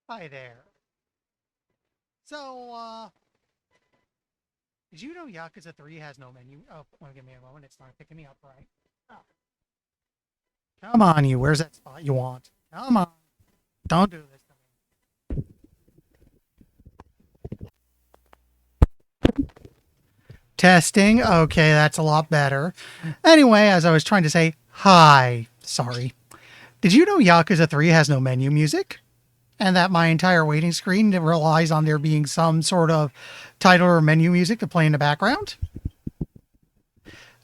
Hi there. So, did you know Yakuza 3 has no menu? Oh, well, give me a moment. It's not picking me up right. Oh, come on, you. Where's that spot you want? Come on. Don't do this to me. Testing. Okay, that's a lot better. Anyway, as I was trying to say, hi. Sorry. Did you know Yakuza 3 has no menu music? And that my entire waiting screen relies on there being some sort of title or menu music to play in the background?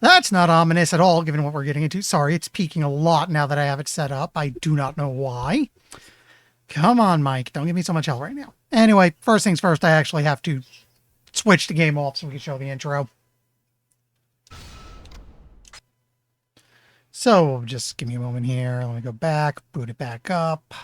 That's not ominous at all, given what we're getting into. Sorry, it's peaking a lot now that I have it set up. I do not know why. Come on, Mike. Don't give me so much hell right now. Anyway, first things first, I actually have to switch the game off so we can show the intro. So, just give me a moment here. Let me go back, boot it back up.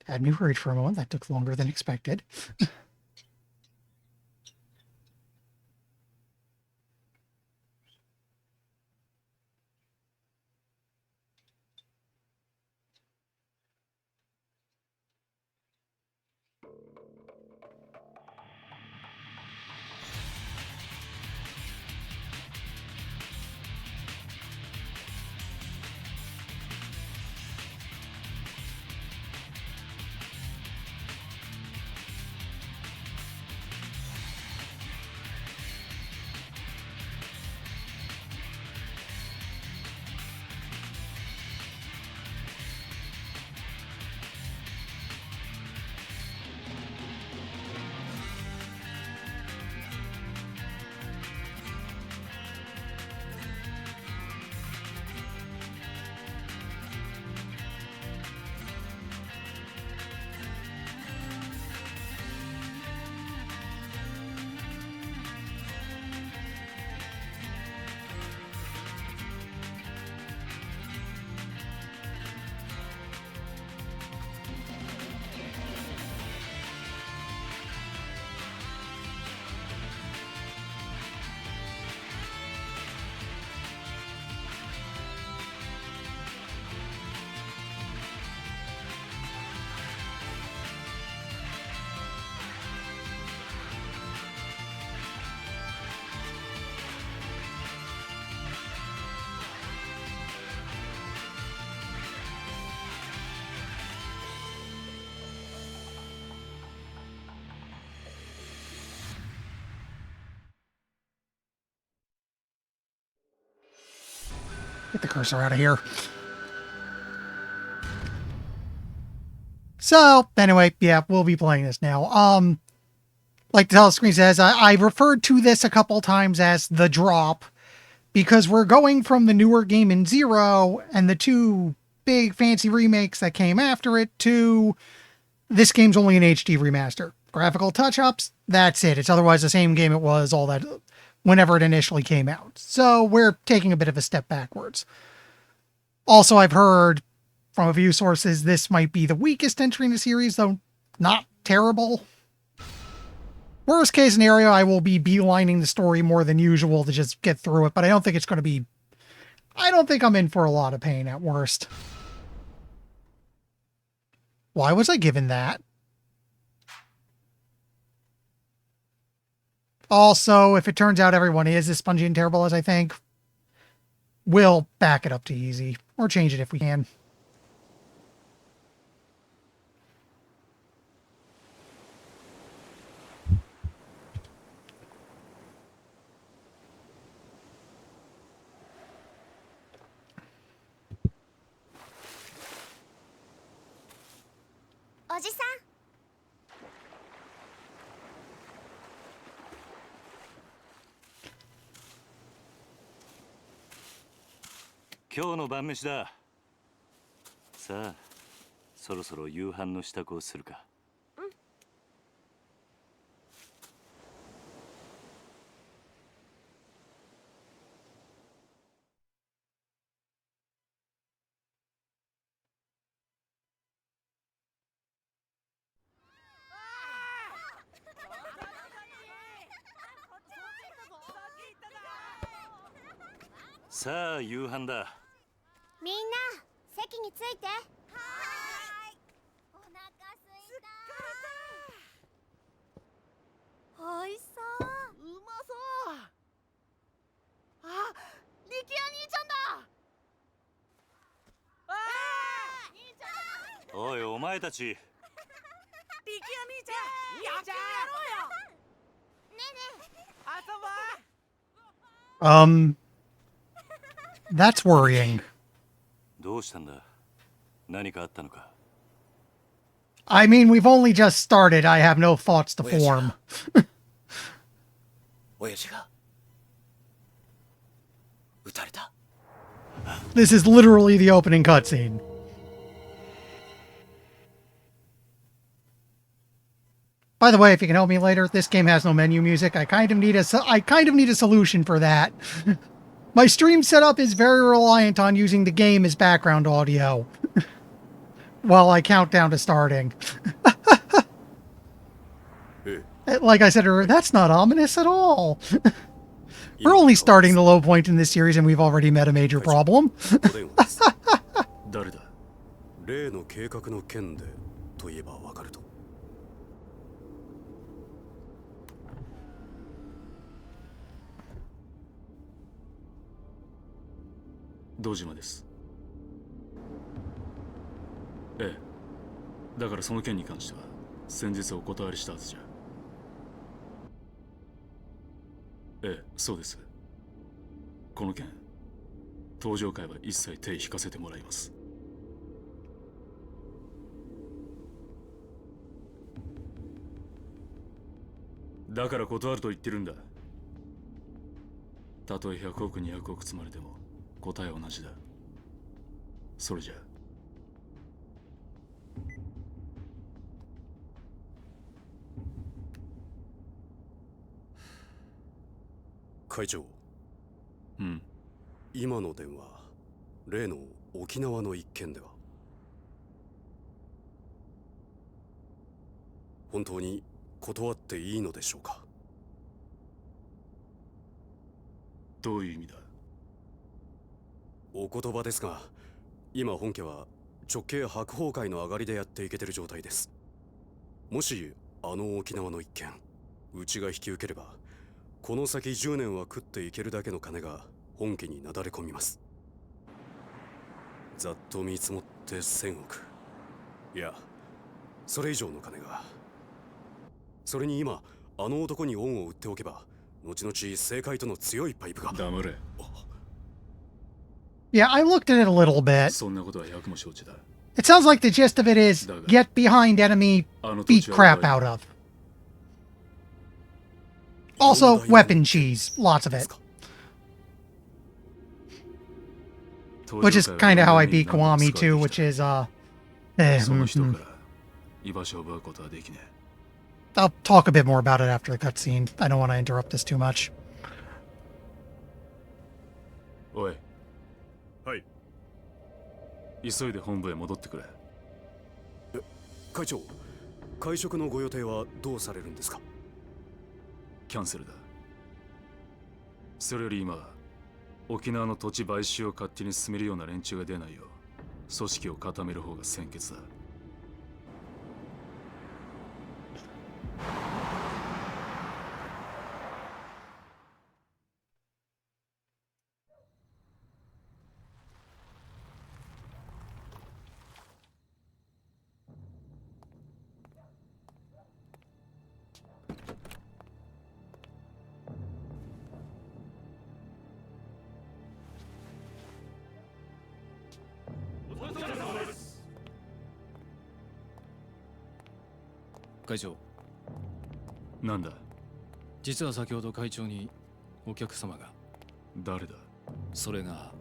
Had me worried for a moment. That took longer than expected. Get the cursor out of here. So, anyway, yeah, we'll be playing this now. Like the telescreen says, I referred to this a couple times as the drop because we're going from the newer game in Zero and the two big fancy remakes that came after it to this game's only an HD remaster. Graphical touch-ups, that's it. It's otherwise the same game it was all that whenever it initially came out. So we're taking a bit of a step backwards. Also, I've heard from a few sources this might be the weakest entry in the series, though not terrible. Worst case scenario, I will be beelining the story more than usual to just get through it, but I don't think it's going to be... I don't think I'm in for a lot of pain at worst. Why was I given that? Also, if it turns out everyone is as spongy and terrible as I think, we'll back it up to easy. Or change it if we can.今日の晩飯だ。さあ、そろそろ夕飯の支度をするか。さあ夕飯だ。みんな席について。はーい。お腹すいた。おいしそう。うまそう。あ、力也兄ちゃんだ。あー、兄ちゃん。おいお前たち。力也兄ちゃん、野球やろうよ。ねえねえ。遊ぼう。That's worrying. どうしたんだ。何かあったのか。I mean, we've only just started. I have no thoughts to form. 親父が撃たれた。 This is literally the opening cutscene. By the way, if you can help me later, this game has no menu music. I kind of need a solution for that. My stream setup is very reliant on using the game as background audio while I count down to starting. Like I said earlier, that's not ominous at all. We're only starting the low point in this series and we've already met a major problem. 誰だ。例の計画の件でといえばわかると。堂島です。ええ、だからその件に関しては先日お断りしたはずじゃ。ええ、そうです。この件登場会は一切手引かせてもらいます。だから断ると言ってるんだ。たとえ100億200億積まれても答えは同じだ。それじゃ会長。うん。今の電話、例の沖縄の一件では本当に断っていいのでしょうか。どういう意味だ。お言葉ですが、今本家は直系白鵬会の上がりでやっていけてる状態です。もしあの沖縄の一件うちが引き受ければ、この先10年は食っていけるだけの金が本家になだれ込みます。ざっと見積もって1000億、いやそれ以上の金が。それに今あの男に恩を売っておけば、後々政界との強いパイプが。黙れ。Yeah, I looked at it a little bit. そんなことは役も承知だ。It sounds like the gist of it is get behind enemy, beat crap out of. Also, weapon cheese. Lots of it. Which is kind of how I beat Kiwami too, which is, その人から居場所を奪うことはできねえ。 I'll talk a bit more about it after the cutscene. I don't want to interrupt this too much. おい。はい。急いで本部へ戻ってくれ。会長、会食のご予定はどうされるんですか。キャンセルだ。それより今、沖縄の土地買収を勝手に進めるような連中が出ないよう、組織を固める方が先決だ。会長、なんだ。実は先ほど会長にお客様が。誰だ。それが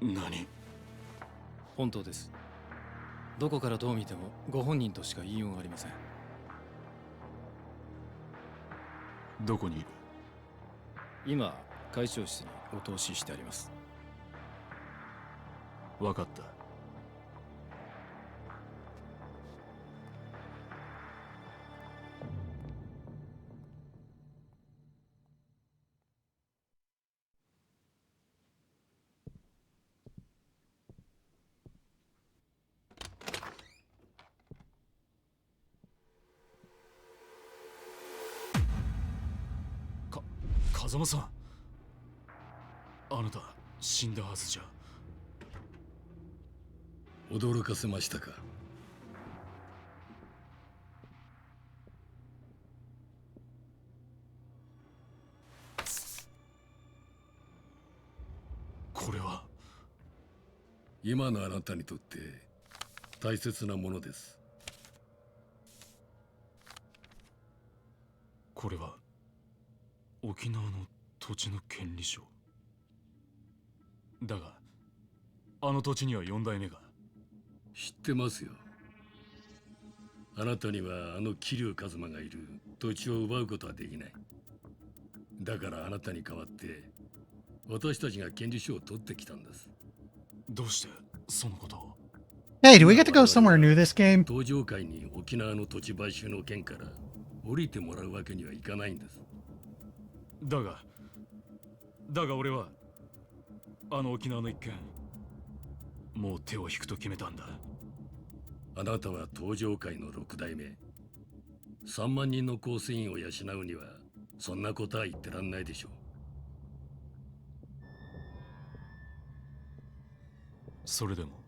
何。本当です。どこからどう見てもご本人としか言いようがありません。どこにいる。今会長室にお通ししてあります。分かった。風間さん、あなた死んだはずじゃ。驚かせましたか。これは今のあなたにとって大切なものです。これは沖縄の土地の権利書だが、あの土地には4代目が。知ってますよ。あなたにはあの桐生一馬がいる土地を奪うことはできない。だからあなたに代わって私たちが権利書を取ってきたんです。どうしてそのことを。 Hey, do we get to go somewhere new this game? 東上会に沖縄の土地買収の件から降りてもらうわけにはいかないんです。だが俺はあの沖縄の一件、もう手を引くと決めたんだ。あなたは東上会の6代目。3万人の構成員を養うにはそんなことは言ってらんないでしょう。それでも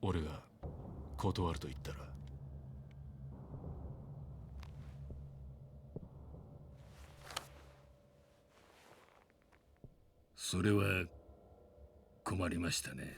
俺が断ると言ったら。それは困りましたね。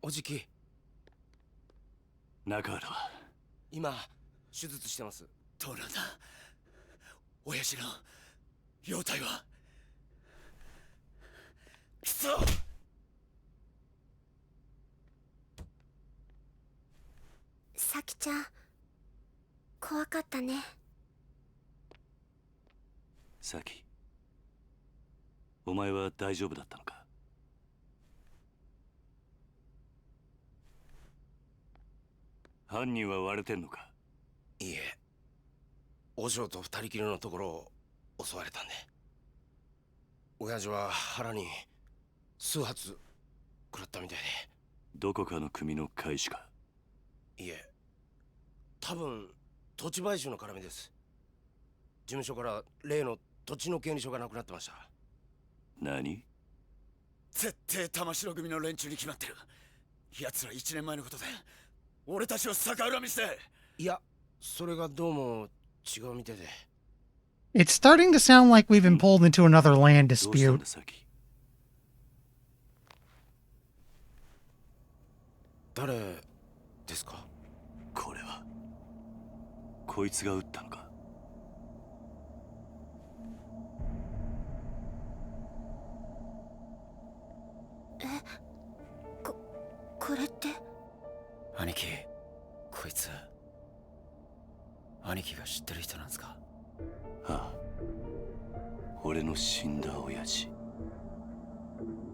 おじき、中原は今手術してます。どうなんだ親父の容体は。くそ。さきちゃん、怖かったね。サキ、お前は大丈夫だったのか。犯人は割れてんのか。いいえ、お嬢と二人きりのところを襲われたんで。親父は腹に数発食らったみたいどこかの組の会士か。で。いえ、多分土地買収の絡みです。事務所から例の土地の権利書がなくなってました。何？絶対玉城組の連中に決まってる。奴ら1年前のことで俺たちを逆恨みして。いや、それがどうも違うみたいで。It's starting to sound like we've been pulled into another land どうしたん dispute. だサキ。誰ですか？これはこいつが撃ったのか。これって。兄貴、こいつ兄貴が知ってる人なんですか？ああ、俺の死んだ親父、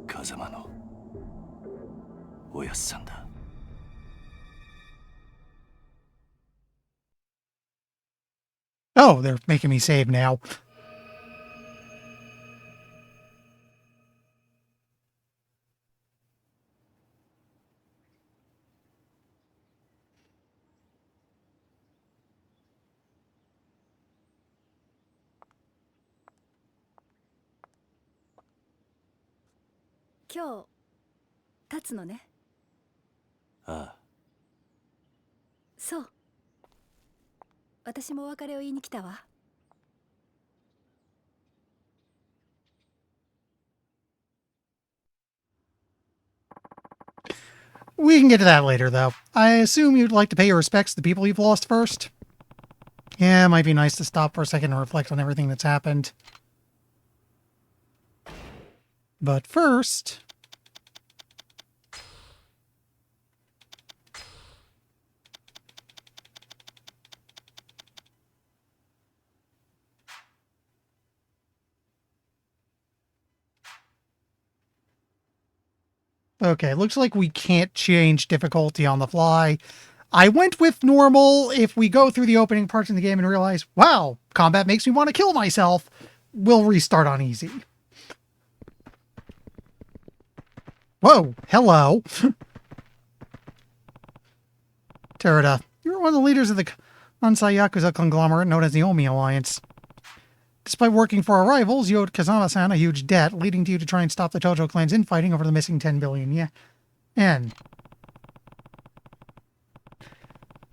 風間のおやっさんだ。Oh, they're making me save now. Today, 立つのね。ああ、そう。私もお別れを言いに来たわ。We can get to that later, though. I assume you'd like to pay your respects to the people you've lost first? Yeah, it might be nice to stop for a second and reflect on everything that's happened. But first... Okay, looks like we can't change difficulty on the fly. I went with normal. If we go through the opening parts in the game and realize, wow, combat makes me want to kill myself, we'll restart on easy. Whoa, hello. Terada, you were one of the leaders of the Kansai Yakuza conglomerate known as the Omi Alliance. Despite working for our rivals, you owed Kazama-san a huge debt, leading to you to try and stop the Tojo clan's infighting over the missing 10 billion yen.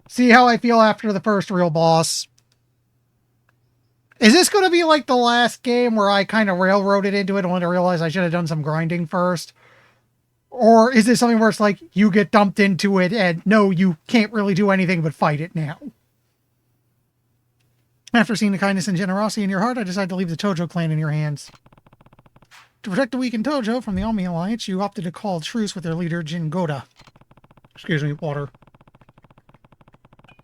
See how I feel after the first real boss. Is this going to be like the last game where I kind of railroaded into it only to realize I should have done some grinding first? Or is this something where it's like, you get dumped into it and no, you can't really do anything but fight it now? After seeing the kindness and generosity in your heart, I decided to leave the Tojo clan in your hands. To protect the weakened Tojo from the Omi Alliance, you opted to call truce with their leader, Jin Goda. Excuse me, water.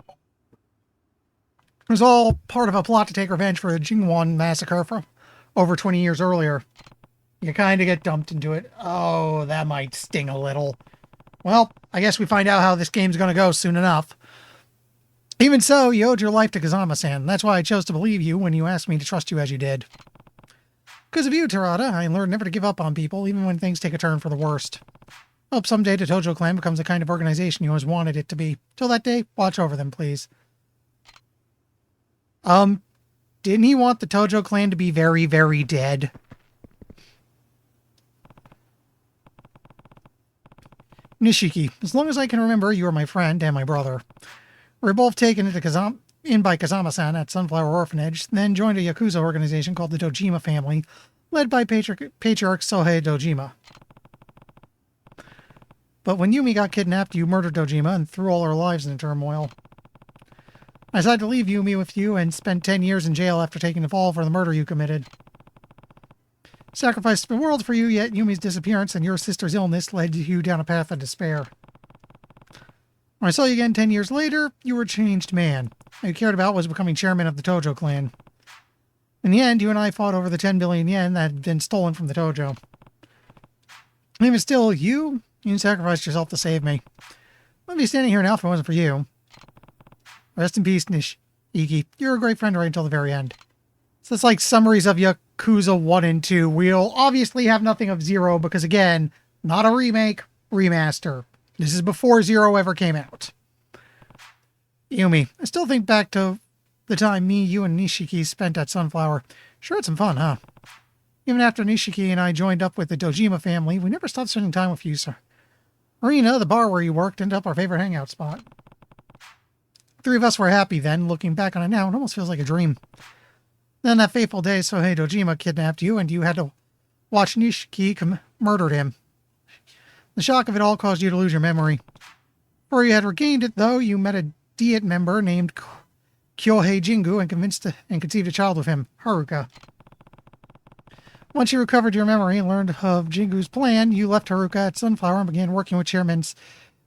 It was all part of a plot to take revenge for the Jingwon massacre from over 20 years earlier. You kind of get dumped into it. Oh, that might sting a little. Well, I guess we find out how this game's going to go soon enough. Even so, you owed your life to Kazama-san. That's why I chose to believe you when you asked me to trust you as you did. Because of you, Terada, I learned never to give up on people, even when things take a turn for the worst. Hope someday the Tojo clan becomes the kind of organization you always wanted it to be. Till that day, watch over them, please. Didn't he want the Tojo clan to be very, very dead? Nishiki, as long as I can remember, you are my friend and my brother. We were both taken in by Kazama-san at Sunflower Orphanage, then joined a Yakuza organization called the Dojima family, led by Patriarch Sohei Dojima. But when Yumi got kidnapped, you murdered Dojima and threw all our lives into turmoil. I decided to leave Yumi with you and spent 10 years in jail after taking the fall for the murder you committed. Sacrificed the world for you, yet Yumi's disappearance and your sister's illness led you down a path of despair. When I saw you again 10 years later, you were a changed man. All you cared about was becoming chairman of the Tojo clan. In the end, you and I fought over the 10 billion yen that had been stolen from the Tojo. And even still, you sacrificed yourself to save me. I wouldn't be standing here now if it wasn't for you. Rest in peace, Nishiki. You're a great friend right until the very end. So it's like summaries of Yakuza 1 and 2. We'll obviously have nothing of 0 because, again, not a remake, remaster. This is before 0 ever came out. Yumi, I still think back to the time me, you, and Nishiki spent at Sunflower. Sure had some fun, huh? Even after Nishiki and I joined up with the Dojima family, we never stopped spending time with you, sir. Arena, the bar where you worked, ended up our favorite hangout spot. 3 of us were happy then. Looking back on it now, it almost feels like a dream. Then that fateful day, Sohei Dojima kidnapped you, and you had to watch Nishiki murdered him. The shock of it all caused you to lose your memory. Before you had regained it, though, you met a Diet member named Kyohei Jingu and conceived a child with him, Haruka. Once you recovered your memory and learned of Jingu's plan, you left Haruka at Sunflower and began working with Chairman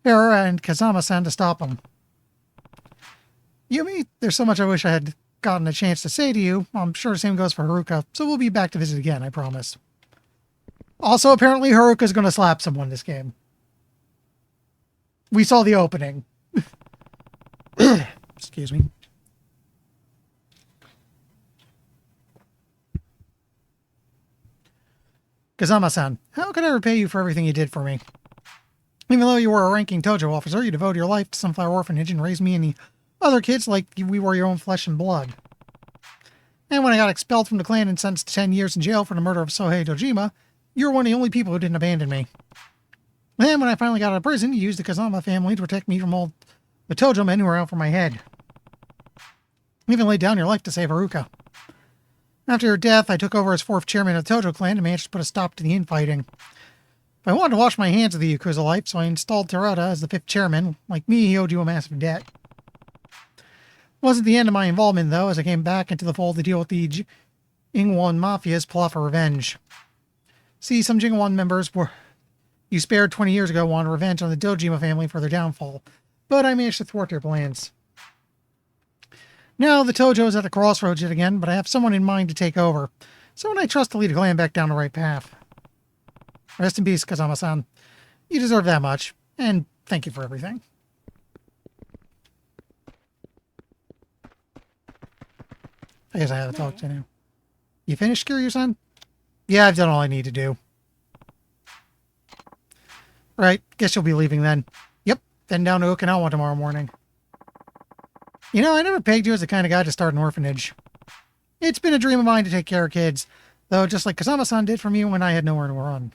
Era and Kazama-san to stop him. Yumi, there's so much I wish I had gotten a chance to say to you. I'm sure the same goes for Haruka, so we'll be back to visit again, I promise. Also, apparently Haruka's going to slap someone this game. We saw the opening. Excuse me. Kazama-san, how could I repay you for everything you did for me? Even though you were a ranking Tojo officer, you devoted your life to Sunflower Orphanage and raised me and the other kids like we were your own flesh and blood. And when I got expelled from the clan and sentenced to 10 years in jail for the murder of Sohei Dojima, you were one of the only people who didn't abandon me. And when I finally got out of prison, you used the Kazama family to protect me from all the Tojo men who were out for my head. You even laid down your life to save Haruka. After your death, I took over as 4th chairman of the Tojo clan and managed to put a stop to the infighting. I wanted to wash my hands of the Yakuza life, so I installed Terada as the 5th chairman. Like me, he owed you a massive debt. It wasn't the end of my involvement, though, as I came back into the fold to deal with the Jingwon Mafia's plot for revenge. See, some Jingwon members you spared 20 years ago wanted revenge on the Dojima family for their downfall, but I managed to thwart their plans. Now, the Tojo is at the crossroads yet again, but I have someone in mind to take over. Someone I trust to lead a clan back down the right path. Rest in peace, Kazama-san. You deserve that much, and thank you for everything. I guess I have to talk to you now. You finished, Kiryu-san? Yeah, I've done all I need to do. Right, guess you'll be leaving then. Yep, then down to Okinawa tomorrow morning. You know, I never pegged you as the kind of guy to start an orphanage. It's been a dream of mine to take care of kids, though just like Kazama-san did for me when I had nowhere to run.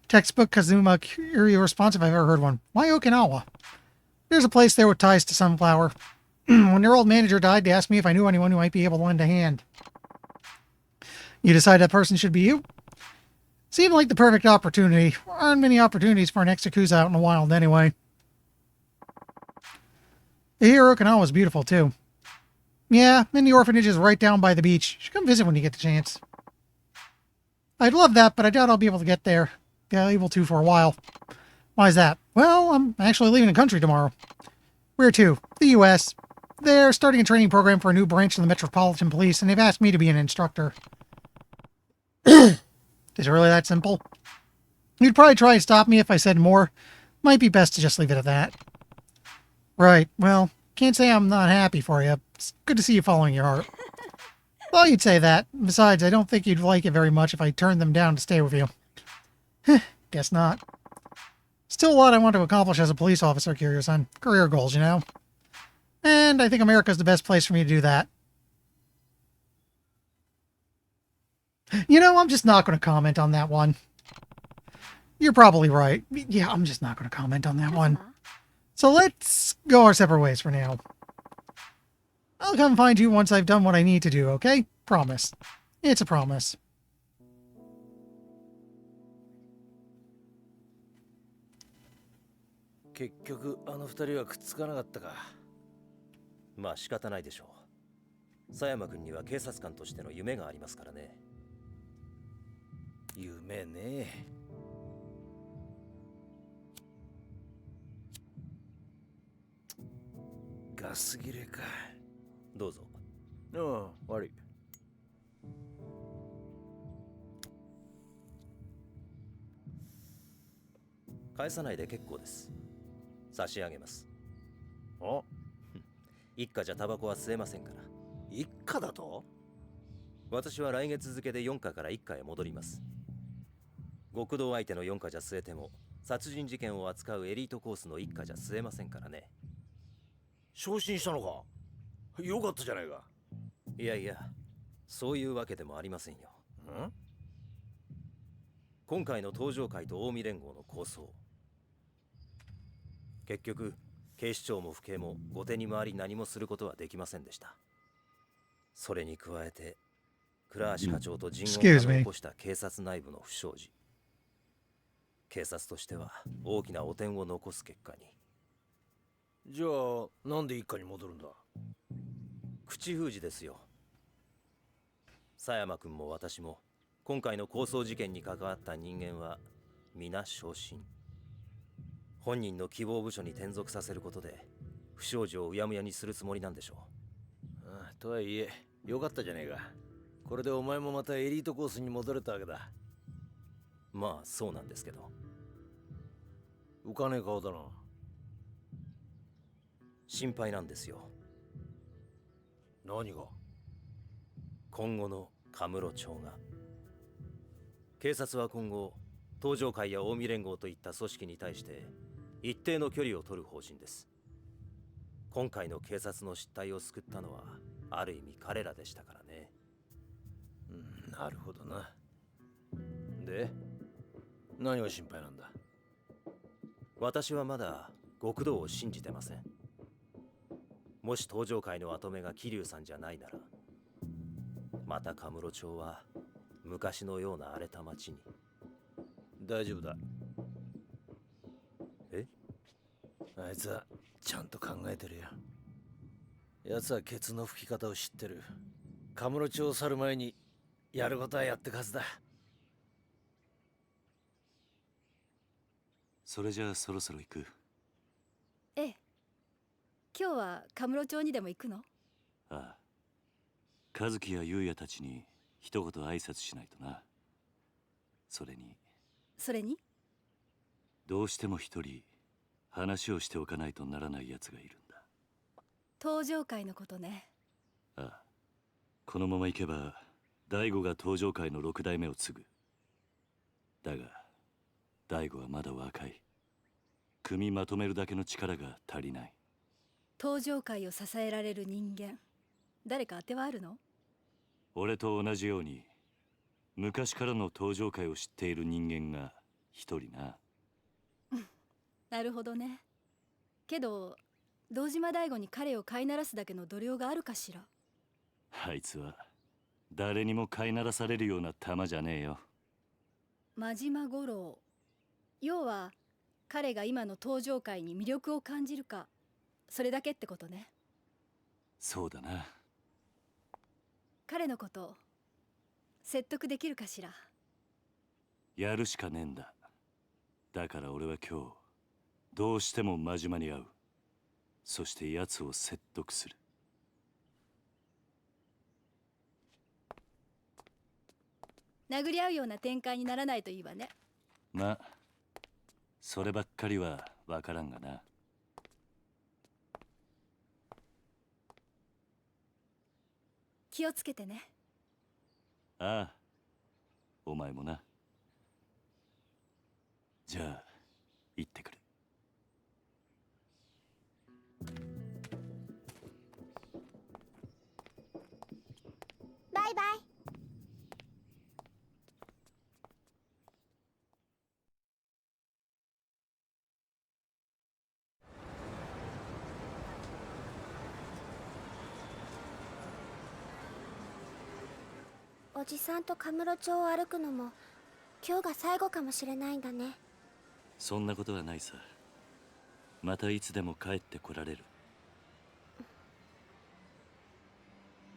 Textbook Kazuma Kiryu response if I've ever heard one. Why Okinawa? There's a place there with ties to Sunflower. When their old manager died, they asked me if I knew anyone who might be able to lend a hand. You decide that person should be you? Seemed like the perfect opportunity. Aren't many opportunities for an ex-Yakuza out in the wild anyway. I hear Okinawa's beautiful too. Yeah, and the orphanage is right down by the beach. You should come visit when you get the chance. I'd love that, but I doubt I'll be able to get there. Yeah, able to for a while. Why is that? Well, I'm actually leaving the country tomorrow. Where to? The U.S. They're starting a training program for a new branch of the Metropolitan Police, and they've asked me to be an instructor. Is it really that simple? You'd probably try and stop me if I said more. Might be best to just leave it at that. Right, well, can't say I'm not happy for you. It's good to see you following your heart. Well, you'd say that. Besides, I don't think you'd like it very much if I turned them down to stay with you. Guess not. Still a lot I want to accomplish as a police officer, Kiryu-san. Career goals, you know. And I think America's the best place for me to do that. You know, I'm just not going to comment on that one. You're probably right. Yeah, I'm just not going to comment on that one. So let's go our separate ways for now. I'll come find you once I've done what I need to do, okay? Promise. It's a promise.結局あの二人はくっつかなかったか。まあ仕方ないでしょう。佐山君には警察官としての夢がありますからね。夢ね。ガス切れか。どうぞ。ああ、悪い。返さないで結構です。差し上げます。あ一家じゃタバコは吸えませんから。一家だと？私は来月付で4課から1課へ戻ります。極道相手の4課じゃ吸えても、殺人事件を扱うエリートコースの1課じゃ吸えませんからね。昇進したのか？よかったじゃないか。いやいや、そういうわけでもありませんよ。ん？今回の東上会と近江連合の構想。結局、警視庁も府警も後手に回り何もすることはできませんでした。それに加えて、倉橋課長と人言が起こした警察内部の不祥事。警察としては大きな汚点を残す結果に。じゃあなんで一家に戻るんだ？口封じですよ。佐山君も私も今回の抗争事件に関わった人間は皆昇進。本人の希望部署に転属させることで不祥事をうやむやにするつもりなんでしょう。ああ、とはいえよかったじゃねえか。これでお前もまたエリートコースに戻れたわけだ。まあそうなんですけど。浮かねえ顔だな。心配なんですよ。何が？今後のカムロ町が。警察は今後東上会や近江連合といった組織に対して一定の距離を取る方針です。今回の警察の失態を救ったのはある意味彼らでしたからね。なるほどな。で、何が心配なんだ？私はまだ極道を信じてません。もし東上会の跡目が桐生さんじゃないなら、またカムロ町は昔のような荒れた町に。大丈夫だ。え？あいつはちゃんと考えてるよ。奴はケツの吹き方を知ってる。カムロ町を去る前にやることはやってくはずだ。それじゃあそろそろ行く。ええ。今日はカムロ町にでも行くの？ああ。和樹や優也たちに一言挨拶しないとな。それにどうしても一人話をしておかないとならない奴がいるんだ。東上会のことね。ああ。このままいけば大悟が登場界の6代目を継ぐ。だが大悟はまだ若い。組みまとめるだけの力が足りない。登場界を支えられる人間、誰か当てはあるの？俺と同じように昔からの登場界を知っている人間が一人な。なるほどね。けど堂島大吾に彼を飼いならすだけの度量があるかしら。あいつは誰にも飼いならされるような玉じゃねえよ。真島五郎、要は彼が今の登場界に魅力を感じるか、それだけってことね。そうだな。彼のこと説得できるかしら。やるしかねえんだ。だから俺は今日どうしても真島に会う。そして奴を説得する。殴り合うような展開にならないといいわね。まあそればっかりは分からんがな。気をつけてね。ああ、お前もな。じゃあ行ってくる。バイバイ。おじさんとカムロ町を歩くのも今日が最後かもしれないんだね。そんなことはないさ。またいつでも帰ってこられる。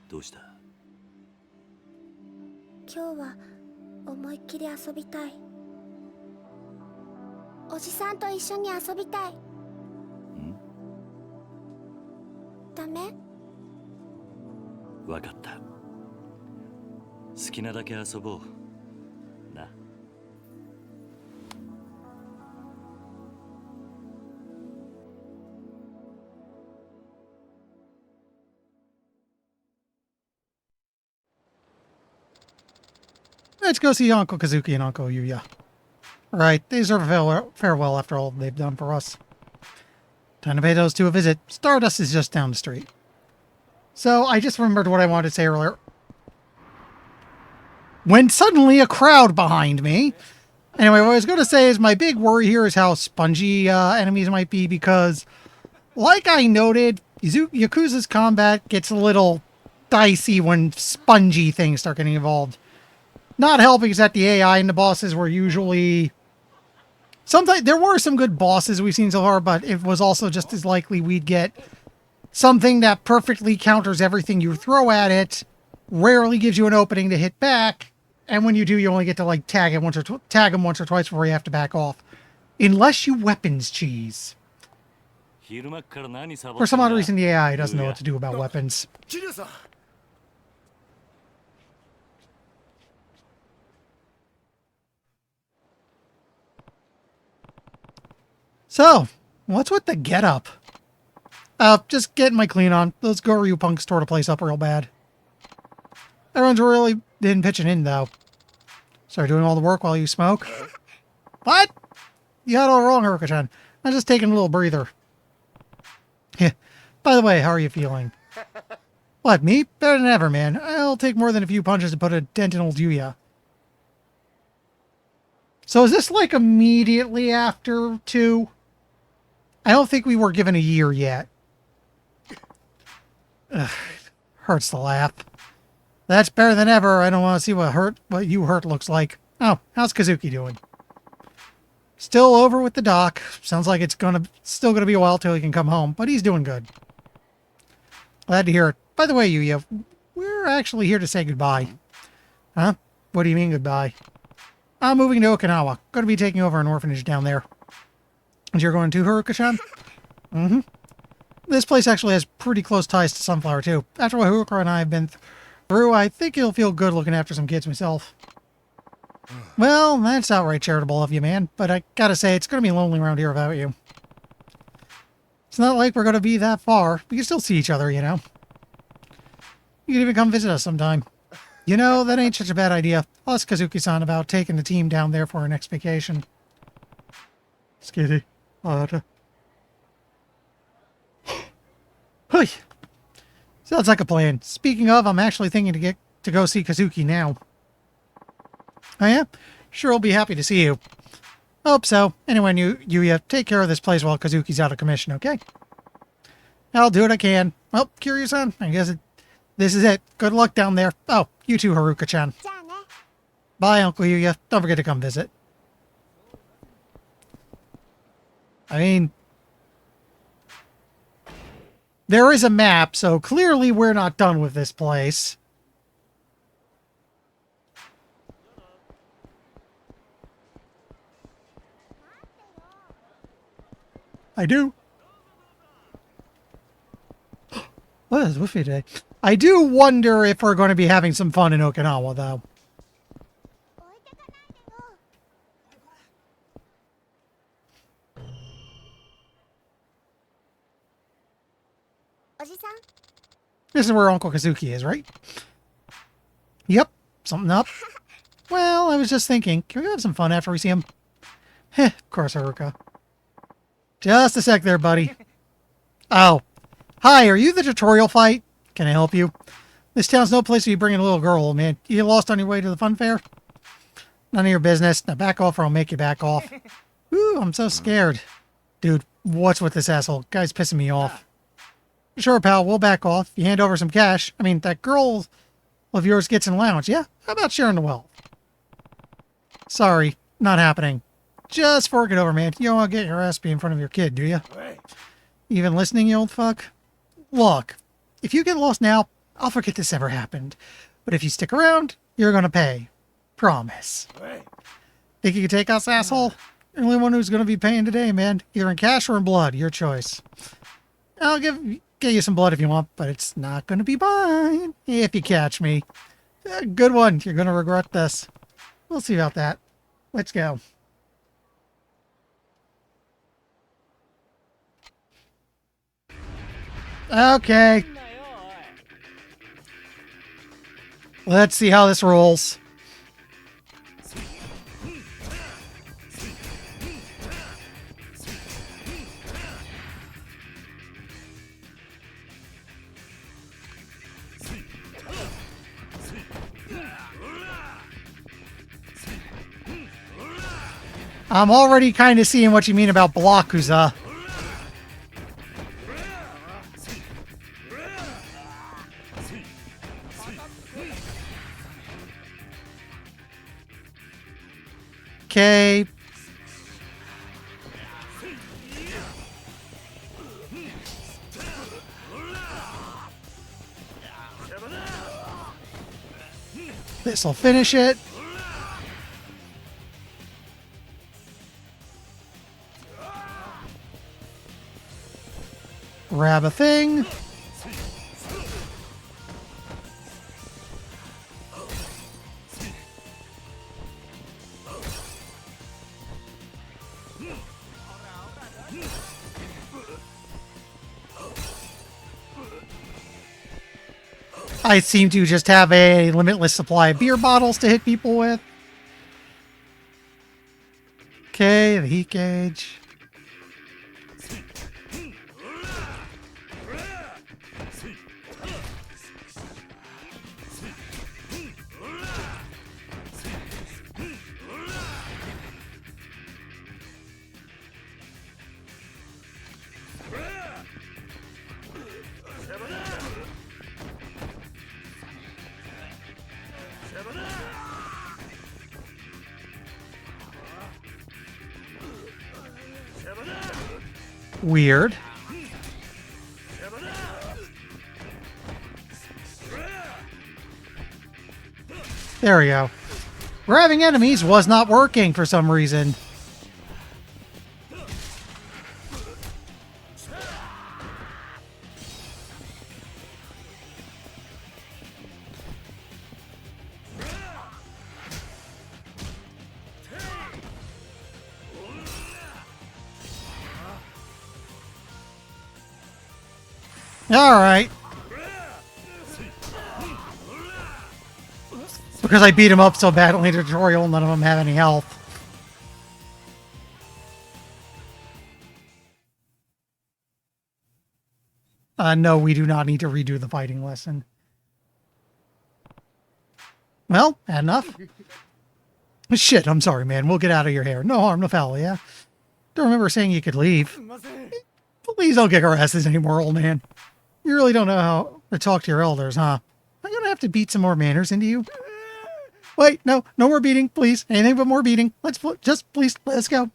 どうした？今日は思いっきり遊びたい。おじさんと一緒に遊びたい。ダメ？わかった。好きなだけ遊ぼうな。Let's go see Uncle Kazuki and Uncle Yuya. Right, they deserve a farewell after all they've done for us. Time to pay those two a visit. Stardust is just down the street. So, I just remembered what I wanted to say earlier. When suddenly a crowd behind me. Anyway, what I was going to say is my big worry here is how spongy enemies might be, because, like I noted, Yakuza's combat gets a little dicey when spongy things start getting involved. Not helping is that the AI and the bosses were usually... Sometimes there were some good bosses we've seen so far, but it was also just as likely we'd get something that perfectly counters everything you throw at it, rarely gives you an opening to hit back, and when you do, you only get to like tag him once or twice before you have to back off. Unless you weapons cheese. For some odd reason, the AI doesn't know what to do about weapons. So, what's with the getup? Just getting my clean on. Those Goryu punks tore the place up real bad. Everyone's really been pitching in, though. Start doing all the work while you smoke? What? You got it all wrong, Haruka-chan. I'm just taking a little breather. Yeah. By the way, how are you feeling? What, me? Better than ever, man. I'll take more than a few punches to put a dent in old Yuya. So is this like immediately after 2? I don't think we were given a year yet. Ugh, hurts to laugh. That's better than ever. I don't want to see what you hurt looks like. Oh, how's Kazuki doing? Still over with the doc. Sounds like it's still gonna be a while till he can come home, but he's doing good. Glad to hear it. By the way, Yuya, we're actually here to say goodbye. Huh? What do you mean goodbye? I'm moving to Okinawa. Going to be taking over an orphanage down there. And you're going to, Haruka-chan? Mm-hmm. This place actually has pretty close ties to Sunflower, too. After what Haruka and I have been through, I think it'll feel good looking after some kids myself. Well, that's outright charitable of you, man. But I gotta say, it's going to be lonely around here without you. It's not like we're going to be that far. We can still see each other, you know. You can even come visit us sometime. You know, that ain't such a bad idea. I'll ask Kazuki-san about taking the team down there for our next vacation. Skitty. Hey. Sounds like a plan. Speaking of, I'm actually thinking to go see Kazuki now. Oh yeah? Sure, I'll be happy to see you. Hope so. Anyway, you take care of this place while Kazuki's out of commission, okay? I'll do what I can. Well, Kiryu-san, I guess this is it. Good luck down there. Oh, you too, Haruka-chan. Bye, Uncle Yuya. Don't forget to come visit. I mean, there is a map, so clearly we're not done with this place. I do. What is with me today? I do wonder if we're going to be having some fun in Okinawa, though. This is where Uncle Kazuki is, right? Yep. Something up. Well, I was just thinking, can we have some fun after we see him? Heh, of course, Haruka. Just a sec there, buddy. Oh. Hi, are you the tutorial fight? Can I help you? This town's no place to be bringing a little girl, man. You get lost on your way to the fun fair? None of your business. Now back off or I'll make you back off. Ooh, I'm so scared. Dude, what's with this asshole? Guy's pissing me off. Sure, pal, we'll back off. You hand over some cash. I mean, that girl of yours gets in lounge, yeah? How about sharing the wealth? Sorry, not happening. Just fork it over, man. You don't want to get your ass beat in front of your kid, do you? Even listening, you old fuck? Look, if you get lost now, I'll forget this ever happened. But if you stick around, you're gonna pay. Promise. Think you can take us, asshole? You're the only one who's gonna be paying today, man. Either in cash or in blood. Your choice. I'll get you some blood if you want, but it's not gonna be mine. If you catch me. Good one. You're gonna regret this. We'll see about that. Let's go. Okay. Let's see how this rolls. I'm already kind of seeing what you mean about Yakuza. Okay. This'll finish it. Grab a thing. I seem to just have a limitless supply of beer bottles to hit people with. Okay, the heat gauge. Weird. There we go. Grabbing enemies was not working for some reason. All right. because I beat him up so badly in the tutorial, none of them have any health. No, we do not need to redo the fighting lesson. Well, had enough. Shit, I'm sorry, man. We'll get out of your hair. No harm, no foul, yeah? Don't remember saying you could leave. Please don't kick our asses anymore, old man. You really don't know how to talk to your elders, huh? I'm gonna have to beat some more manners into you. Wait, no more beating, please. Anything but more beating. Please, let's go.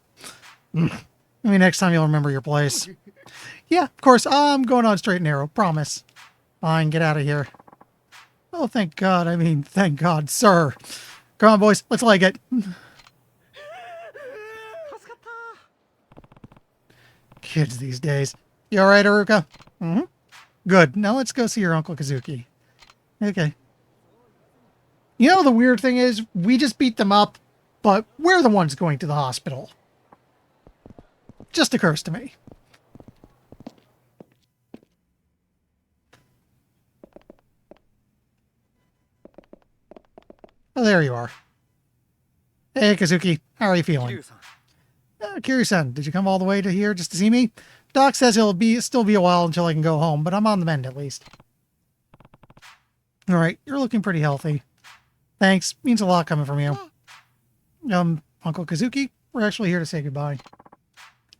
Maybe next time you'll remember your place. Yeah, of course, I'm going on straight and narrow, promise. Fine, get out of here. Oh, thank God, thank God, sir. Come on, boys, let's leg it. Kids these days. You alright, Aruka? Mm-hmm. Good, now let's go see your Uncle Kazuki. Okay. You know, the weird thing is, we just beat them up, but we're the ones going to the hospital. Just occurs to me. Oh, there you are. Hey, Kazuki. How are you feeling? Kiryu-san, did you come all the way to here just to see me? Doc says it'll still be a while until I can go home, but I'm on the mend at least. Alright, you're looking pretty healthy. Thanks. Means a lot coming from you. Uncle Kazuki, we're actually here to say goodbye.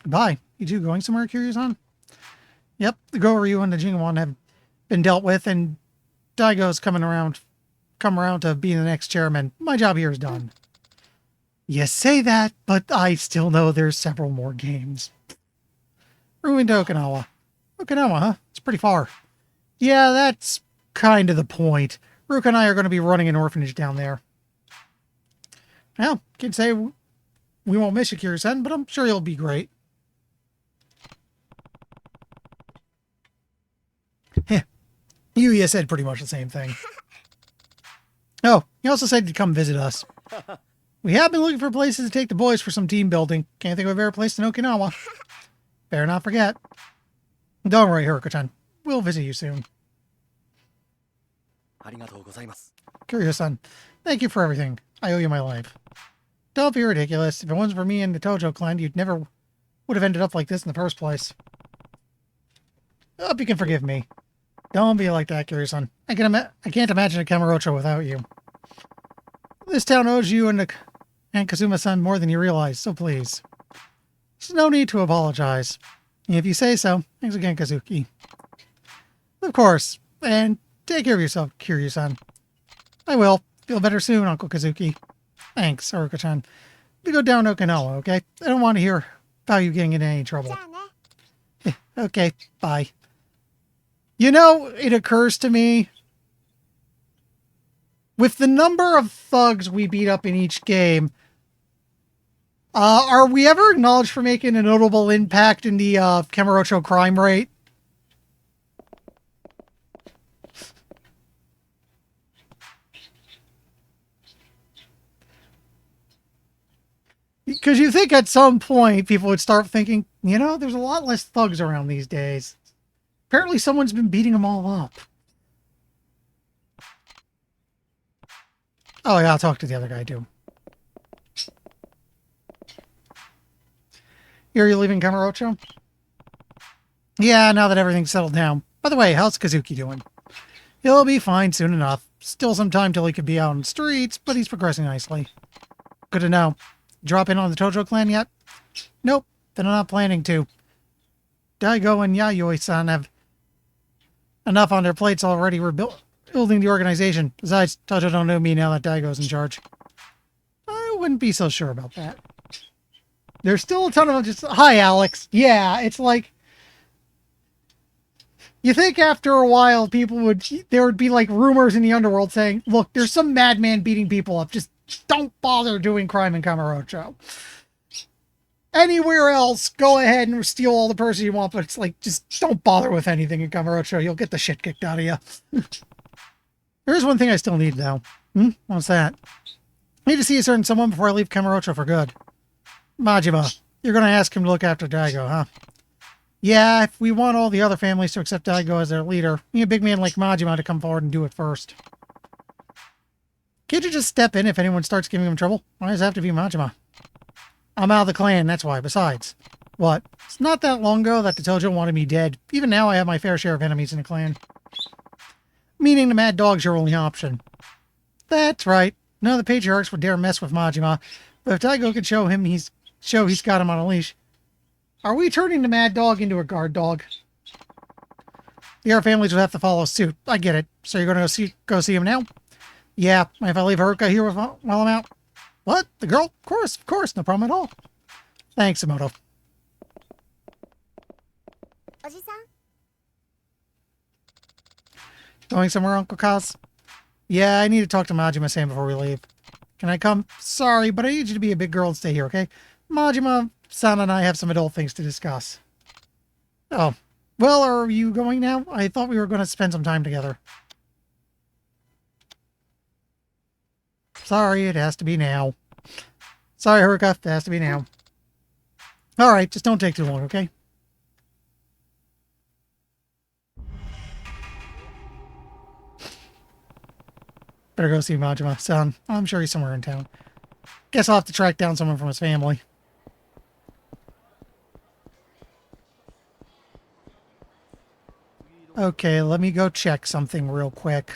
Goodbye? You two going somewhere, Kiryu-san? Yep, the Goryu and the Jingwon have been dealt with, and Daigo's come around to being the next chairman. My job here is done. You say that, but I still know there's several more games. We're moving to Okinawa. Okinawa, huh? It's pretty far. Yeah, that's kind of the point. Ruka and I are going to be running an orphanage down there. Well, can say we won't miss you, Kiryu-san, but I'm sure you'll be great. Heh. Yuya said pretty much the same thing. Oh, he also said to come visit us. We have been looking for places to take the boys for some team building. Can't think of a better place than Okinawa. Better not forget. Don't worry, Haruka-chan. We'll visit you soon. Kiryu-san, thank you for everything. I owe you my life. Don't be ridiculous. If it wasn't for me and the Tojo clan, you'd never would have ended up like this in the first place. Hope you can forgive me. Don't be like that, Kiryu-san. I can't imagine a Kamurocho without you. This town owes you and Kazuma-san more than you realize, so please. There's no need to apologize. If you say so, thanks again, Kazuki. Of course, and take care of yourself, Kiryu-san. I will. Feel better soon, Uncle Kazuki. Thanks, Haruka-chan. You go down to Okinawa, okay? I don't want to hear about you getting into any trouble. Okay, bye. You know, it occurs to me, with the number of thugs we beat up in each game, are we ever acknowledged for making a notable impact in the Kamurocho crime rate? Because you think at some point people would start thinking, you know, there's a lot less thugs around these days. Apparently someone's been beating them all up. Oh yeah, I'll talk to the other guy too. Here, you leaving Kamurocho? Yeah, now that everything's settled down. By the way, how's Kazuki doing? He'll be fine soon enough. Still some time till he could be out on the streets, but he's progressing nicely. Good to know. Drop in on the Tojo clan yet? Nope, then I'm not planning to. Daigo and Yayoi-san have enough on their plates already. We're building the organization. Besides, Tojo don't know me now that Daigo's in charge. I wouldn't be so sure about that. There's still a ton of just, hi, Alex. Yeah, it's like, you think after a while there would be like rumors in the underworld saying, look, there's some madman beating people up. Just don't bother doing crime in Kamurocho. Anywhere else, go ahead and steal all the person you want, but it's like, just don't bother with anything in Kamurocho. You'll get the shit kicked out of you. There's one thing I still need, though. What's that? I need to see a certain someone before I leave Kamurocho for good. Majima. You're going to ask him to look after Daigo, huh? Yeah, if we want all the other families to accept Daigo as their leader, we need a big man like Majima to come forward and do it first. Can't you just step in if anyone starts giving him trouble? Why does it have to be Majima? I'm out of the clan, that's why. Besides, what? It's not that long ago that the Tojo wanted me dead. Even now I have my fair share of enemies in the clan. Meaning the Mad Dog's your only option. That's right. None of the patriarchs would dare mess with Majima. But if Daigo could show he's got him on a leash. Are we turning the Mad Dog into a guard dog? The other families would have to follow suit. I get it. So you're going to go see him now? Yeah, if I leave Haruka here while I'm out. What? The girl? Of course. No problem at all. Thanks, Emoto. Oji-san? Going somewhere, Uncle Kaz? Yeah, I need to talk to Majima-san before we leave. Can I come? Sorry, but I need you to be a big girl and stay here, okay? Majima-san and I have some adult things to discuss. Oh. Well, are you going now? I thought we were going to spend some time together. Sorry, it has to be now. Sorry, Haruka, it has to be now. Alright, just don't take too long, okay? Better go see Majima-san. I'm sure he's somewhere in town. Guess I'll have to track down someone from his family. Okay, let me go check something real quick.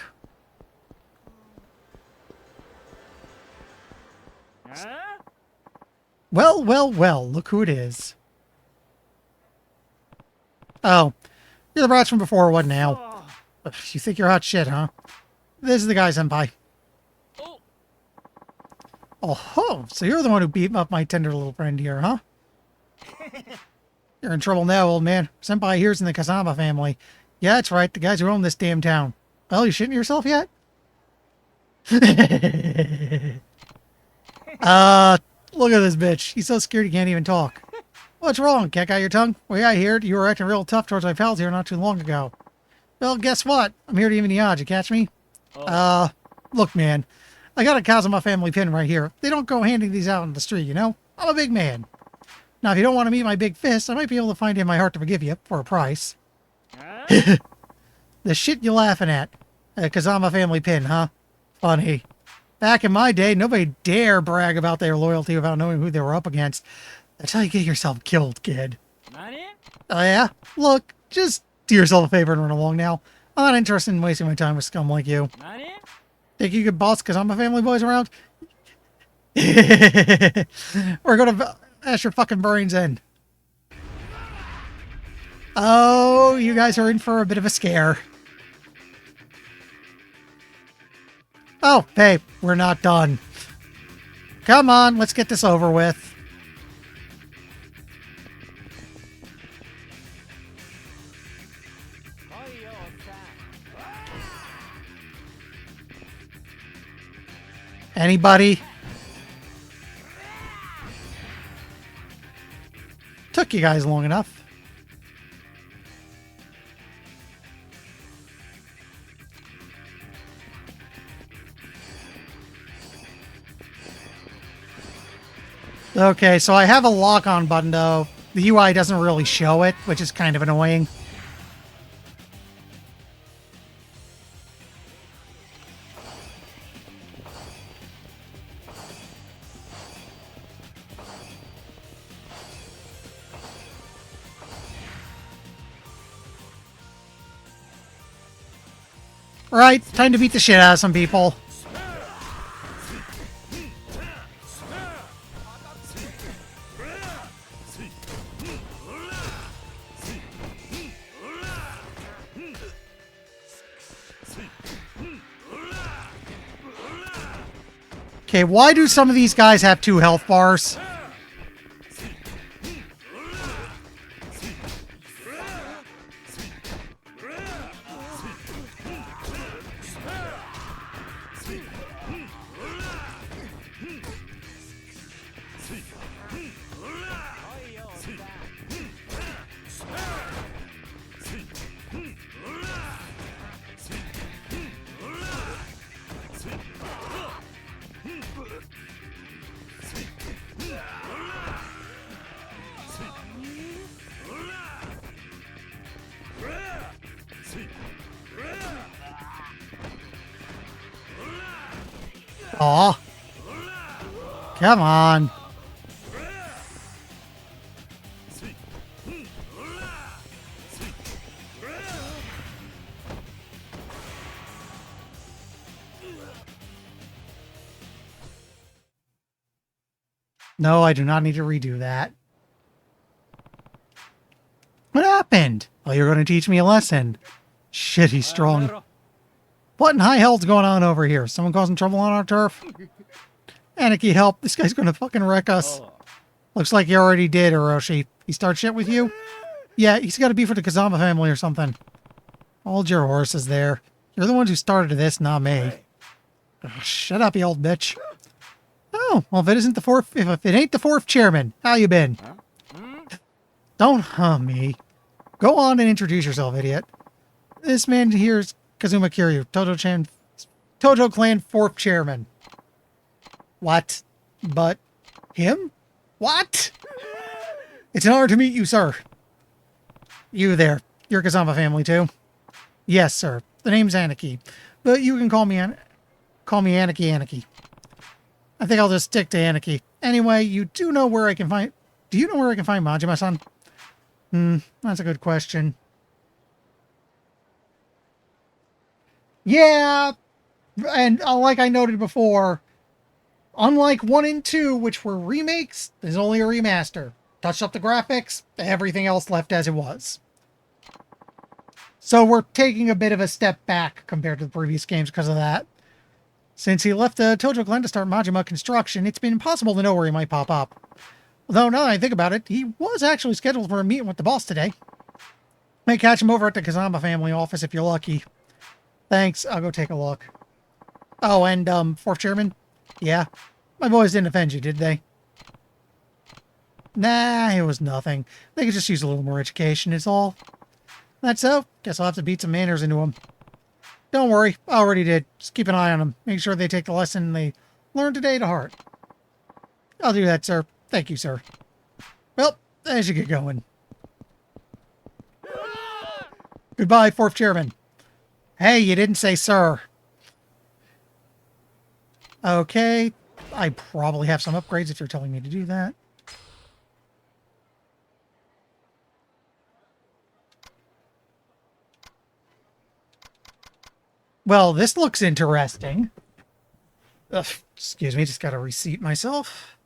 Well, look who it is. Oh, you're the brats from before, what now? You think you're hot shit, huh? This is the guy, senpai. Oh, so you're the one who beat up my tender little friend here, huh? You're in trouble now, old man. Senpai here's in the Kazama family. Yeah, that's right, the guys who own this damn town. Well, you shitting yourself yet? Look at this bitch. He's so scared he can't even talk. What's wrong? Can't out your tongue? Well, yeah, I heard you were acting real tough towards my pals here not too long ago. Well, guess what? I'm here to even the odds. You catch me? Look, man. I got a Kazama family pin right here. They don't go handing these out in the street, you know? I'm a big man. Now, if you don't want to meet my big fist, I might be able to find it in my heart to forgive you for a price. The shit you laughing at? A Kazama family pin, huh? Funny. Back in my day, nobody dare brag about their loyalty without knowing who they were up against. That's how you get yourself killed, kid. Oh, yeah? Look, just do yourself a favor and run along now. I'm not interested in wasting my time with scum like you. Think you could boss Kazama family boys around? We're gonna ash your fucking brains in. Oh, you guys are in for a bit of a scare. Oh, hey, we're not done. Come on, let's get this over with. Anybody? Took you guys long enough. Okay, so I have a lock-on button, though. The UI doesn't really show it, which is kind of annoying. Right, time to beat the shit out of some people. Okay, why do some of these guys have 2 health bars? Aw. Come on. No, I do not need to redo that. What happened? Oh, you're going to teach me a lesson. Shit, he's strong. What in high hell's going on over here? Someone causing trouble on our turf? Anarchy, help. This guy's going to fucking wreck us. Looks like he already did, Orochi. He started shit with you? Yeah, he's got to be for the Kazama family or something. Hold your horses there. You're the ones who started this, not me. Ugh, shut up, you old bitch. Oh, well, if it ain't the fourth chairman, how you been? Don't hum me. Go on and introduce yourself, idiot. This man here is Kazuma Kiryu, Tojo Clan fourth chairman. What? But him? What? It's an honor to meet you, sir. You there. You're Kazama family, too? Yes, sir. The name's Anarchy. But you can call me Anarchy. I think I'll just stick to Anarchy. Anyway, you do know where I can find... Do you know where I can find Majima-san? That's a good question. Yeah, and like I noted before, unlike 1 and 2, which were remakes, there's only a remaster. Touched up the graphics, everything else left as it was. So we're taking a bit of a step back compared to the previous games because of that. Since he left the Tojo Clan to start Majima construction, it's been impossible to know where he might pop up. Although, now that I think about it, he was actually scheduled for a meeting with the boss today. May catch him over at the Kazama family office if you're lucky. Thanks, I'll go take a look. Oh, and, fourth chairman? Yeah. My boys didn't offend you, did they? Nah, it was nothing. They could just use a little more education, is all. That's so. Guess I'll have to beat some manners into them. Don't worry, I already did. Just keep an eye on them. Make sure they take the lesson they learned today to heart. I'll do that, sir. Thank you, sir. Well, as you get going. Goodbye, fourth chairman. Hey, you didn't say sir. Okay, I probably have some upgrades if you're telling me to do that. Well, this looks interesting. Ugh, excuse me, just gotta reseat myself.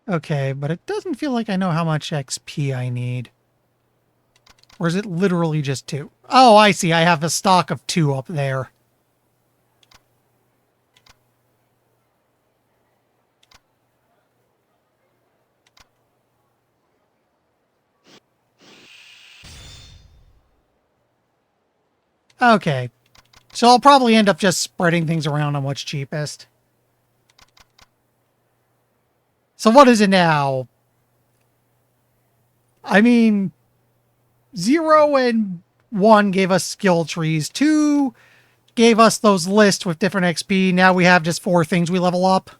Okay, but it doesn't feel like I know how much XP I need. Or is it literally just 2? Oh, I see. I have a stock of 2 up there. Okay. So I'll probably end up just spreading things around on what's cheapest. So what is it now? I mean, 0 and 1 gave us skill trees. 2 gave us those lists with different XP. Now we have just 4 things we level up.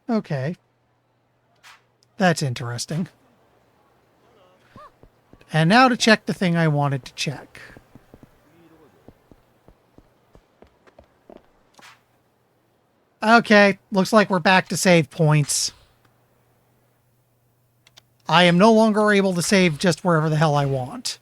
Okay. That's interesting. And now to check the thing I wanted to check. Okay, looks like we're back to save points. I am no longer able to save just wherever the hell I want.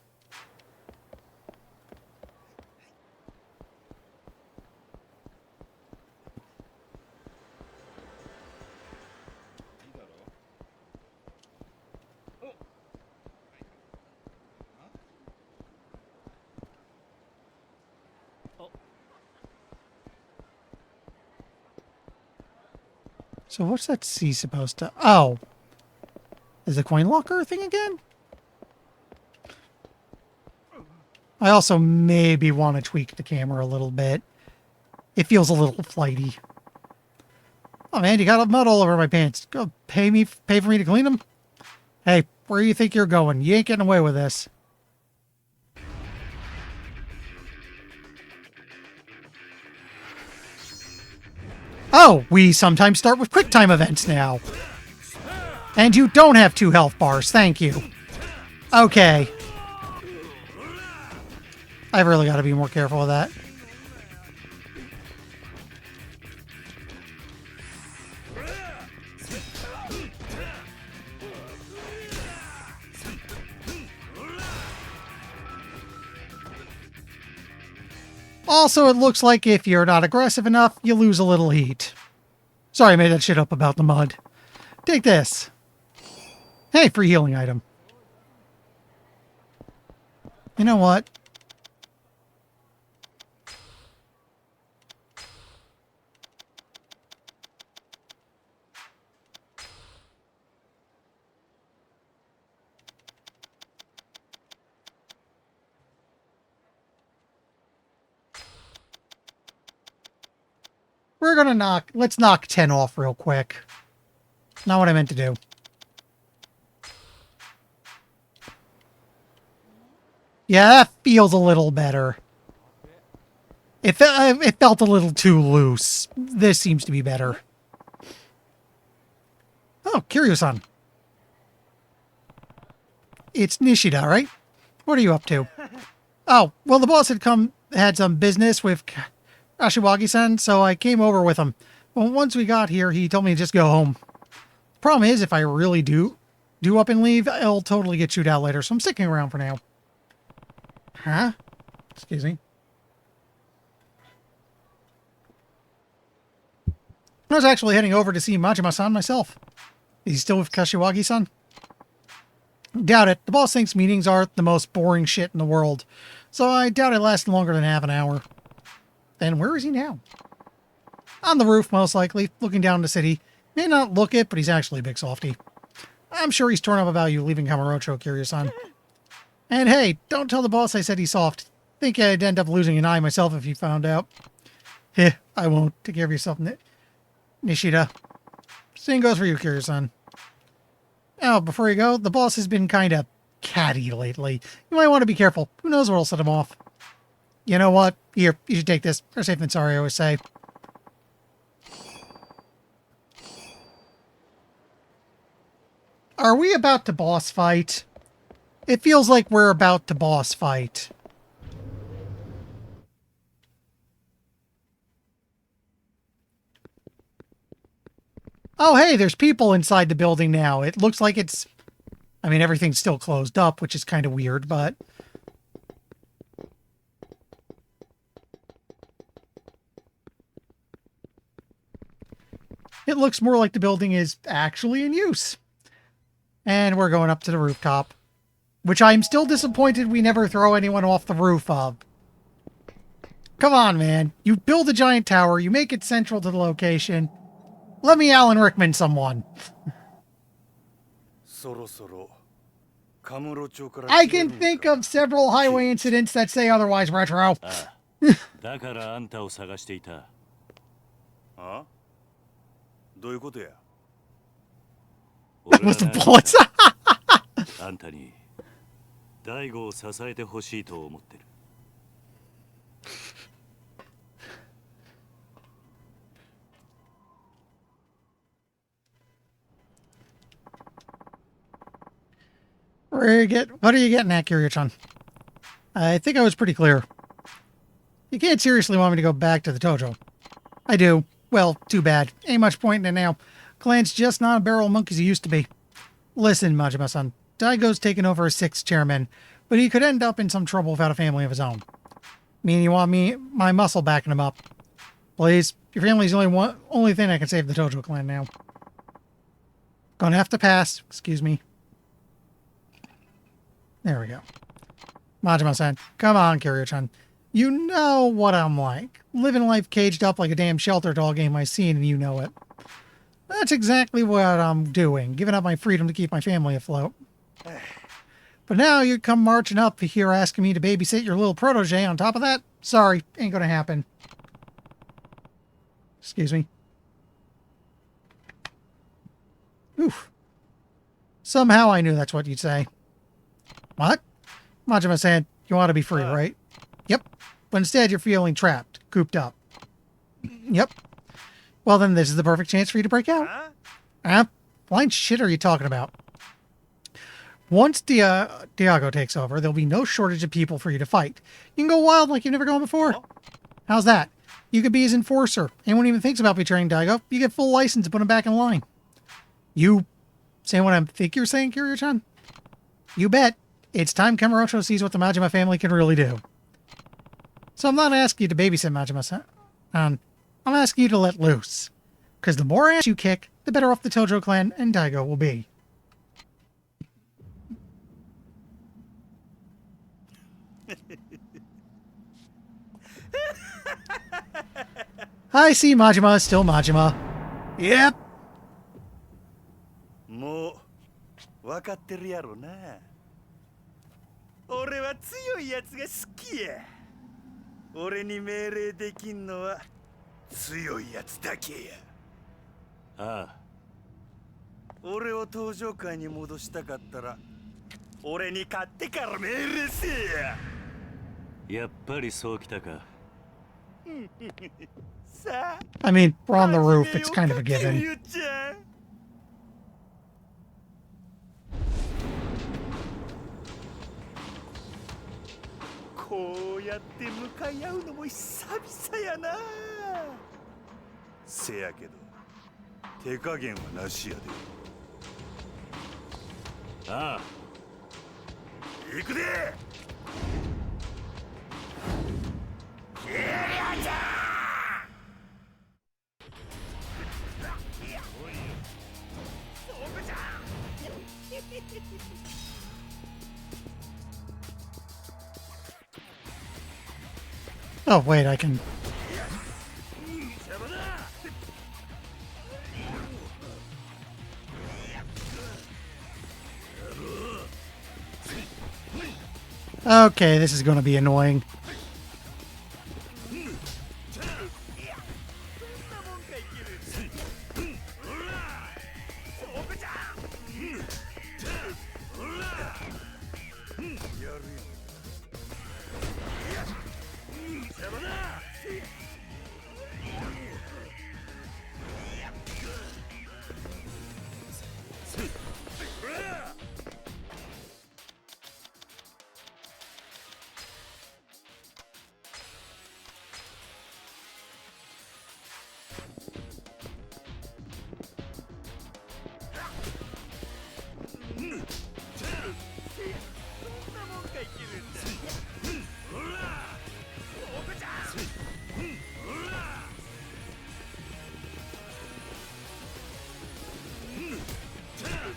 So what's that C supposed to... Oh. Is the coin locker thing again? I also maybe want to tweak the camera a little bit. It feels a little flighty. Oh man, you got mud all over my pants. Go pay for me to clean them? Hey, where do you think you're going? You ain't getting away with this. Oh, we sometimes start with quick time events now. And you don't have 2 health bars, thank you. Okay. I've really got to be more careful with that. Also, it looks like if you're not aggressive enough, you lose a little heat. Sorry I made that shit up about the mud. Take this. Hey, free healing item. You know what? We're gonna let's knock 10 off real quick. Not what I meant to do. Yeah, that feels a little better. It felt a little too loose. This seems to be better. Oh, Kiryu-san. It's Nishida, right? What are you up to? Oh, well, the boss had some business with Ashiwagi-san, so I came over with him. Well, once we got here, he told me to just go home. The problem is, if I really do up and leave, I'll totally get chewed out later, so I'm sticking around for now. Huh? Excuse me. I was actually heading over to see Majima-san myself. Is he still with Kashiwagi-san? Doubt it. The boss thinks meetings are the most boring shit in the world, so I doubt it lasts longer than half an hour. Then where is he now? On the roof, most likely, looking down the city. May not look it, but he's actually a big softy. I'm sure he's torn up about you leaving Kamurocho, Kiryu-san. And hey, don't tell the boss I said he's soft. Think I'd end up losing an eye myself if he found out. Heh, I won't. Take care of yourself, Nishida. Same goes for you, Kiryu-san. Oh, before you go, the boss has been kind of catty lately. You might want to be careful. Who knows what'll set him off. You know what? Here, you should take this. Better safe than sorry, I always say. Are we about to boss fight? It feels like we're about to boss fight. Oh, hey, there's people inside the building now. It looks like it's... I mean, everything's still closed up, which is kind of weird, but... It looks more like the building is actually in use. And we're going up to the rooftop. Which I'm still disappointed we never throw anyone off the roof of. Come on, man. You build a giant tower, you make it central to the location. Let me Alan Rickman someone. I can think of several highway incidents that say otherwise, Retro. What's the bullets? あんたに大悟を支えてほしいと思ってる。What are you getting at, Kiryu-chan? I think I was pretty clear. You can't seriously want me to go back to the Tojo. I do. Well, too bad. Ain't much point in it now. Clan's just not a barrel of monkeys he used to be. Listen, Majima-san. Daigo's taken over as 6th chairman, but he could end up in some trouble without a family of his own. Mean you want my muscle backing him up? Please, your family's the only thing that can save the Tojo clan now. Gonna have to pass. Excuse me. There we go. Majima-san, come on, Kiryu-chan. You know what I'm like. Living life caged up like a damn shelter dog ain't my scene, and you know it. That's exactly what I'm doing, giving up my freedom to keep my family afloat. But now you come marching up here asking me to babysit your little protege on top of that? Sorry, ain't gonna happen. Excuse me. Oof. Somehow I knew that's what you'd say. What? Majima said, you want to be free, right? Yep. But instead you're feeling trapped, cooped up. Yep. Well then this is the perfect chance for you to break out. Blind shit are you talking about? Once Diago takes over, there'll be no shortage of people for you to fight. You can go wild like you've never gone before. How's that? You could be his enforcer. Anyone even thinks about betraying Daigo, you get full license to put him back in line. You saying what I think you're saying, Kiryu-chan? You bet. It's time Kamurocho sees what the Majima family can really do. So I'm not asking you to babysit Majima-san. I'm asking you to let loose. Because the more ass you kick, the better off the Tojo clan and Daigo will be. I see Majima is still Majima. Yep. もう分かってるやろな。俺は強いやつが好きや。俺に命令できんのは強いやつだけや。ああ。俺を登場界に戻したかったら俺に勝ってから命令せえや。やっぱりそうきたか。I mean, we're on the roof. It's kind of a given. こうやって向かい合うのも久々やな。せやけど手加減はなしやで。ああ。行くで。Oh, wait, I can... Okay, this is going to be annoying.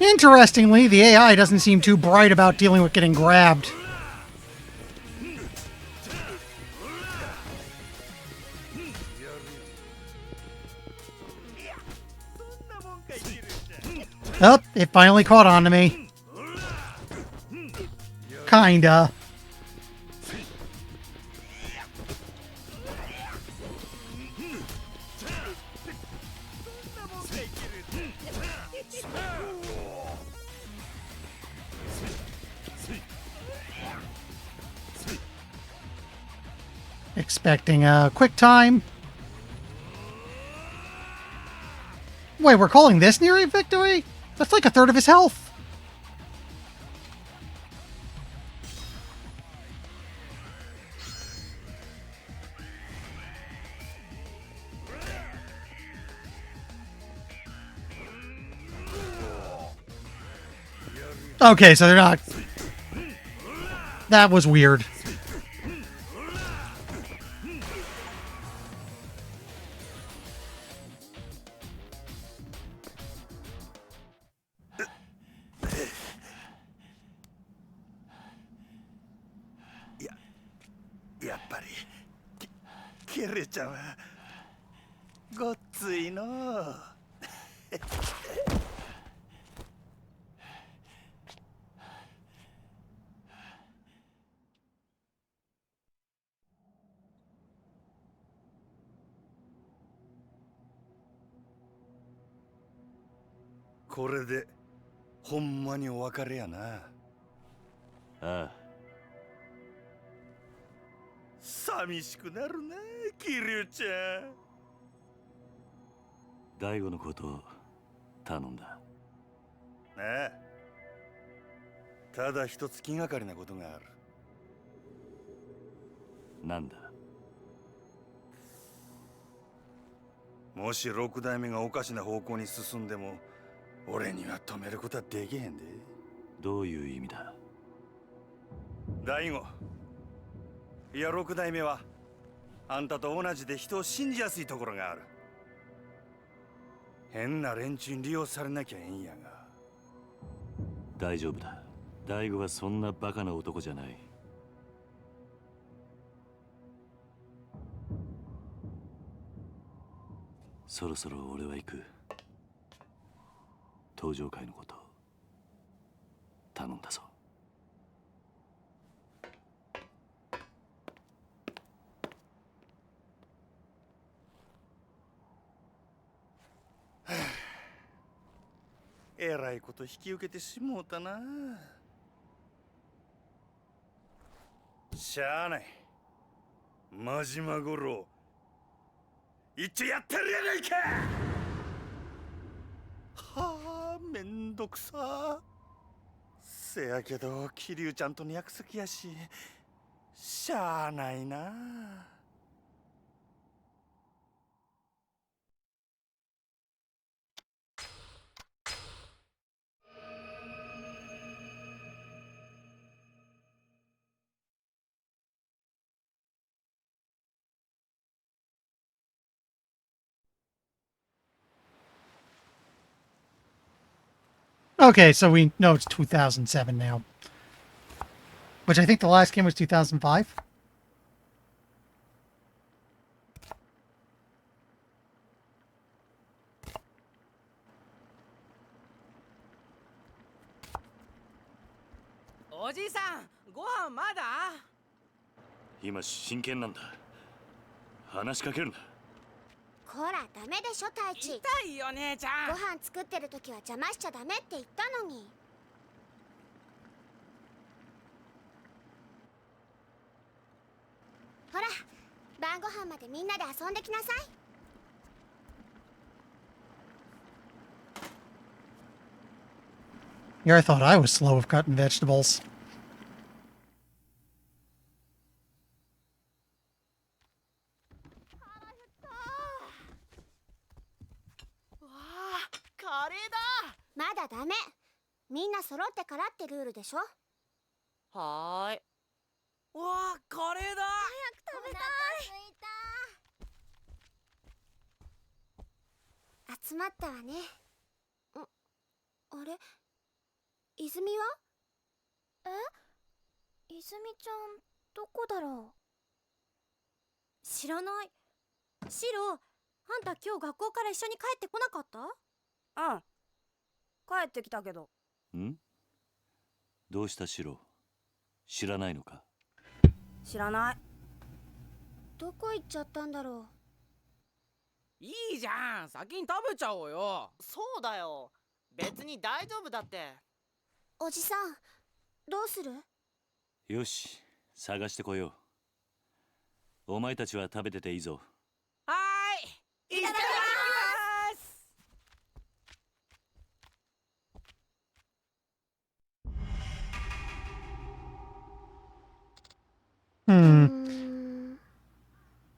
Interestingly, the AI doesn't seem too bright about dealing with getting grabbed. Oh, it finally caught on to me. Kinda. Expecting a quick time. Wait, we're calling this near a victory? That's like a third of his health. Okay, so they're not... That was weird. これでほんまにお別れやな。ああ。寂しくなるな、桐生ちゃん。大悟のことを頼んだ。ああ。ただ一つ気がかりなことがある。なんだ。もし六代目がおかしな方向に進んでも、俺には止めることはできへんで。どういう意味だ。大悟、いや六代目はあんたと同じで人を信じやすいところがある。変な連中に利用されなきゃええんやが。大丈夫だ。大悟はそんなバカな男じゃない。そろそろ俺は行く。登場会のこと頼んだぞ。えらいこと引き受けてしもうたな。しゃあない。真島五郎一丁やってるやないか。はあ、めんどくさ。せやけど桐生ちゃんとの約束やし、しゃあないな。Okay, so we know it's 2007 now. Which I think the last game was 2005. Oji-san, ご飯まだ？今真剣なんだ。話しかけるな。こらダメでしょ太一。痛いよ姉ちゃん。ご飯作ってる時は邪魔しちゃダメって言ったのに。ほら晩ご飯までみんなで遊んできなさい。Yeah, I thought I was slow of cutting vegetables. カレーだ。まだダメ。みんな揃ってからってルールでしょ。はーい。わあ、カレーだ。早く食べたい。集まったわね。あれ、泉は？泉ちゃんどこだろう。知らない。シロ、あんた今日学校から一緒に帰ってこなかった？うん。帰ってきたけど。ん？どうしたシロ？知らないのか？知らない。どこ行っちゃったんだろう。いいじゃん、先に食べちゃおうよ。そうだよ、別に大丈夫だって。おじさんどうする？よし、探してこよう。お前たちは食べてていいぞ。はーい、いただきます。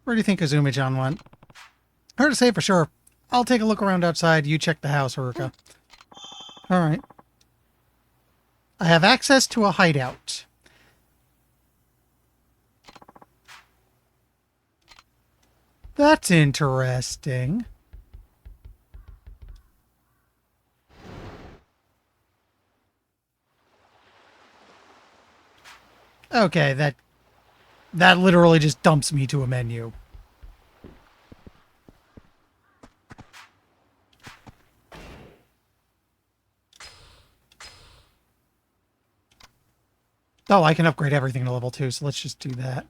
Where do you think Azumi-chan went? Hard to say for sure. I'll take a look around outside. You check the house, Haruka. Alright. I have access to a hideout. That's interesting. Okay, that literally just dumps me to a menu. Oh, I can upgrade everything to level 2, so let's just do that.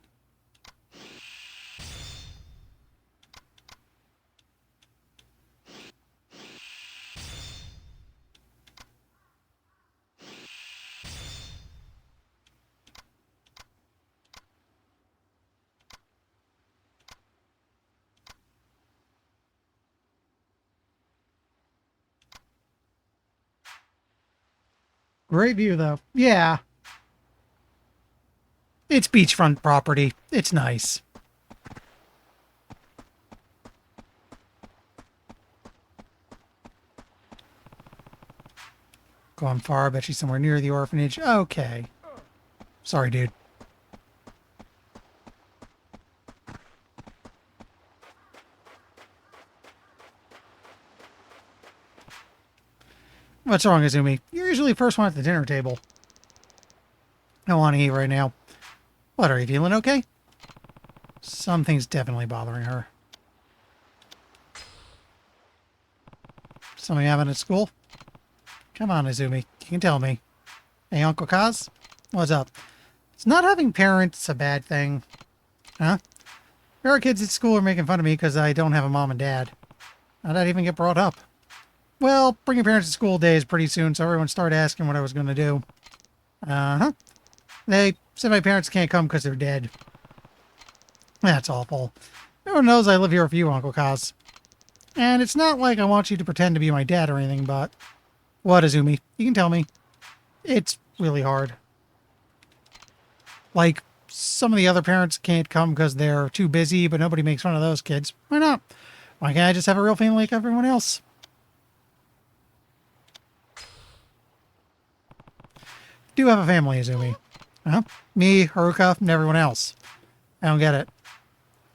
Great view, though. Yeah. It's beachfront property. It's nice. Gone far. I bet she's somewhere near the orphanage. Okay. Sorry, dude. What's wrong, Izumi? You're usually the first one at the dinner table. I want to eat right now. What, are you feeling okay? Something's definitely bothering her. Something happened at school? Come on, Izumi. You can tell me. Hey, Uncle Kaz? What's up? It's not having parents a bad thing. Huh? There are kids at school are making fun of me because I don't have a mom and dad. How'd that even get brought up? Well, bringing parents to school day is pretty soon, so everyone started asking what I was going to do. Uh-huh. They said my parents can't come because they're dead. That's awful. Everyone knows I live here with you, Uncle Kaz. And it's not like I want you to pretend to be my dad or anything, but... What, Izumi? You can tell me. It's really hard. Like, some of the other parents can't come because they're too busy, but nobody makes fun of those kids. Why not? Why can't I just have a real family like everyone else? Do have a family, Izumi. Huh? Me, Haruka, and everyone else. I don't get it.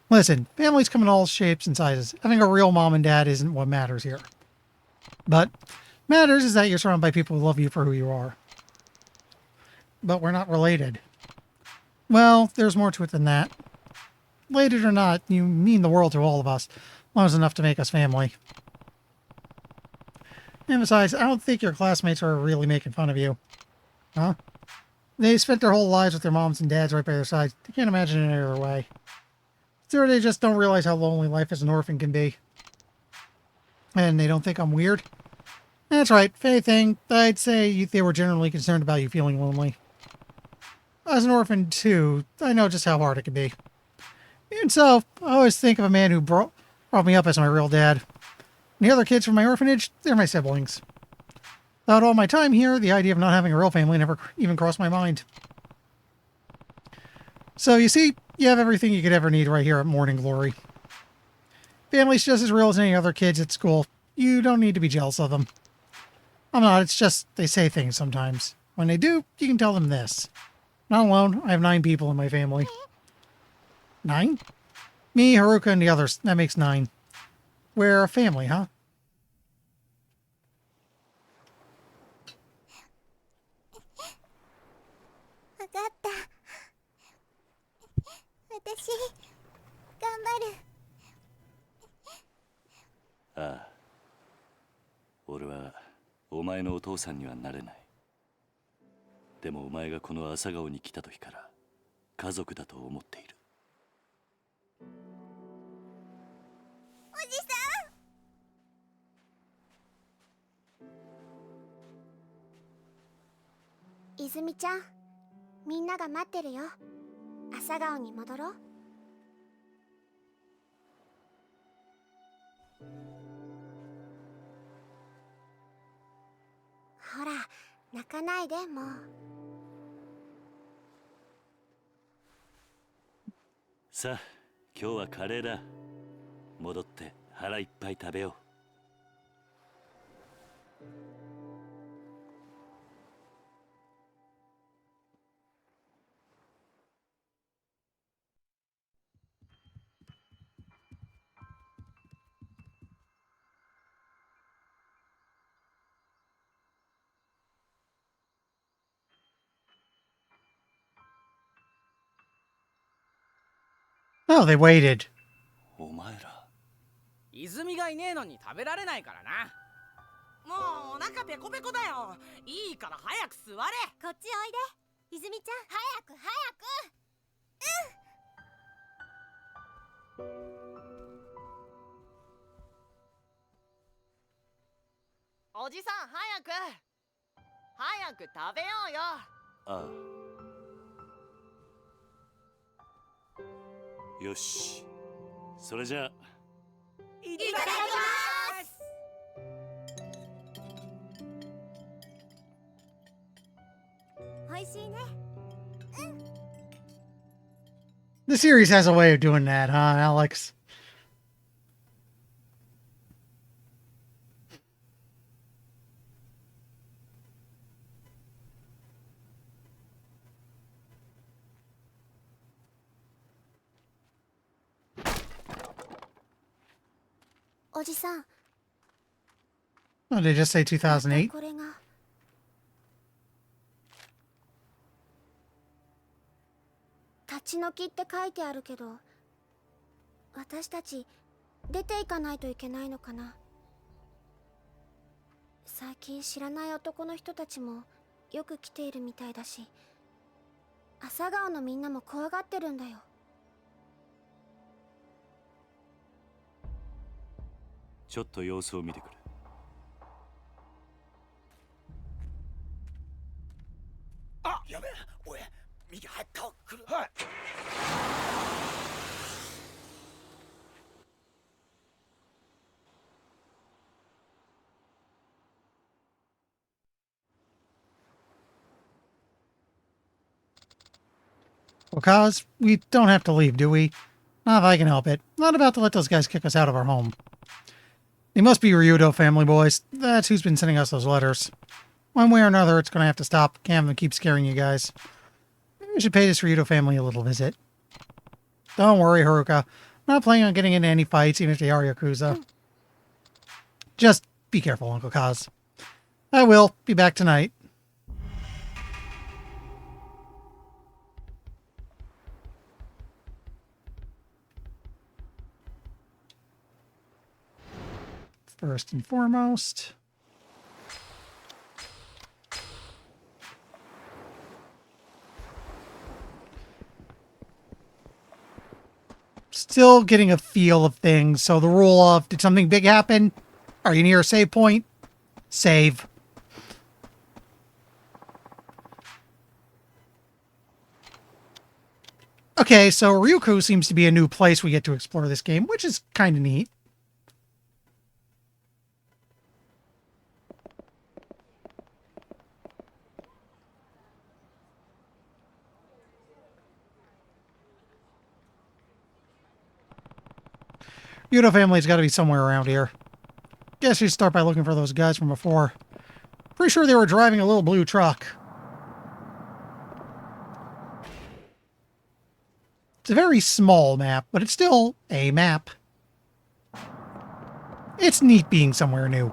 Listen, families come in all shapes and sizes. Having a real mom and dad isn't what matters here. But matters is that you're surrounded by people who love you for who you are. But we're not related. Well, there's more to it than that. Related or not, you mean the world to all of us. Long as enough to make us family. And besides, I don't think your classmates are really making fun of you. Huh? They spent their whole lives with their moms and dads right by their sides. They can't imagine it any other way. Or they just don't realize how lonely life as an orphan can be. And they don't think I'm weird? That's right. If anything, I'd say they were generally concerned about you feeling lonely. As an orphan, too, I know just how hard it can be. And so, I always think of a man who brought me up as my real dad. And the other kids from my orphanage, they're my siblings. Throughout all my time here, the idea of not having a real family never even crossed my mind. So, you see, you have everything you could ever need right here at Morning Glory. Family's just as real as any other kids at school. You don't need to be jealous of them. I'm not, it's just they say things sometimes. When they do, you can tell them this. Not alone, I have 9 people in my family. 9? Me, Haruka, and the others. That makes 9. We're a family, huh?ああ。俺はお前のお父さんにはなれない。でもお前がこの朝顔に来た時から家族だと思っている。おじさん。泉ちゃん、みんなが待ってるよ。朝顔に戻ろう。ほら、泣かないでもう。さあ、今日はカレーだ。戻って腹いっぱい食べよう。Oh, they waited. お前ら。泉がいねえのに食べられないからな。もうお腹ペコペコだよ。いいから早く座れ。こっちおいで。泉ちゃん、早く早く。おじさん早く食べようよ。ああ。よし。それじゃあ。いただきます。しいね。The series has a way of doing that, huh, Alex? Oh, おじさん。 Oh, did they just say 2008? これが立ち退きって書いてあるけど、私たち出ていかないといけないのかな。最近知らない男の人たちもよく来ているみたいだし、朝顔のみんなも怖がってるんだよ。ちょっと様子を見てくる。あ、やべえ、おい、右入った来る。はい。Well, cause we don't have to leave, do we? Not if I can help it. Not about to let those guys kick us out of our home. They must be Ryudo family boys. That's who's been sending us those letters. One way or another, it's going to have to stop. Can't have them keep scaring you guys. Maybe we should pay this Ryudo family a little visit. Don't worry, Haruka. I'm not planning on getting into any fights, even if they are Yakuza. Just be careful, Uncle Kaz. I will. Be back tonight. First and foremost, still getting a feel of things. So the rule of, did something big happen? Are you near a save point? Save. Okay, so Ryukyu seems to be a new place we get to explore this game, which is kind of neat. Yudo family's got to be somewhere around here. Guess we should start by looking for those guys from before. Pretty sure they were driving a little blue truck. It's a very small map, but it's still a map. It's neat being somewhere new.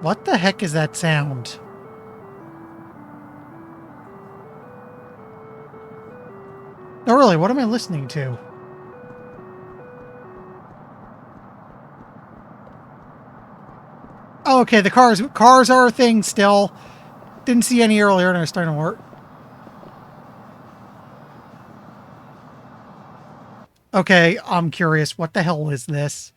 What the heck is that sound? Oh, really? What am I listening to? Oh, okay, the cars are a thing still. Didn't see any earlier, and they're starting to work. Okay, I'm curious. What the hell is this?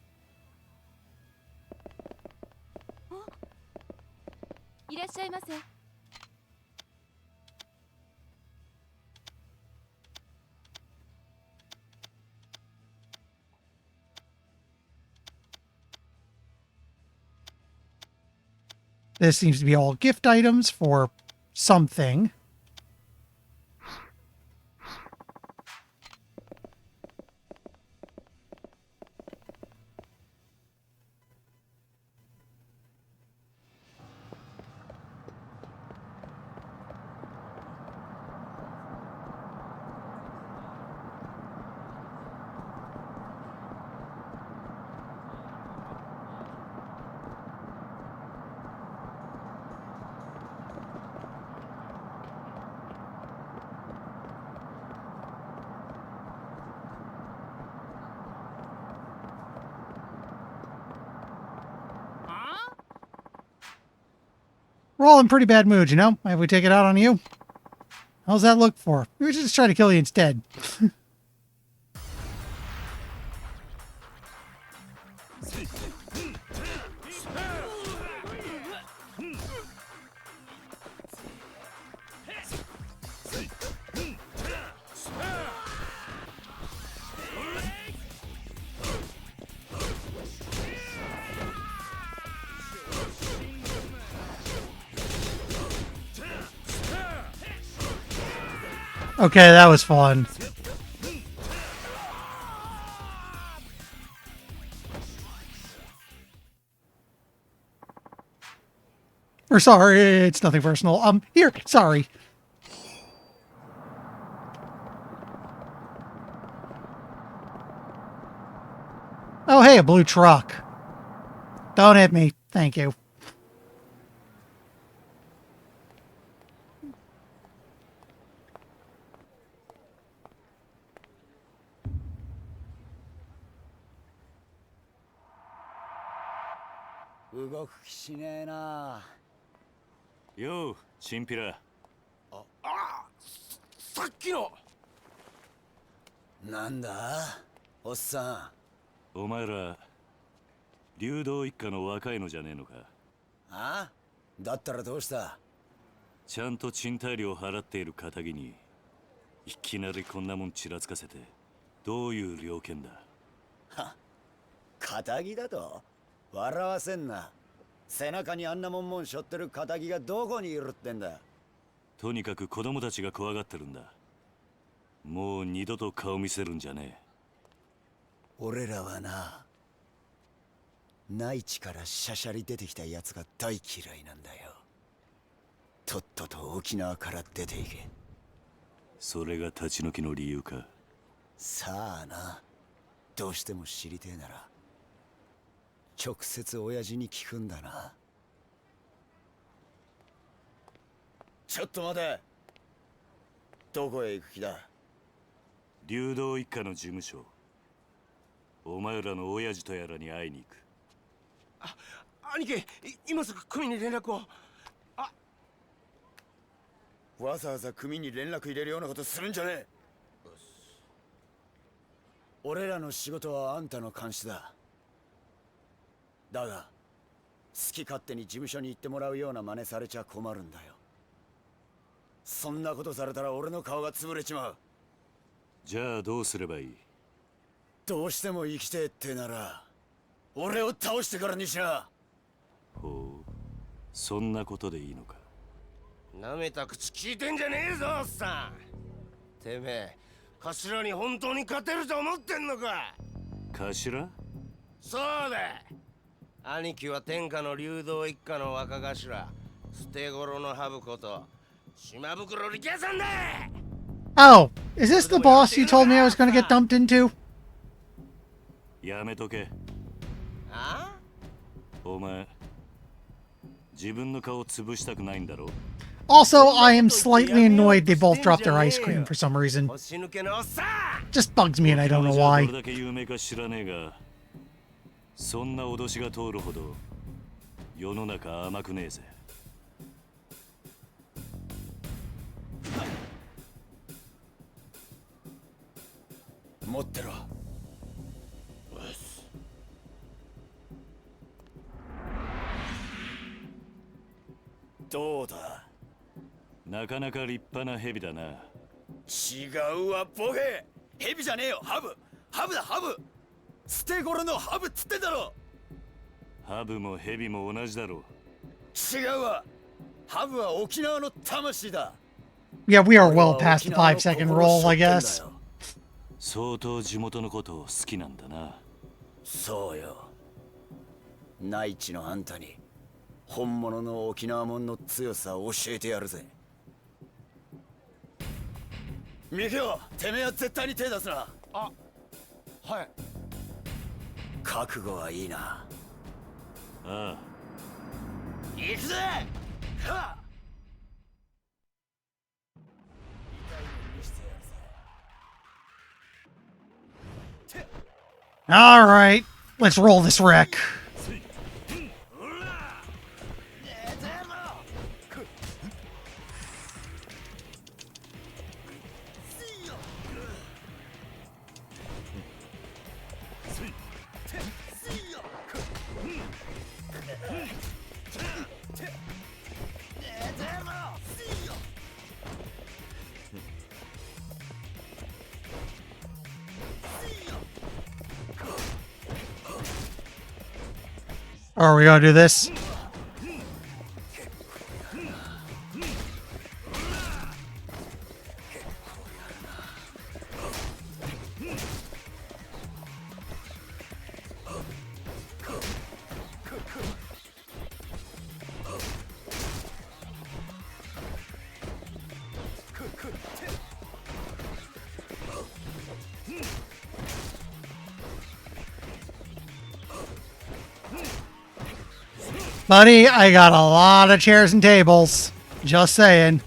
This seems to be all gift items for something. We're all in pretty bad mood, you know? Maybe we take it out on you? How's that look for? We should just try to kill you instead. Okay, that was fun. Or sorry, it's nothing personal. Here, sorry. Oh, hey, a blue truck. Don't hit me. Thank you. Yo, チンピラ。さっきの。なんだおっさお前ら流動一家の若いのじゃねえのか。あだったらどうした。ちゃんと賃貸料払っている仇にいきなりこんなもんちらつかせてどういう了見だ。は仇だと笑わせんな。背中にあんなもん背負ってる仇がどこにいるってんだ。とにかく子供たちが怖がってるんだ。もう二度と顔見せるんじゃねえ。俺らはな、内地からしゃしゃり出てきたやつが大嫌いなんだよ。とっとと沖縄から出ていけ。それが立ち退きの理由か。さあな、どうしても知りてえなら直接親父に聞くんだな。ちょっと待て。どこへ行く気だ。流動一家の事務所。お前らの親父とやらに会いに行く。兄貴、今すぐ組に連絡を。わざわざ組に連絡入れるようなことするんじゃねえ。俺らの仕事はあんたの監視だ。だが好き勝手に事務所に行ってもらうような真似されちゃ困るんだよ。そんなことされたら俺の顔が潰れちまう。じゃあどうすればいい。どうしても生きてえってなら俺を倒してからにしな。ほう、そんなことでいいのか。なめた口聞いてんじゃねえぞ、おっさん。てめえ頭に本当に勝てると思ってんのか。頭？そうだ。兄貴は天下の流動一家の若頭、捨て頃のハブこと島袋力也さんだ。 Oh, is this the boss you told me I was going to get dumped into? やめとけ。あ？お前自分の顔潰したくないんだろ。 Also, I am slightly annoyed they both dropped their ice cream for some reason. Just bugs me and I don't know why. どれだけ有名か知らねえが、そんな脅しが通るほど世の中甘くねえぜ。持ってろ。どうだ。なかなか立派な蛇だな。違うわボケ。蛇じゃねえよ、ハブ。ハブだハブ。捨て頃のハブっつってんだろ。ハブも蛇も同じだろ。違うわ。ハブは沖縄の魂だ。Yeah, we are well past the 5-second roll, I guess. 相当地元のことを好きなんだな。そうよ。内地のあんたに本物の沖縄もんの強さを教えてやるぜ。ミキオ、てめえは絶対に手出すな。あ、はい。覚悟はいいな。ああ。行くぜ。はっ。 All right, let's roll this wreck. Are we gonna do this? Buddy, I got a lot of chairs and tables. Just saying.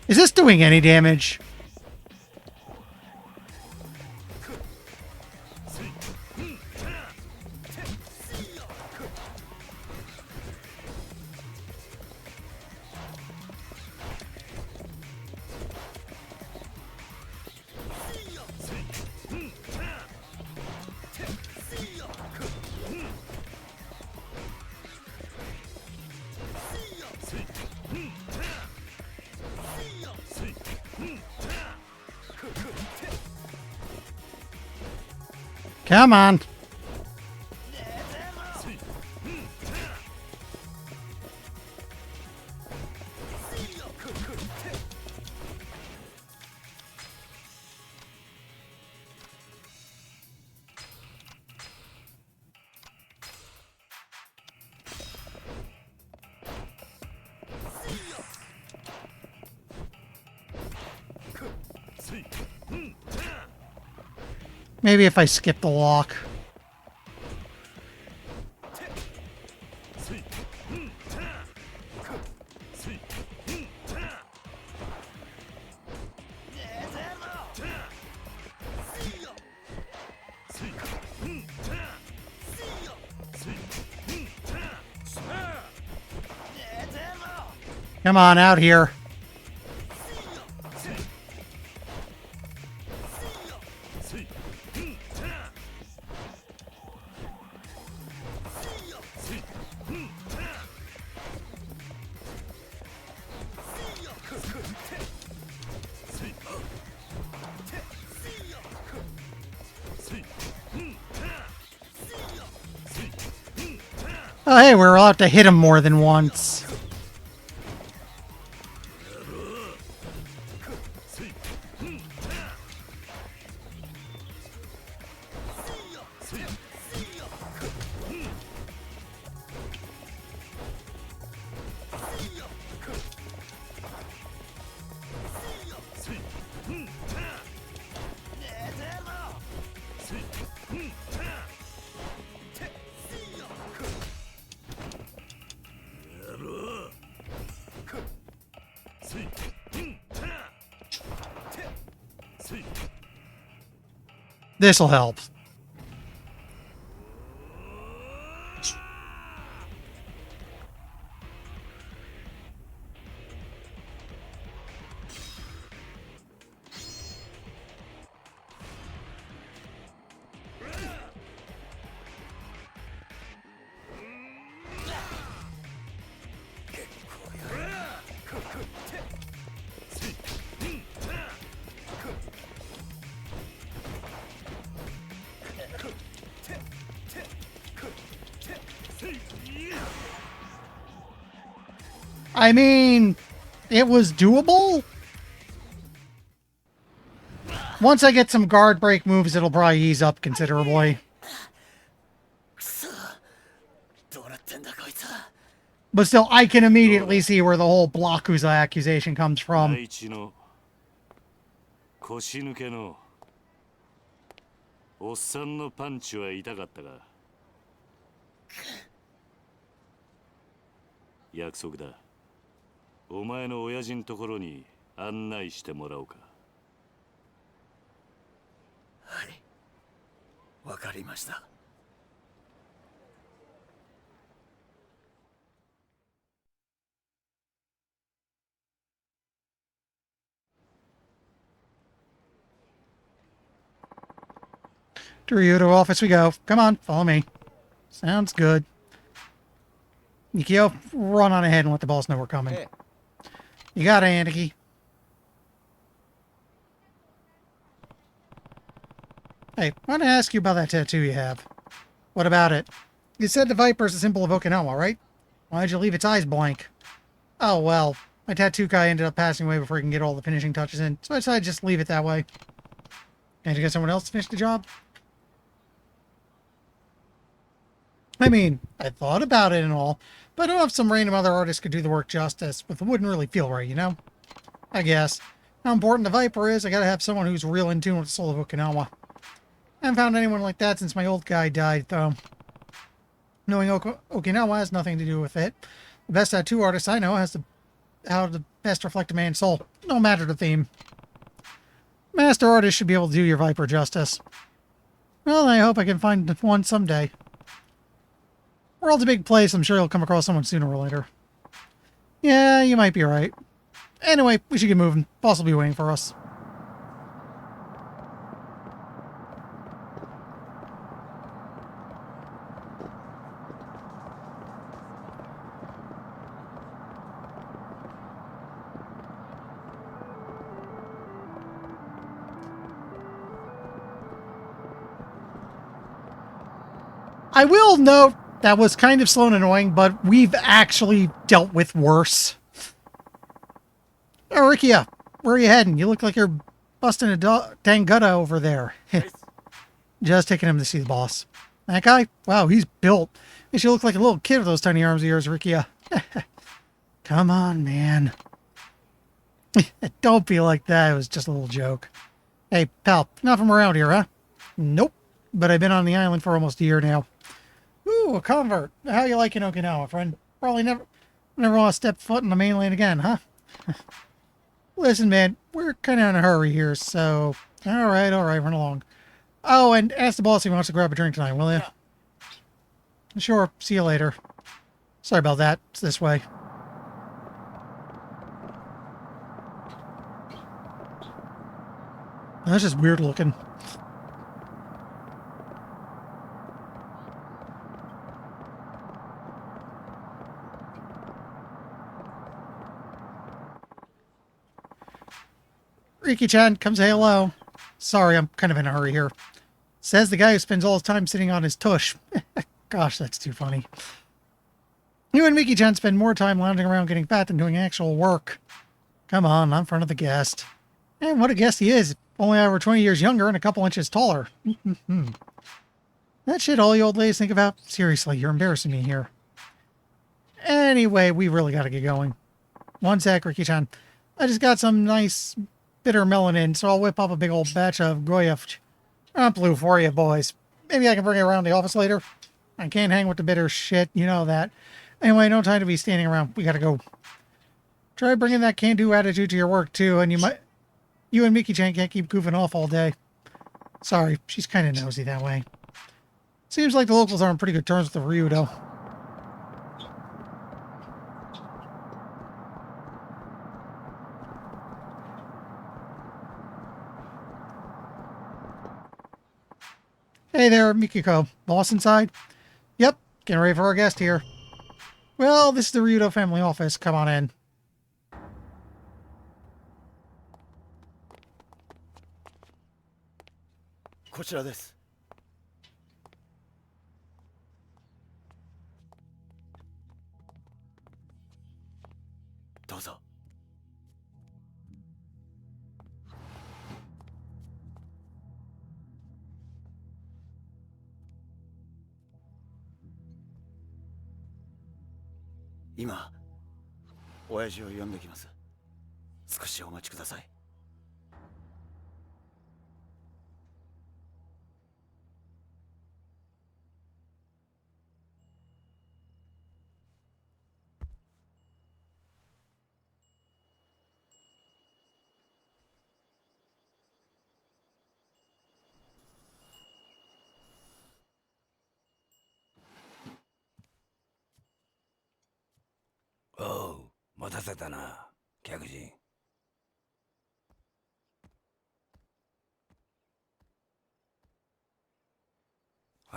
Is this doing any damage? Come on. Maybe if I skip the walk. Come on, out here. Oh, hey, we're allowed to hit him more than once. This'll help. I mean, it was doable. Once I get some guard break moves, it'll probably ease up considerably. But still, I can immediately see where the whole Yakuza accusation comes from. 腰抜けのおっさんのパンチは痛かったが約束だお前の親父のところに案内してもらおうかはい、わかりました。To Ryudo office we go. Come on, follow me. Sounds good. Yukio, run on ahead and let the boss know we're coming. Hey. You got it, Aniki. Hey, I want to ask you about that tattoo you have. What about it? You said the Viper is a symbol of Okinawa, right? Why'd you leave its eyes blank? Oh, well, my tattoo guy ended up passing away before he can get all the finishing touches in, so I decided to just leave it that way. Can't you get someone else to finish the job? I mean, I thought about it and all, but I don't know if some random other artist could do the work justice, but it wouldn't really feel right, you know? I guess. How important the Viper is, I gotta have someone who's real in tune with the soul of Okinawa. I haven't found anyone like that since my old guy died, though. Knowing Okinawa has nothing to do with it. The best tattoo artist I know has how to best reflect a man's soul, no matter the theme. Master artist should be able to do your Viper justice. Well, I hope I can find one someday. World's a big place, I'm sure you'll come across someone sooner or later. Yeah, you might be right. Anyway, we should get moving. Boss will be waiting for us. I will note that was kind of slow and annoying, but we've actually dealt with worse. Oh, Rikia, where are you heading? You look like you're busting a Dangutta over there. Just taking him to see the boss. That guy? Wow, he's built. Makes you look like a little kid with those tiny arms of yours, Rikia. Come on, man. Don't be like that. It was just a little joke. Hey, pal, not from around here, huh? Nope. But I've been on the island for almost a year now. Ooh, a convert. How you liking Okinawa, friend? Probably never want to step foot on the mainland again, huh? Listen, man, we're kind of in a hurry here, so... Alright, run along. Oh, and ask the boss if he wants to grab a drink tonight, will you? Yeah. Sure, see you later. Sorry about that. It's this way. That's just weird looking. Riki-chan, come say hello. Sorry, I'm kind of in a hurry here. Says the guy who spends all his time sitting on his tush. Gosh, that's too funny. You and Miki-chan spend more time lounging around getting fat than doing actual work. Come on, I'm in front of the guest. And what a guest he is. Only over 20 years younger and a couple inches taller. That shit all you old ladies think about? Seriously, you're embarrassing me here. Anyway, we really gotta get going. One sec, Riki-chan. I just got some nice bitter melon in, so I'll whip up a big old batch of goyaf. I'm blue for you, boys. Maybe I can bring it around the office later. I can't hang with the bitter shit, you know that. Anyway, no time to be standing around. We gotta go. Try bringing that can-do attitude to your work, too, and you and Miki-chan can't keep goofing off all day. Sorry, she's kind of nosy that way. Seems like the locals are on pretty good terms with the Ryudo. Hey there, Mikiko. Boss inside? Yep, getting ready for our guest here. Well, this is the Ryudo family office. Come on in. This. Dozo. Ima, 親父を呼んできます。少しお待ちください。おう、待たせたな、客人。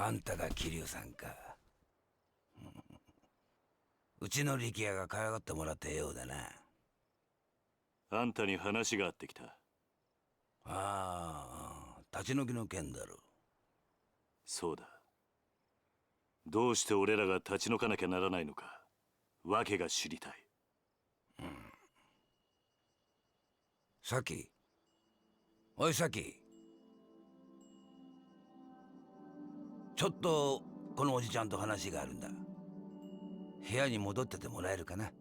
あんたが桐生さんか。うちの力也が可愛がってもらったようだな。あんたに話があってきた。ああ、立ち退きの件だろ。そうだ。どうして俺らが立ち退かなきゃならないのか、訳が知りたい。さき。おいさき。ちょっとこのおじちゃんと話があるんだ。部屋に戻っててもらえるかな。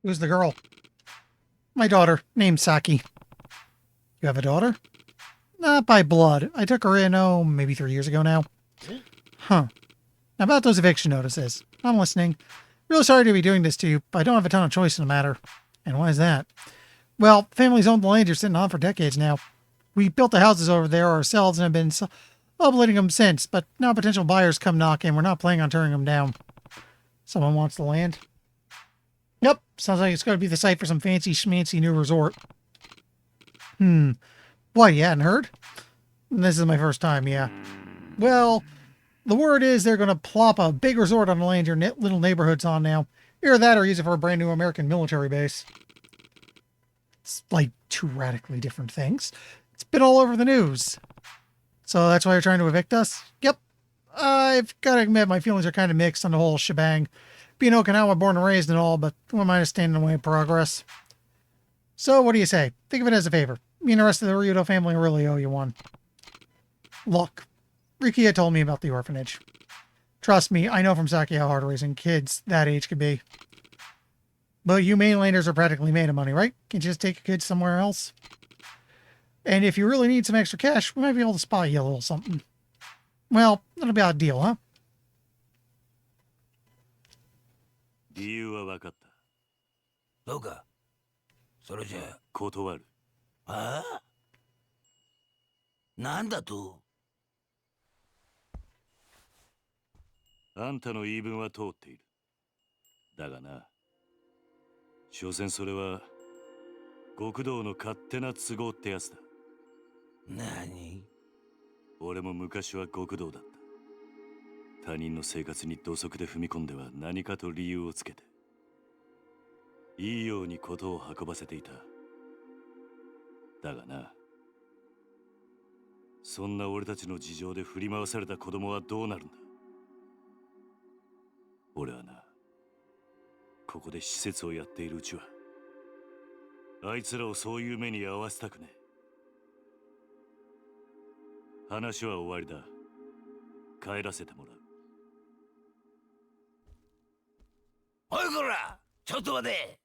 Who's the girl? My daughter, named Saki. You have a daughter? Not by blood. I took her in, maybe 3 years ago now. Huh. Now about those eviction notices. I'm listening. Really sorry to be doing this to you, but I don't have a ton of choice in the matter. And why is that? Well, families owned the land you're sitting on for decades now. We built the houses over there ourselves and have been subletting them since, but now potential buyers come knocking. We're not planning on tearing them down. Someone wants the land? Yep, sounds like it's going to be the site for some fancy schmancy new resort. What, you hadn't heard? This is my first time, yeah. Well, the word is they're going to plop a big resort on the land your little neighborhood's on now. Either that or use it for a brand new American military base. It's like 2 radically different things. It's been all over the news. So that's why you're trying to evict us? Yep. I've got to admit my feelings are kind of mixed on the whole shebang. Being Okinawa born and raised and all, but who am I to stand in the way of progress? So what do you say? Think of it as a favor. Me and the rest of the Ryudo family really owe you one. Look, Rikiya told me about the orphanage. Trust me, I know from Saki how hard raising kids that age can be. But you mainlanders are practically made of money, right? Can't you just take your kids somewhere else? And if you really need some extra cash, we might be able to spot you a little something. Well, that'll be a deal, huh? 理由は分かった。どうか。それじゃあ。断る。ああ？なんだと？あんたの言い分は通っている。だがな、所詮それは極道の勝手な都合ってやつだ。何？俺も昔は極道だった。他人の生活に土足で踏み込んでは何かと理由をつけて、いいように事を運ばせていた。だがな、そんな俺たちの事情で振り回された子供はどうなるんだ。俺はな、ここで施設をやっているうちはあいつらをそういう目に遭わせたくねえ。話は終わりだ。帰らせてもらう。おいこら、ちょっと待て。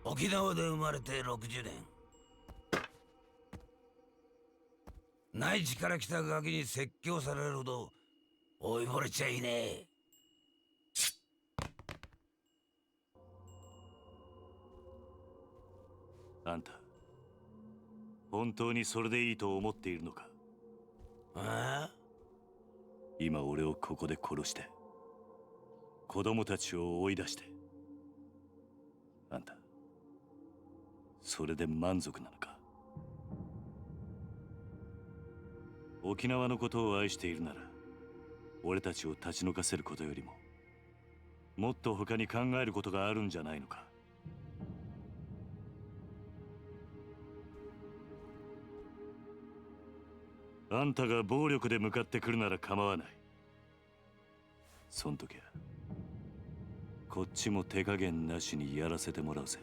沖縄で生まれて60年。内地から来たガキに説教されるほど追い惚れちゃいねえ。あんた、本当にそれでいいと思っているのか？ああ？今俺をここで殺して、子供たちを追い出して、あんた、それで満足なのか？沖縄のことを愛しているなら、俺たちを立ち退かせることよりも、もっと他に考えることがあるんじゃないのか？あんたが暴力で向かってくるなら構わない。そん時はこっちも手加減なしにやらせてもらうぜ。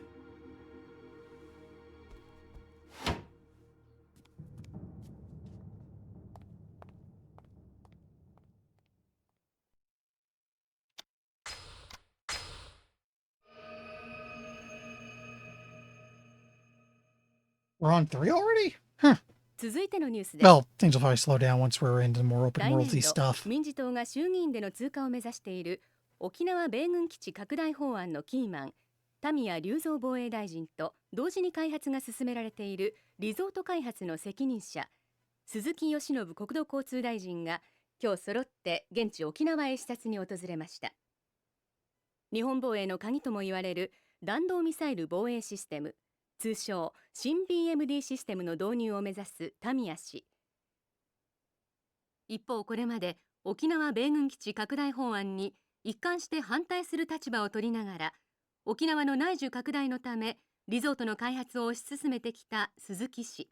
We're on 3 already? Huh. 続いてのニュースです。Well, things will probably slow down once we're into the more open 来年 worldy 度 stuff. 民自党が衆議院での通過を目指している沖縄米軍基地拡大法案のキーマン田宮隆三防衛大臣と同時に開発が進められているリゾート開発の責任者鈴木義信国土交通大臣が今日揃って現地沖縄へ視察に訪れました。日本防衛の鍵とも言われる弾道ミサイル防衛システム、通称新 BMD システムの導入を目指す田宮氏。一方、これまで沖縄米軍基地拡大法案に一貫して反対する立場を取りながら、沖縄の内需拡大のためリゾートの開発を推し進めてきた鈴木氏。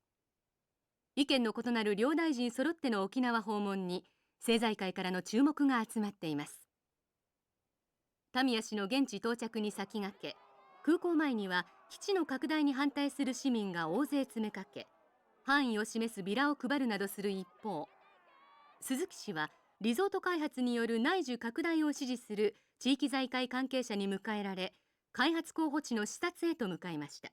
意見の異なる両大臣揃っての沖縄訪問に政財界からの注目が集まっています。田宮氏の現地到着に先駆け、空港前には基地の拡大に反対する市民が大勢詰めかけ、範囲を示すビラを配るなどする一方、鈴木氏はリゾート開発による内需拡大を支持する地域財界関係者に迎えられ、開発候補地の視察へと向かいました。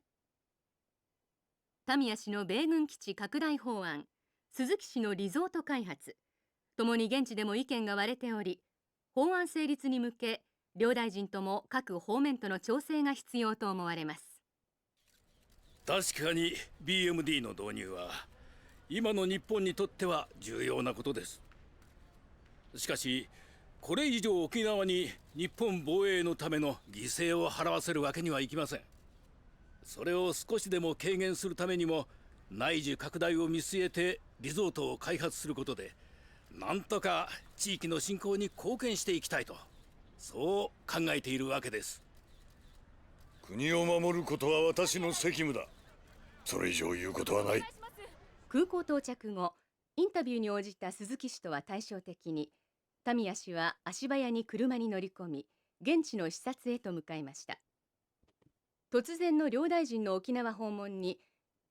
田宮氏の米軍基地拡大法案、鈴木氏のリゾート開発、ともに現地でも意見が割れており、法案成立に向け両大臣とも各方面との調整が必要と思われます。確かに BMD の導入は今の日本にとっては重要なことです。しかしこれ以上沖縄に日本防衛のための犠牲を払わせるわけにはいきません。それを少しでも軽減するためにも内需拡大を見据えてリゾートを開発することで、なんとか地域の振興に貢献していきたいと、そう考えているわけです。国を守ることは私の責務だ。それ以上言うことはない。空港到着後、インタビューに応じた鈴木氏とは対照的に、田宮氏は足早に車に乗り込み、現地の視察へと向かいました。突然の両大臣の沖縄訪問に、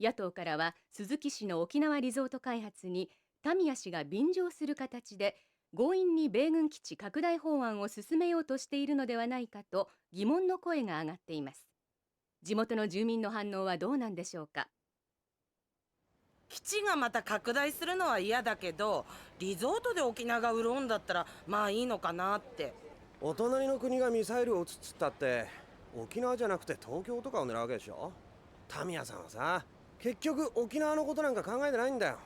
野党からは鈴木氏の沖縄リゾート開発に田宮氏が便乗する形で強引に米軍基地拡大法案を進めようとしているのではないかと疑問の声が上がっています。地元の住民の反応はどうなんでしょうか。基地がまた拡大するのは嫌だけど、リゾートで沖縄が潤うんだったらまあいいのかなって。お隣の国がミサイルを撃つっつったって沖縄じゃなくて東京とかを狙うわけでしょ。タミヤさんはさ、結局沖縄のことなんか考えてないんだよ。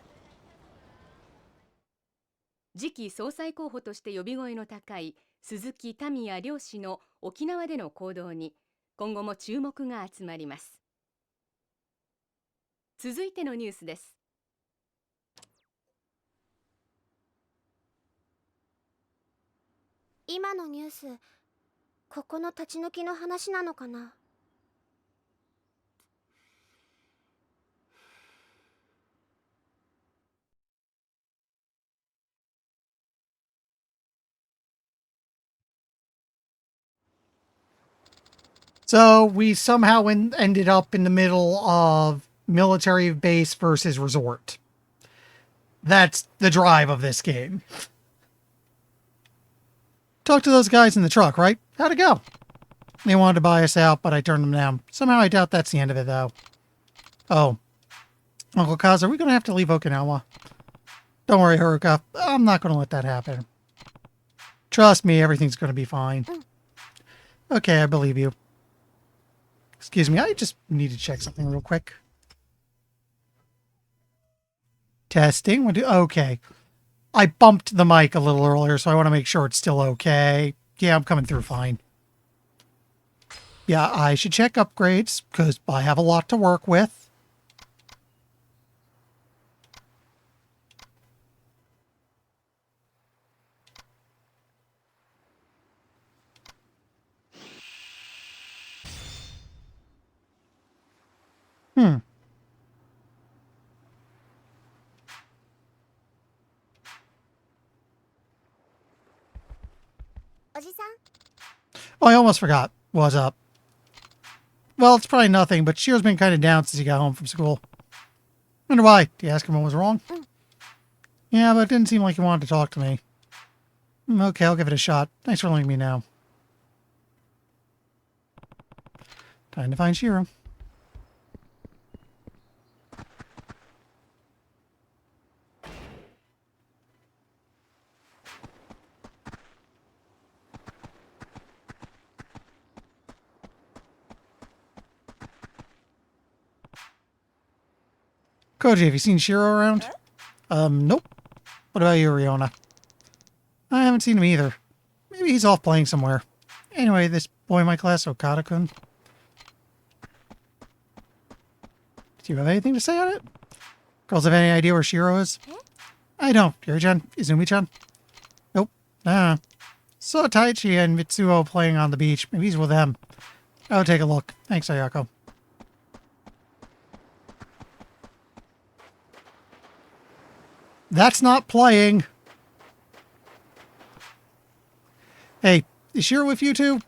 次期総裁候補として呼び声の高い鈴木田宮両氏の沖縄での行動に今後も注目が集まります。続いてのニュースです。今のニュース、ここの立ち退きの話なのかな。So we somehow ended up in the middle of military base versus resort. That's the drive of this game. Talk to those guys in the truck, right? How'd it go? They wanted to buy us out, but I turned them down. Somehow I doubt that's the end of it, though. Oh. Uncle Kaz, are we going to have to leave Okinawa? Don't worry, Haruka. I'm not going to let that happen. Trust me, everything's going to be fine. Okay, I believe you. Excuse me, I just need to check something real quick. Testing. Okay. I bumped the mic a little earlier, so I want to make sure it's still okay. Yeah, I'm coming through fine. Yeah, I should check upgrades, because I have a lot to work with. Hmm. Oh, I almost forgot. What's up? Well, it's probably nothing, but Shio's been kind of down since he got home from school. Wonder why? Did you ask him what was wrong? Yeah, but it didn't seem like he wanted to talk to me. Okay, I'll give it a shot. Thanks for letting me know. Time to find Shiro. Koji, have you seen Shiro around? Nope. What about you, Riona? I haven't seen him either. Maybe he's off playing somewhere. Anyway, this boy in my class, Okada-kun. Do you have anything to say on it? Girls have any idea where Shiro is? I don't. Yuri-chan? Izumi-chan? Nope. Nah. Saw Taichi and Mitsuo playing on the beach. Maybe he's with them. I'll take a look. Thanks, Ayako. That's not playing. Hey, is Shiro with you two?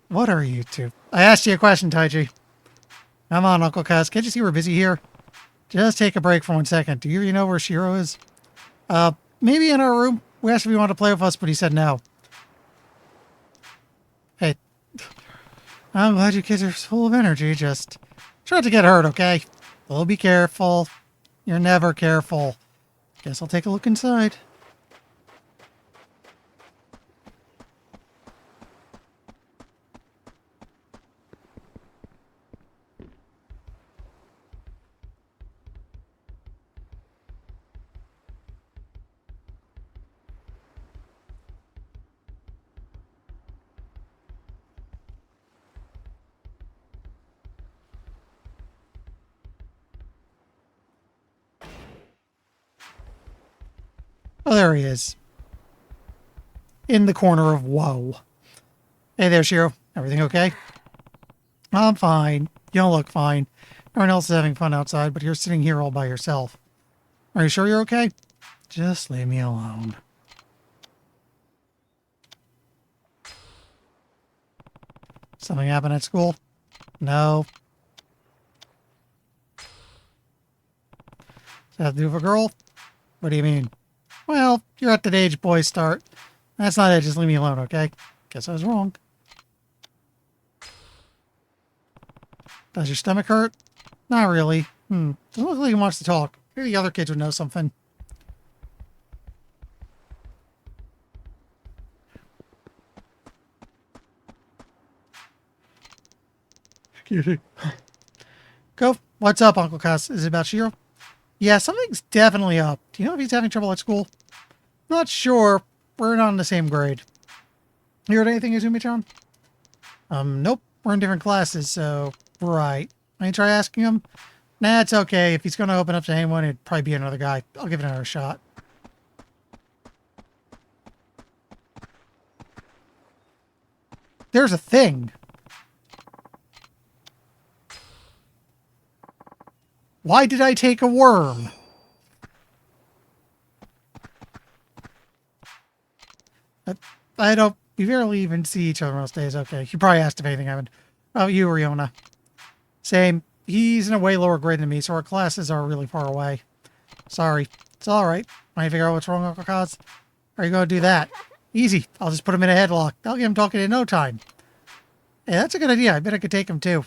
What are you two? I asked you a question, Taichi. Come on, Uncle Kaz. Can't you see we're busy here? Just take a break for 1 second. Do you even know where Shiro is? Maybe in our room. We asked if he wanted to play with us, but he said no. Hey, I'm glad you kids are full of energy. Just try not to get hurt, okay? Well, be careful. You're never careful. Guess I'll take a look inside. Oh, there he is. In the corner of woe. Hey there, Shiro. Everything okay? I'm fine. You don't look fine. Everyone else is having fun outside, but you're sitting here all by yourself. Are you sure you're okay? Just leave me alone. Something happened at school? No. Does that have to do with a girl? What do you mean? Well, you're at that age boys start. That's not it. Just leave me alone, okay? Guess I was wrong. Does your stomach hurt? Not really. Doesn't look like he wants to talk. Maybe the other kids would know something. Excuse me. Go. What's up, Uncle Cass? Is it about Shiro? Yeah, something's definitely up. Do you know if he's having trouble at school? Not sure. We're not in the same grade. You heard anything, Izumi-chan? Nope. We're in different classes, so... Right. I try asking him? Nah, it's okay. If he's going to open up to anyone, it'd probably be another guy. I'll give it another shot. There's a thing. Why did I take a worm? I don't... We barely even see each other most days. Okay, you probably asked if anything happened. Oh, you, Riona. Same. He's in a way lower grade than me, so our classes are really far away. Sorry. It's alright. Want to figure out what's wrong, Uncle Kaz? How are you going to do that? Easy. I'll just put him in a headlock. I'll get him talking in no time. Hey, that's a good idea. I bet I could take him too.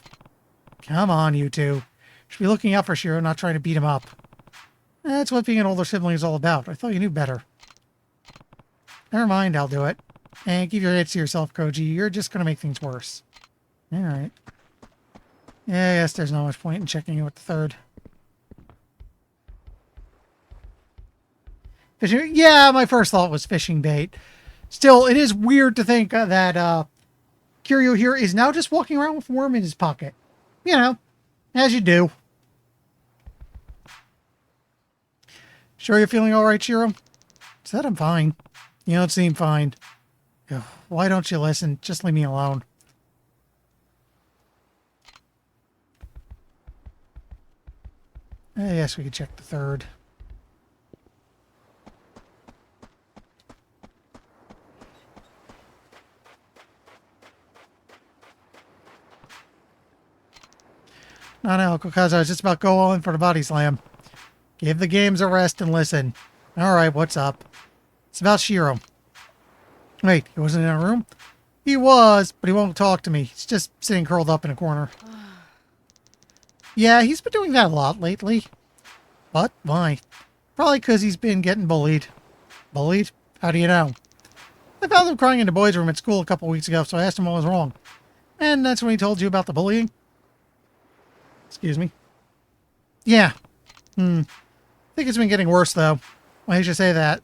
Come on, you two. Should be looking out for Shiro, not trying to beat him up. That's what being an older sibling is all about. I thought you knew better. Never mind, I'll do it. And keep your heads to yourself, Koji. You're just going to make things worse. Alright. Yeah, I guess there's not much point in checking in with the third. Fishing? Yeah, my first thought was fishing bait. Still, it is weird to think that Kiryu here is now just walking around with a worm in his pocket. You know, as you do. Sure you're feeling alright, Shiro? Said I'm fine. You don't seem fine. Ugh, why don't you listen? Just leave me alone. I guess we could check the third. No, because I was just about to go in for the body slam. Give the games a rest and listen. Alright, what's up? It's about Shiro. Wait, he wasn't in a room? He was, but he won't talk to me. He's just sitting curled up in a corner. Yeah, he's been doing that a lot lately. What? Why? Probably because he's been getting bullied. Bullied? How do you know? I found him crying in the boys' room at school a couple weeks ago, so I asked him what was wrong. And that's when he told you about the bullying? Excuse me? Yeah. I think it's been getting worse, though. Why did you say that?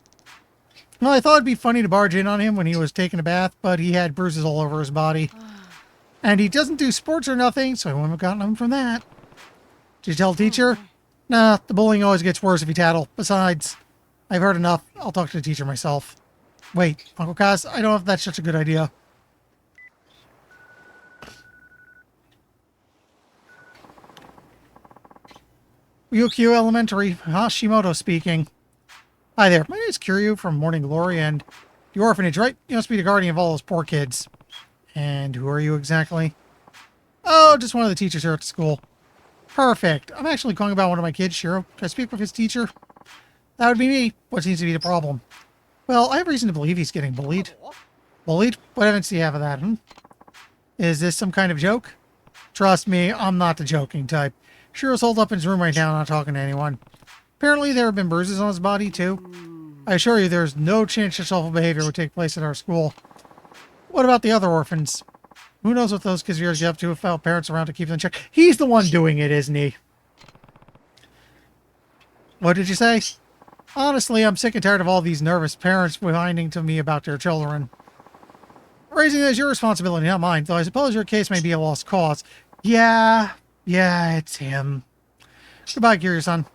Well, I thought it'd be funny to barge in on him when he was taking a bath, but he had bruises all over his body. And he doesn't do sports or nothing, so I wouldn't have gotten him from that. Did you tell the teacher? Nah, the bullying always gets worse if you tattle. Besides, I've heard enough. I'll talk to the teacher myself. Wait, Uncle Kaz, I don't know if that's such a good idea. Ryukyu Elementary, Hashimoto speaking. Hi there, my name is Kiryu from Morning Glory and the orphanage, right? You must be the guardian of all those poor kids. And who are you exactly? Oh, just one of the teachers here at the school. Perfect. I'm actually calling about one of my kids, Shiro. Can I speak with his teacher? That would be me. What seems to be the problem? Well, I have reason to believe he's getting bullied. Bullied? What evidence do you have of that, Is this some kind of joke? Trust me, I'm not the joking type. Shiro's holed up in his room right now, not talking to anyone. Apparently there have been bruises on his body, too. I assure you there's no chance such awful behavior would take place at our school. What about the other orphans? Who knows what those kids of yours get up to without parents around to keep them in check? He's the one doing it, isn't he? What did you say? Honestly, I'm sick and tired of all these nervous parents whining to me about their children. Raising them is your responsibility, not mine, though I suppose your case may be a lost cause. Yeah, it's him. Goodbye, Kiryu-san.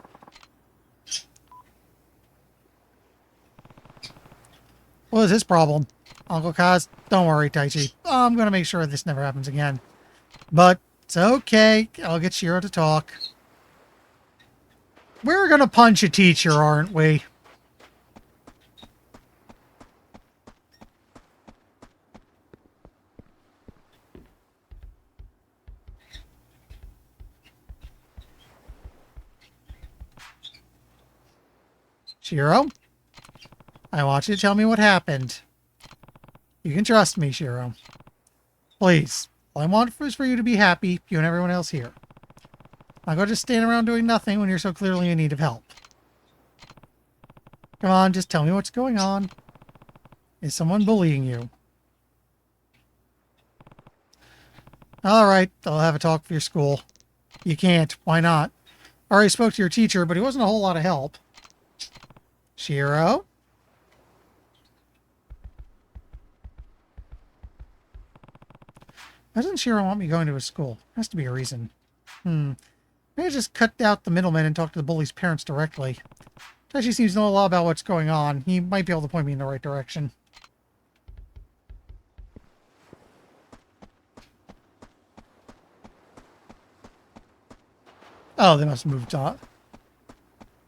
What is his problem? Uncle Kaz, don't worry, Taichi. I'm going to make sure this never happens again. But it's okay. I'll get Shiro to talk. We're going to punch a teacher, aren't we? Shiro? I want you to tell me what happened. You can trust me, Shiro. Please. All I want is for you to be happy, you and everyone else here. I'm not going to just stand around doing nothing when you're so clearly in need of help. Come on, just tell me what's going on. Is someone bullying you? Alright, I'll have a talk for your school. You can't. Why not? I already spoke to your teacher, but he wasn't a whole lot of help. Shiro? Why doesn't Shiro want me going to his school? There has to be a reason. Maybe I just cut out the middleman and talk to the bully's parents directly. Tashi seems to know a lot about what's going on. He might be able to point me in the right direction. Oh, they must have moved on.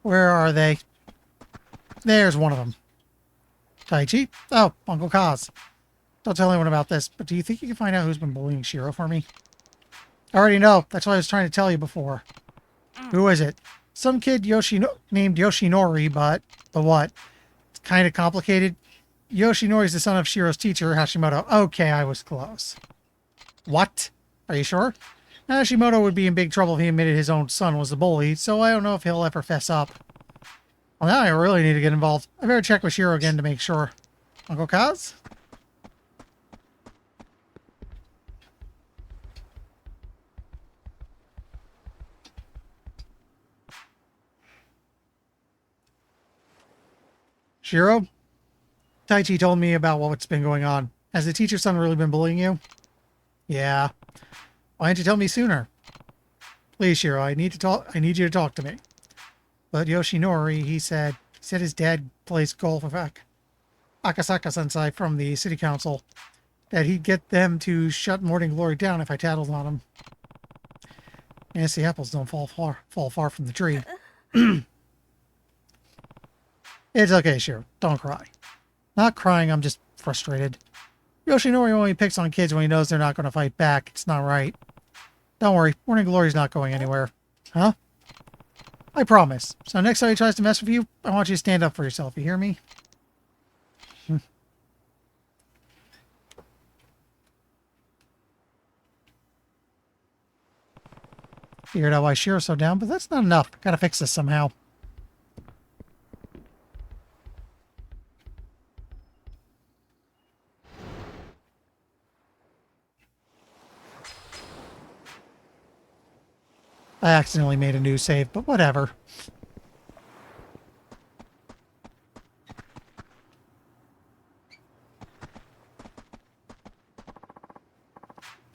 Where are they? There's one of them. Taichi? Oh, Uncle Kaz. Don't tell anyone about this, but do you think you can find out who's been bullying Shiro for me? I already know. That's what I was trying to tell you before. Who is it? Some kid named Yoshinori, but what? It's kind of complicated. Yoshinori's the son of Shiro's teacher, Hashimoto. Okay, I was close. What? Are you sure? Hashimoto would be in big trouble if he admitted his own son was the bully, so I don't know if he'll ever fess up. Well, now I really need to get involved. I better check with Shiro again to make sure. Uncle Kaz? Shiro? Taichi told me about what's been going on. Has the teacher's son really been bullying you? Yeah. Why didn't you tell me sooner? Please, Shiro, I need you to talk to me. But Yoshinori, he said his dad plays golf with Akasaka-sensei from the city council. That he'd get them to shut Morning Glory down if I tattled on him. Yes, the apples don't fall far from the tree. It's okay, Shiro. Don't cry. Not crying, I'm just frustrated. Yoshinori only picks on kids when he knows they're not going to fight back. It's not right. Don't worry, Morning Glory's not going anywhere. Huh? I promise. So next time he tries to mess with you, I want you to stand up for yourself. You hear me? Figured out why Shiro's so down, but that's not enough. Gotta fix this somehow. I accidentally made a new save, but whatever.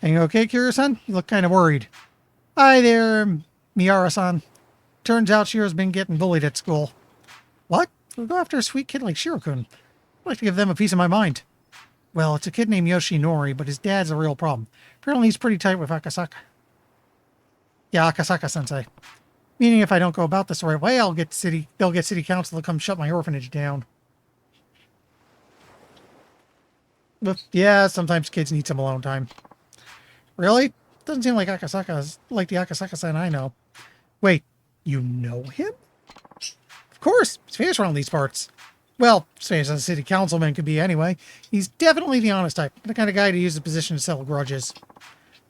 Are you okay, Kiryu-san? You look kind of worried. Hi there, Miara-san. Turns out Shiro's been getting bullied at school. What? We'll go after a sweet kid like Shiro-kun. I'd like to give them a piece of my mind. Well, it's a kid named Yoshinori, but his dad's a real problem. Apparently he's pretty tight with Akasaka. Yeah, Akasaka-sensei. Meaning if I don't go about this the right way, they'll get city council to come shut my orphanage down. But yeah, sometimes kids need some alone time. Really? Doesn't seem like Akasaka's like the Akasaka-san I know. Wait, you know him? Of course, he's famous around these parts. Well, as famous as a city councilman could be anyway. He's definitely the honest type, the kind of guy to use the position to settle grudges.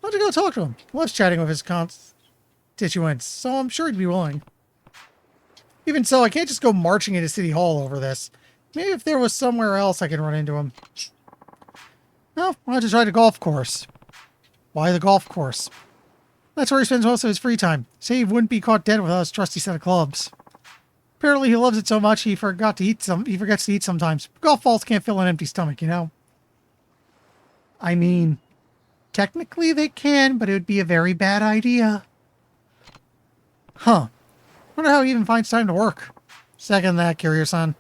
Why don't you go talk to him? He loves chatting with his constituents, so I'm sure he'd be willing. Even so, I can't just go marching into City Hall over this. Maybe if there was somewhere else I could run into him. Well, why don't you try the golf course? Why the golf course? That's where he spends most of his free time. Say he wouldn't be caught dead without his trusty set of clubs. Apparently he loves it so much he forgets to eat sometimes. Golf balls can't fill an empty stomach, you know? I mean, technically they can, but it would be a very bad idea. Huh. Wonder how he even finds time to work. Second that, Kiryu-san.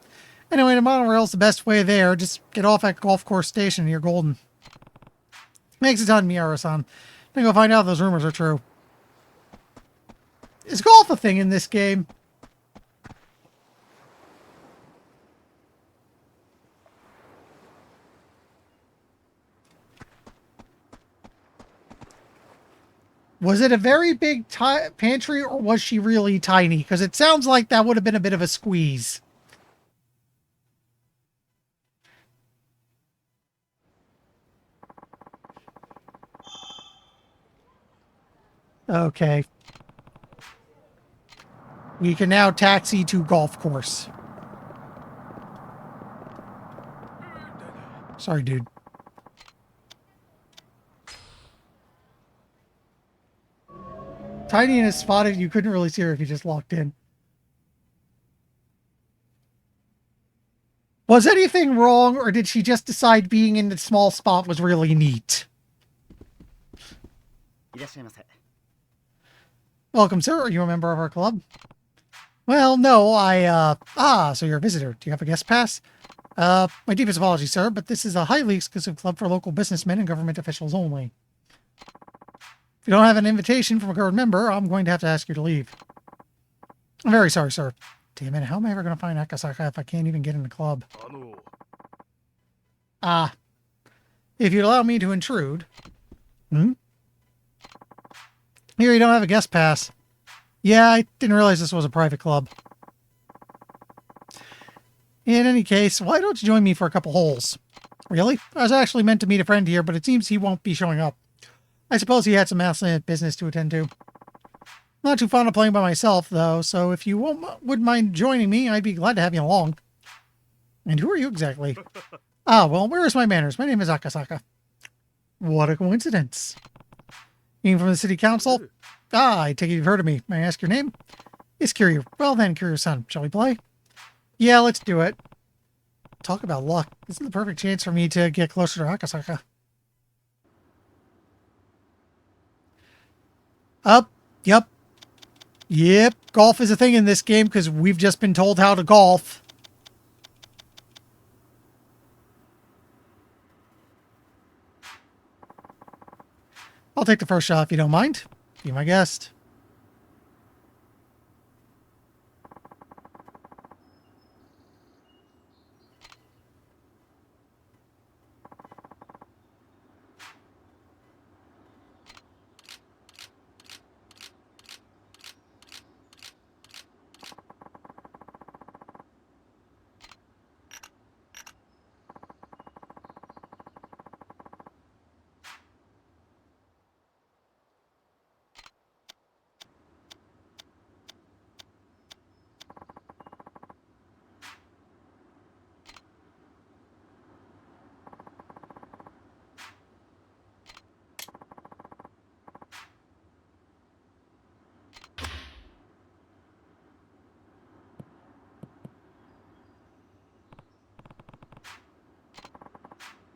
Anyway, the monorail's the best way there. Just get off at Golf Course Station and you're golden. Makes a ton, Miara-san. Then go find out if those rumors are true. Is golf a thing in this game? Was it a very big pantry, or was she really tiny? Because it sounds like that would have been a bit of a squeeze. Okay. We can now taxi to golf course. Sorry, dude. Tiny and is spotted. You couldn't really see her if you just walked in. Was anything wrong, or did she just decide being in the small spot was really neat? Welcome, sir. Are you a member of our club? Well, no, so you're a visitor. Do you have a guest pass? My deepest apologies, sir, but this is a highly exclusive club for local businessmen and government officials only. If you don't have an invitation from a current member, I'm going to have to ask you to leave. I'm very sorry, sir. Damn it, how am I ever going to find Akasaka if I can't even get in the club? If you'd allow me to intrude. Here, you don't have a guest pass. Yeah, I didn't realize this was a private club. In any case, why don't you join me for a couple holes? Really? I was actually meant to meet a friend here, but it seems he won't be showing up. I suppose he had some last-minute business to attend to. Not too fond of playing by myself, though, so if you wouldn't mind joining me, I'd be glad to have you along. And who are you exactly? Well, where is my manners? My name is Akasaka. What a coincidence. Being from the city council? I take it you've heard of me. May I ask your name? It's Kiryu. Well then, Kiryu-san, shall we play? Yeah, let's do it. Talk about luck. This is the perfect chance for me to get closer to Akasaka. Yep. Yep, golf is a thing in this game because we've just been told how to golf. I'll take the first shot if you don't mind. Be my guest.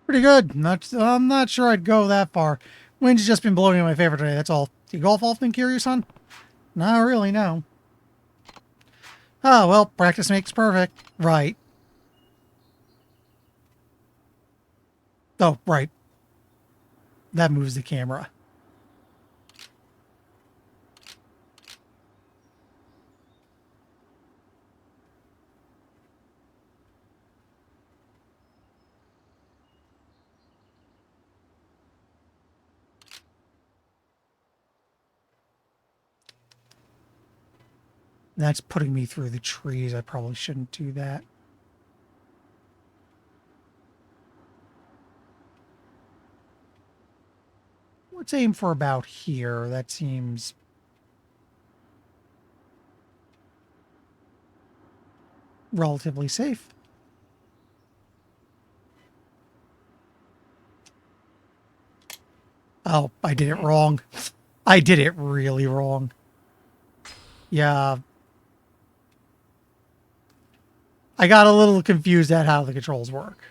Pretty good. I'm not sure I'd go that far. Wind's just been blowing in my favor today, that's all. Do you golf often, Kiryu-san? Not really, no. Oh, well, practice makes perfect. Right. Oh, right. That moves the camera. That's putting me through the trees. I probably shouldn't do that. Let's aim for about here. That seems relatively safe. Oh, I did it wrong. I did it really wrong. Yeah. I got a little confused at how the controls work.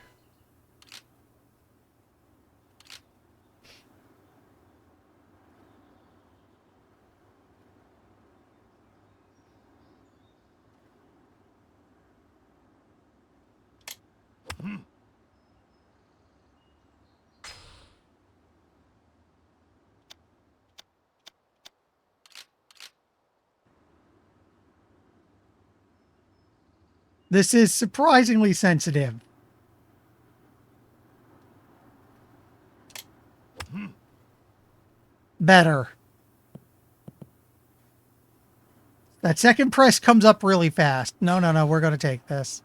This is surprisingly sensitive. Better. That second press comes up really fast. No, no, no, we're going to take this.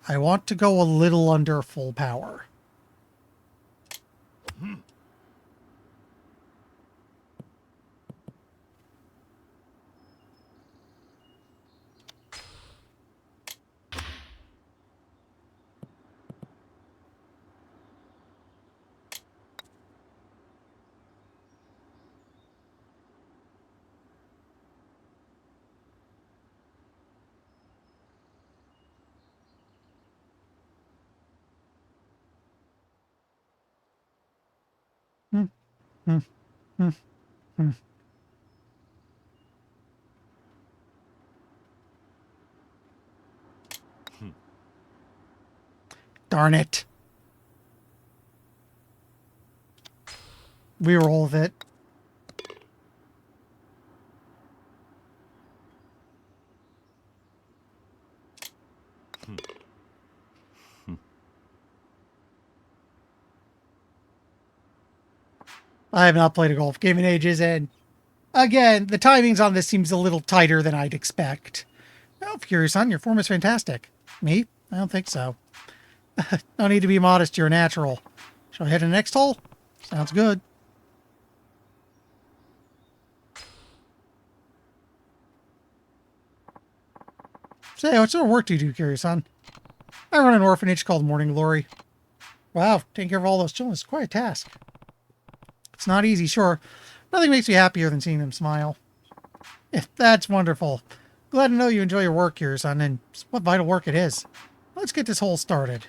I want to go a little under full power. Hmm, hmm, hmm, hmm. Darn it. We roll with it. I have not played a golf game in ages, and again, the timings on this seems a little tighter than I'd expect. Oh, Fury-san, your form is fantastic. Me? I don't think so. No need to be modest, you're a natural. Shall I hit the next hole? Sounds good. Say, what sort of work do you do, Fury-san? I run an orphanage called Morning Glory. Wow, taking care of all those children is quite a task. It's not easy, sure. Nothing makes me happier than seeing them smile. Yeah, that's wonderful. Glad to know you enjoy your work here, son, and what vital work it is. Let's get this hole started.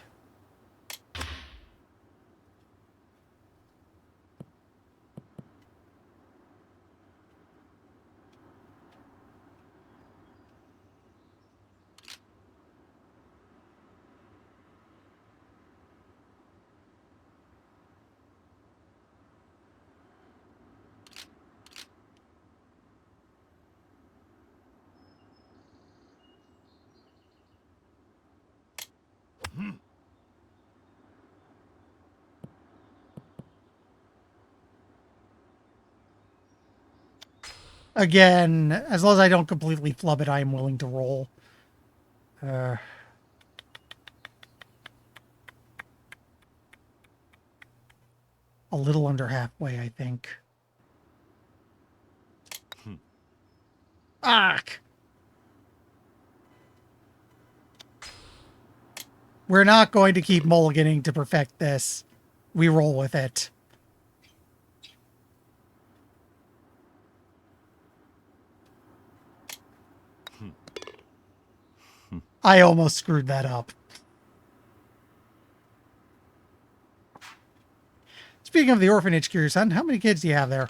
Again, as long as I don't completely flub it, I am willing to roll. A little under halfway, I think. Ark! We're not going to keep mulliganing to perfect this. We roll with it. I almost screwed that up. Speaking of the orphanage, Kiryu-san, how many kids do you have there?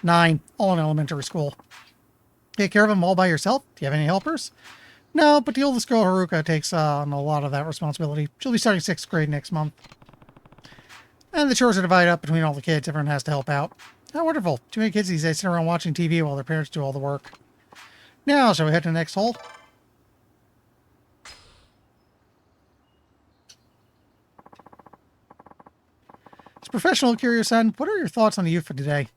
9, all in elementary school. Take care of them all by yourself? Do you have any helpers? No, but the oldest girl, Haruka, takes on a lot of that responsibility. She'll be starting 6th grade next month. And the chores are divided up between all the kids. Everyone has to help out. How wonderful. Too many kids these days sit around watching TV while their parents do all the work. Now, shall we head to the next hole? As professional, Kiryu-san, what are your thoughts on the youth for today?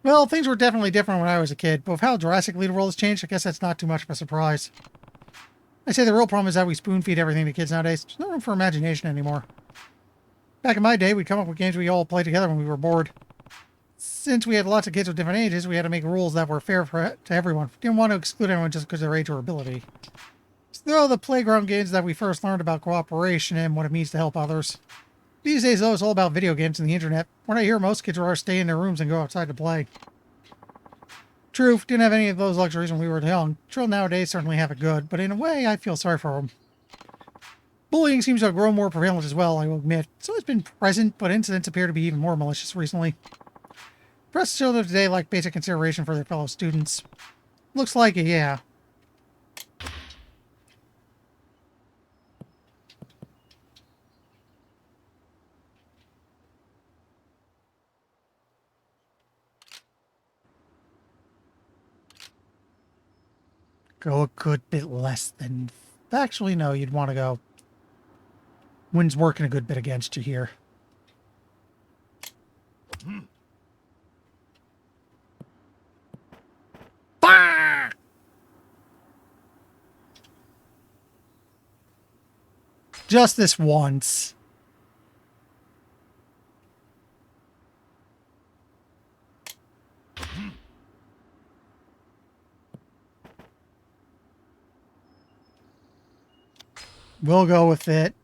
Well, things were definitely different when I was a kid, but with how drastically the world has changed, I guess that's not too much of a surprise. I say the real problem is that we spoon-feed everything to kids nowadays. There's no room for imagination anymore. Back in my day, we'd come up with games we all played together when we were bored. Since we had lots of kids with different ages, we had to make rules that were fair to everyone. We didn't want to exclude everyone just because of their age or ability. So the playground games that we first learned about cooperation and what it means to help others. These days, though, it's all about video games and the internet. When I hear most kids rather stay in their rooms and go outside to play. True, didn't have any of those luxuries when we were young. Children nowadays certainly have it good, but in a way, I feel sorry for them. Bullying seems to have grown more prevalent as well, I will admit. So it's been present, but incidents appear to be even more malicious recently. Press children of today lack basic consideration for their fellow students. Looks like it, yeah. Go a good bit less than... Actually, no, you'd want to go... Wind's working a good bit against you here. Ah! Just this once. We'll go with it.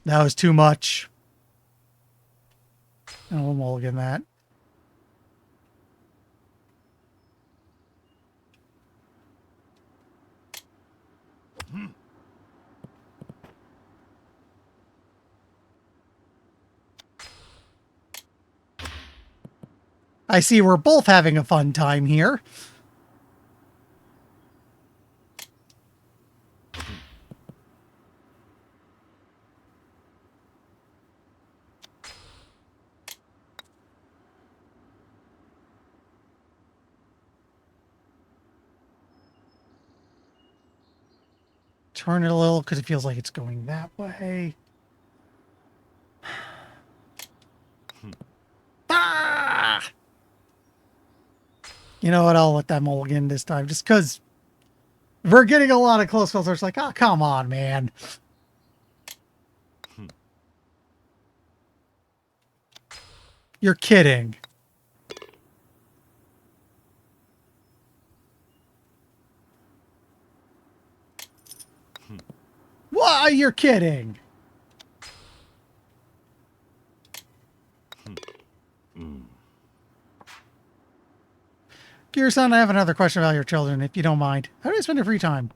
That was too much. And we'll mulligan that. I see we're both having a fun time here. Turn it a little because it feels like it's going that way. Ah! You know what? I'll let that mulligan this time just because we're getting a lot of close calls. It's like, oh, come on, man. You're kidding. Why? You're kidding. Kiryu-san, I have another question about your children, if you don't mind. How do you spend your free time?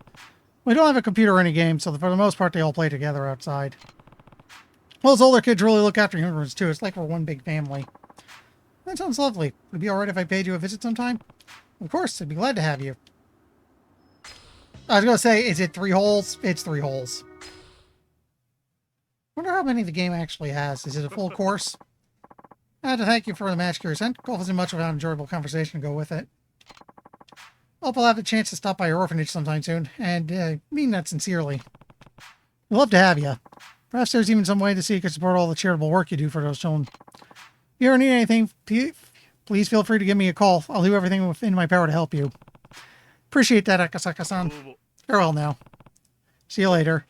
We don't have a computer or any games, so for the most part, they all play together outside. Well, those older kids really look after younger ones, too. It's like we're one big family. That sounds lovely. Would it be alright if I paid you a visit sometime? Of course, I'd be glad to have you. I was going to say, is it 3 holes? It's 3 holes. I wonder how many the game actually has. Is it a full course? I had to thank you for the match, Kiryu-san. Golf isn't much of an enjoyable conversation to go with it. Hope I'll have a chance to stop by your orphanage sometime soon, and I mean that sincerely. We'd love to have you. Perhaps there's even some way to see you can support all the charitable work you do for those children. If you ever need anything, please feel free to give me a call. I'll do everything within my power to help you. Appreciate that, Akasaka-san. Farewell now. See you later.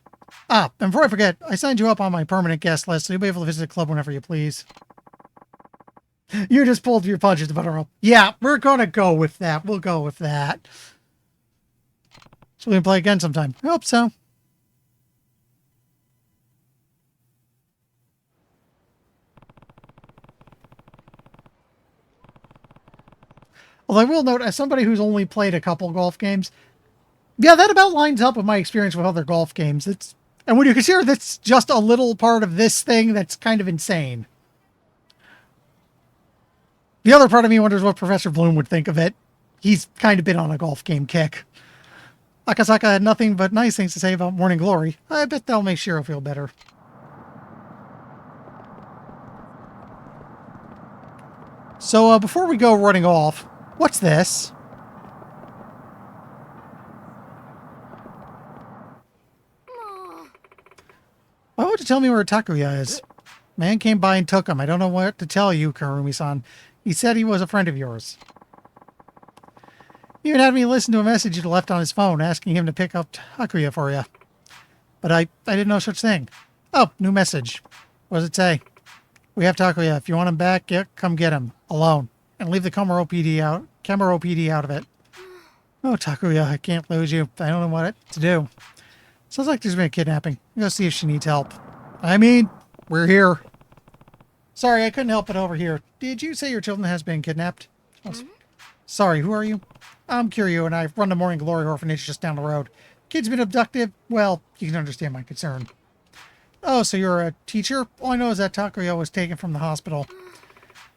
Ah, and before I forget, I signed you up on my permanent guest list, so you'll be able to visit the club whenever you please. You just pulled your punches, Buttermilk. Yeah, we're gonna go with that. We'll go with that. So we can play again sometime. I hope so. Although I will note, as somebody who's only played a couple golf games, yeah, that about lines up with my experience with other golf games. And when you consider that's just a little part of this thing, that's kind of insane. The other part of me wonders what Professor Bloom would think of it. He's kind of been on a golf game kick. Akasaka had nothing but nice things to say about Morning Glory. I bet that'll make Shiro feel better. So, before we go running off, what's this? Why would you tell me where Takuya is? Man came by and took him. I don't know what to tell you, Karumi-san. He said he was a friend of yours. He even had me listen to a message you'd left on his phone asking him to pick up Takuya for you. But I didn't know such thing. Oh, new message. What does it say? We have Takuya. If you want him back, come get him. Alone. And leave the Kamuro PD out of it. Oh, Takuya, I can't lose you. I don't know what to do. Sounds like there's been a kidnapping. Go see if she needs help. I mean, we're here. Sorry, I couldn't help it over here. Did you say your children has been kidnapped? Sorry, who are you? I'm Kiryu, and I run the Morning Glory Orphanage just down the road. Kid's been abducted. Well, you can understand my concern. Oh, so you're a teacher? All I know is that Takuya was taken from the hospital.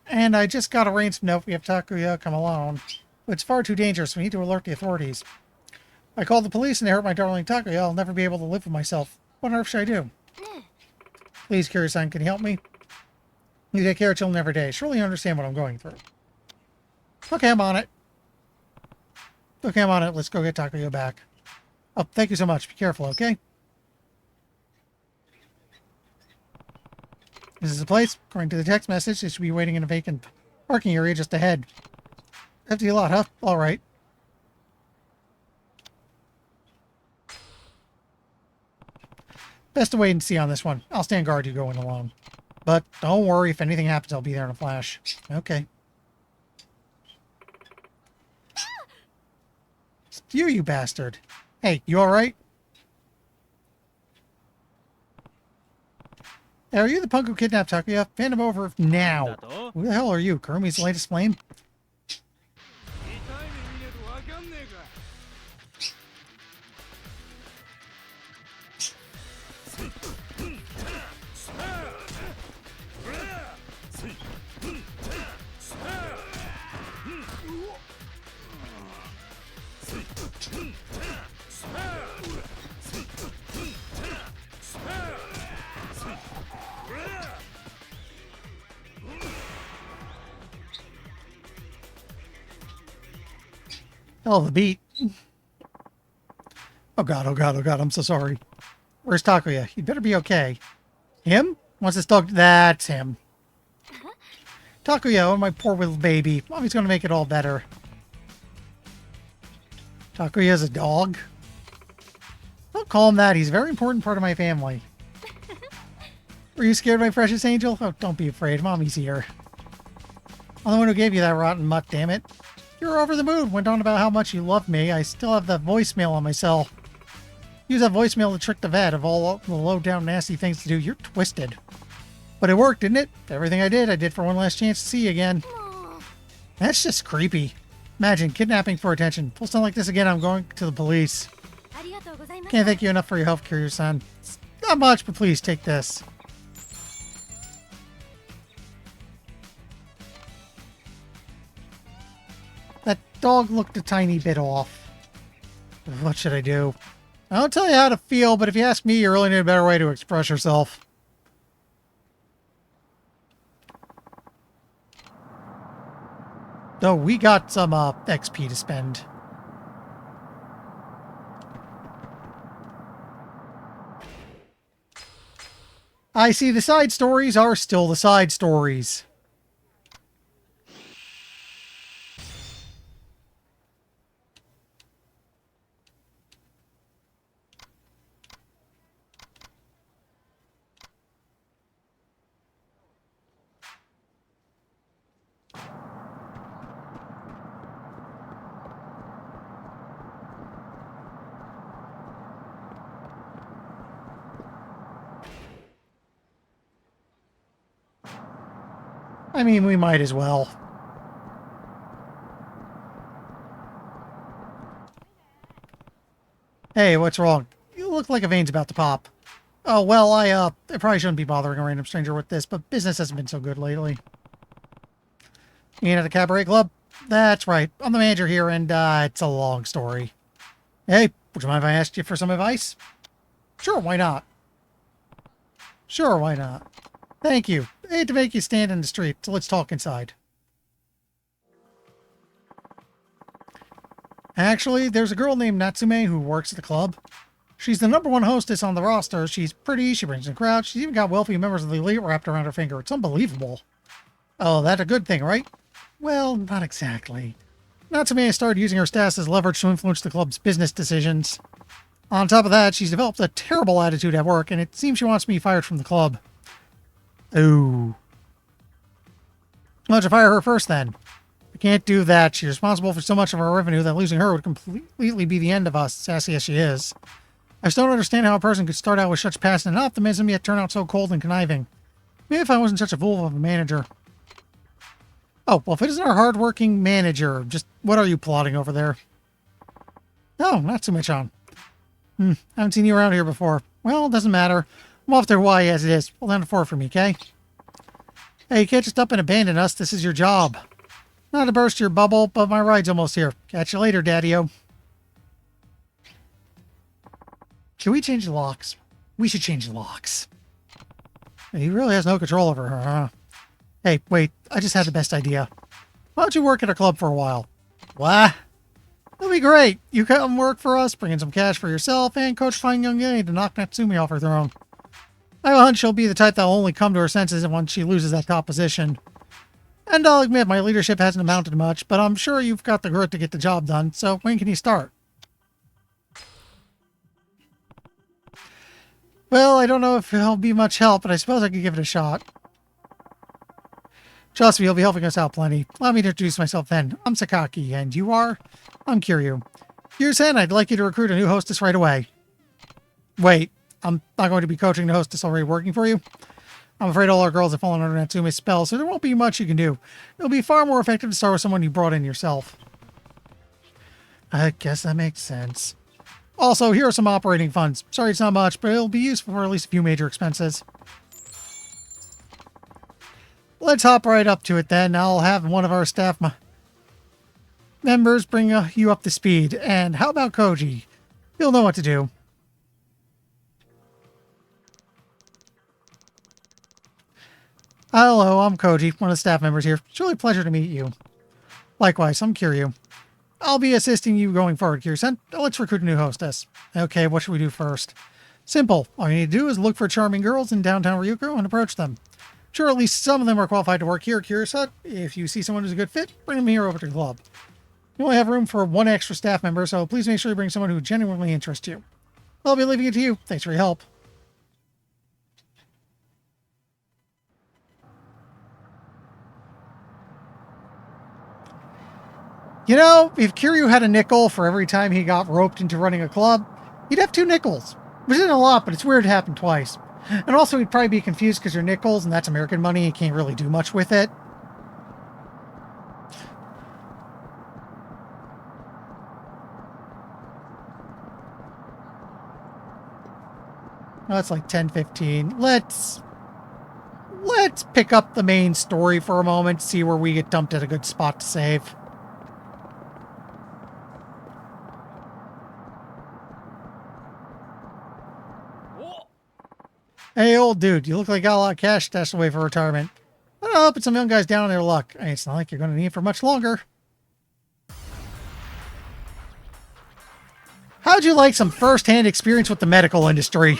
And I just got a ransom note. We have Takuya come alone. It's far too dangerous. We need to alert the authorities. I called the police and they hurt my darling Takuya. I'll never be able to live with myself. What on earth should I do? Please, Kiryu-san, can you help me? You take care of children every day. Surely you understand what I'm going through. Okay, I'm on it. Okay, I'm on it. Let's go get Takuya back. Oh, thank you so much. Be careful, okay? This is the place. According to the text message, they should be waiting in a vacant parking area just ahead. Empty lot, huh? All right. Best to wait and see on this one. I'll stand guard you going alone. But don't worry, if anything happens, I'll be there in a flash. Okay. It's you bastard. Hey, you alright? Hey, are you the punk who kidnapped Takuya? Hand him over now. Who the hell are you? Kurumi's latest flame? Hell of a beat. Oh god, oh god, oh god, I'm so sorry. Where's Takuya? He better be okay. Him? Wants this dog? That's him. Takuya, oh my poor little baby. Mommy's gonna make it all better. Takuya's a dog? Don't call him that. He's a very important part of my family. Were you scared, my precious angel? Oh, don't be afraid. Mommy's here. I'm the one who gave you that rotten mutt, damn it. You were over the moon. Went on about how much you loved me. I still have that voicemail on my cell. Use that voicemail to trick the vet of all the low-down nasty things to do. You're twisted. But it worked, didn't it? Everything I did for one last chance to see you again. That's just creepy. Imagine, kidnapping for attention. Pull something like this again, I'm going to the police. Can't thank you enough for your help, Kiryu-san. Not much, but please take this. That dog looked a tiny bit off. What should I do? I don't tell you how to feel, but if you ask me, you really need a better way to express yourself. Though we got some XP to spend. I see the side stories are still the side stories. I mean, we might as well. Hey, what's wrong? You look like a vein's about to pop. Oh, well, I probably shouldn't be bothering a random stranger with this, but business hasn't been so good lately. You ain't at a cabaret club? That's right. I'm the manager here, and, it's a long story. Hey, would you mind if I asked you for some advice? Sure, why not? Sure, why not? Thank you. I hate to make you stand in the street, so let's talk inside. Actually, there's a girl named Natsume who works at the club. She's the #1 hostess on the roster. She's pretty, she brings in crowds, she's even got wealthy members of the elite wrapped around her finger. It's unbelievable. Oh, that's a good thing, right? Well, not exactly. Natsume has started using her status as leverage to influence the club's business decisions. On top of that, she's developed a terrible attitude at work, and it seems she wants me fired from the club. Ooh. Why don't you fire her first, then? I can't do that. She's responsible for so much of our revenue that losing her would completely be the end of us, sassy as she is. I still don't understand how a person could start out with such passion and optimism, yet turn out so cold and conniving. Maybe if I wasn't such a fool of a manager. Oh, well, if it isn't our hard-working manager, just what are you plotting over there? No, not too much on. Haven't seen you around here before. Well, it doesn't matter. I'm off to Hawaii as it is. Hold down the fort for me, okay? Hey, you can't just up and abandon us. This is your job. Not to burst your bubble, but my ride's almost here. Catch you later, Daddy-O. Should we change the locks? We should change the locks. He really has no control over her, huh? Hey, wait. I just had the best idea. Why don't you work at our club for a while? What? That'll be great. You come work for us, bring in some cash for yourself, and coach fine young lady to knock Natsumi off her throne. I have a hunch she'll be the type that will only come to her senses once she loses that top position. And I'll admit my leadership hasn't amounted to much, but I'm sure you've got the grit to get the job done, so when can you start? Well, I don't know if it'll be much help, but I suppose I could give it a shot. Trust me, you'll be helping us out plenty. Allow me to introduce myself then. I'm Sakaki, and you are? I'm Kiryu. Kiryu-san, I'd like you to recruit a new hostess right away. Wait, I'm not going to be coaching the hostess already working for you? I'm afraid all our girls have fallen under Natsume's spell, so there won't be much you can do. It'll be far more effective to start with someone you brought in yourself. I guess that makes sense. Also, here are some operating funds. Sorry it's not much, but it'll be useful for at least a few major expenses. Let's hop right up to it then. I'll have one of our staff members bring you up to speed. And how about Koji? You'll know what to do. Hello, I'm Koji, one of the staff members here. It's really a pleasure to meet you. Likewise, I'm Kiryu. I'll be assisting you going forward, Kiryu-san. Let's recruit a new hostess. Okay, what should we do first? Simple. All you need to do is look for charming girls in downtown Ryuko and approach them. Sure, at least some of them are qualified to work here, Kiryu-san. If you see someone who's a good fit, bring them here over to the club. You only have room for one extra staff member, so please make sure you bring someone who genuinely interests you. I'll be leaving it to you. Thanks for your help. You know, if Kiryu had a nickel for every time he got roped into running a club, he'd have 2 nickels. Which isn't a lot, but it's weird it happened twice. And also, he'd probably be confused because you're nickels, and that's American money. You can't really do much with it. Oh, it's like 10:15. Let's pick up the main story for a moment, see where we get dumped at a good spot to save. Hey, old dude, you look like you got a lot of cash stashed away for retirement. I don't know, but some young guys down on their luck. Hey, it's not like you're going to need it for much longer. How'd you like some first-hand experience with the medical industry?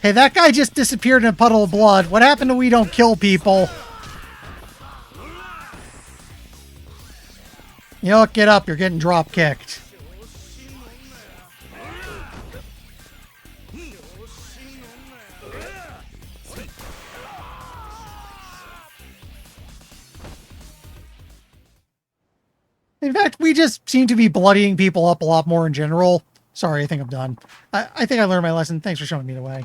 Hey, that guy just disappeared in a puddle of blood. What happened to we don't kill people? You know what? Get up. You're getting drop-kicked. In fact, we just seem to be bloodying people up a lot more in general. Sorry, I think I'm done. I think I learned my lesson. Thanks for showing me the way.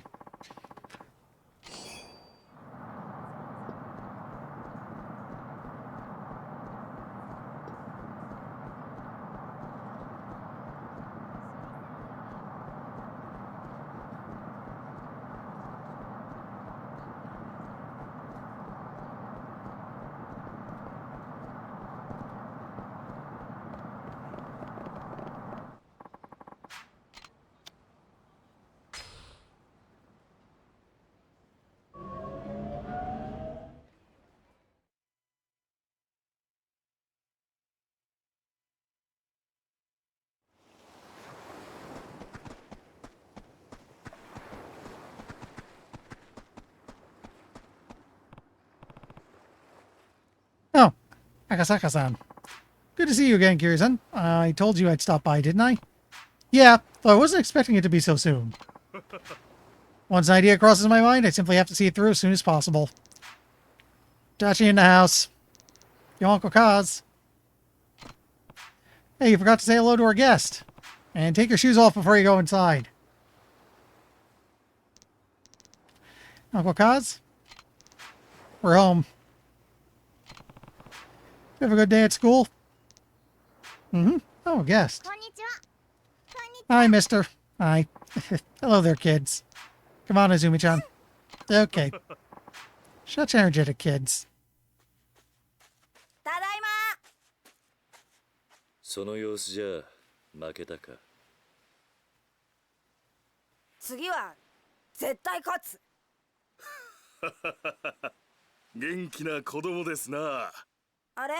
Oh, Akasaka-san. Good to see you again, Kiri-san. I told you I'd stop by, didn't I? Yeah, though I wasn't expecting it to be so soon. Once an idea crosses my mind, I simply have to see it through as soon as possible. Dachi in the house. Yo, Uncle Kaz. Hey, you forgot to say hello to our guest. And take your shoes off before you go inside. Uncle Kaz? We're home. You have a good day at school? Mm-hmm. Oh, a guest. Hi, mister. Hi. Hello there, kids. Come on, Azumi-chan. Okay. Such energetic kids. ただいま。その様子じゃ負けたか。次は絶対勝つ。元気な子供ですな。あれ、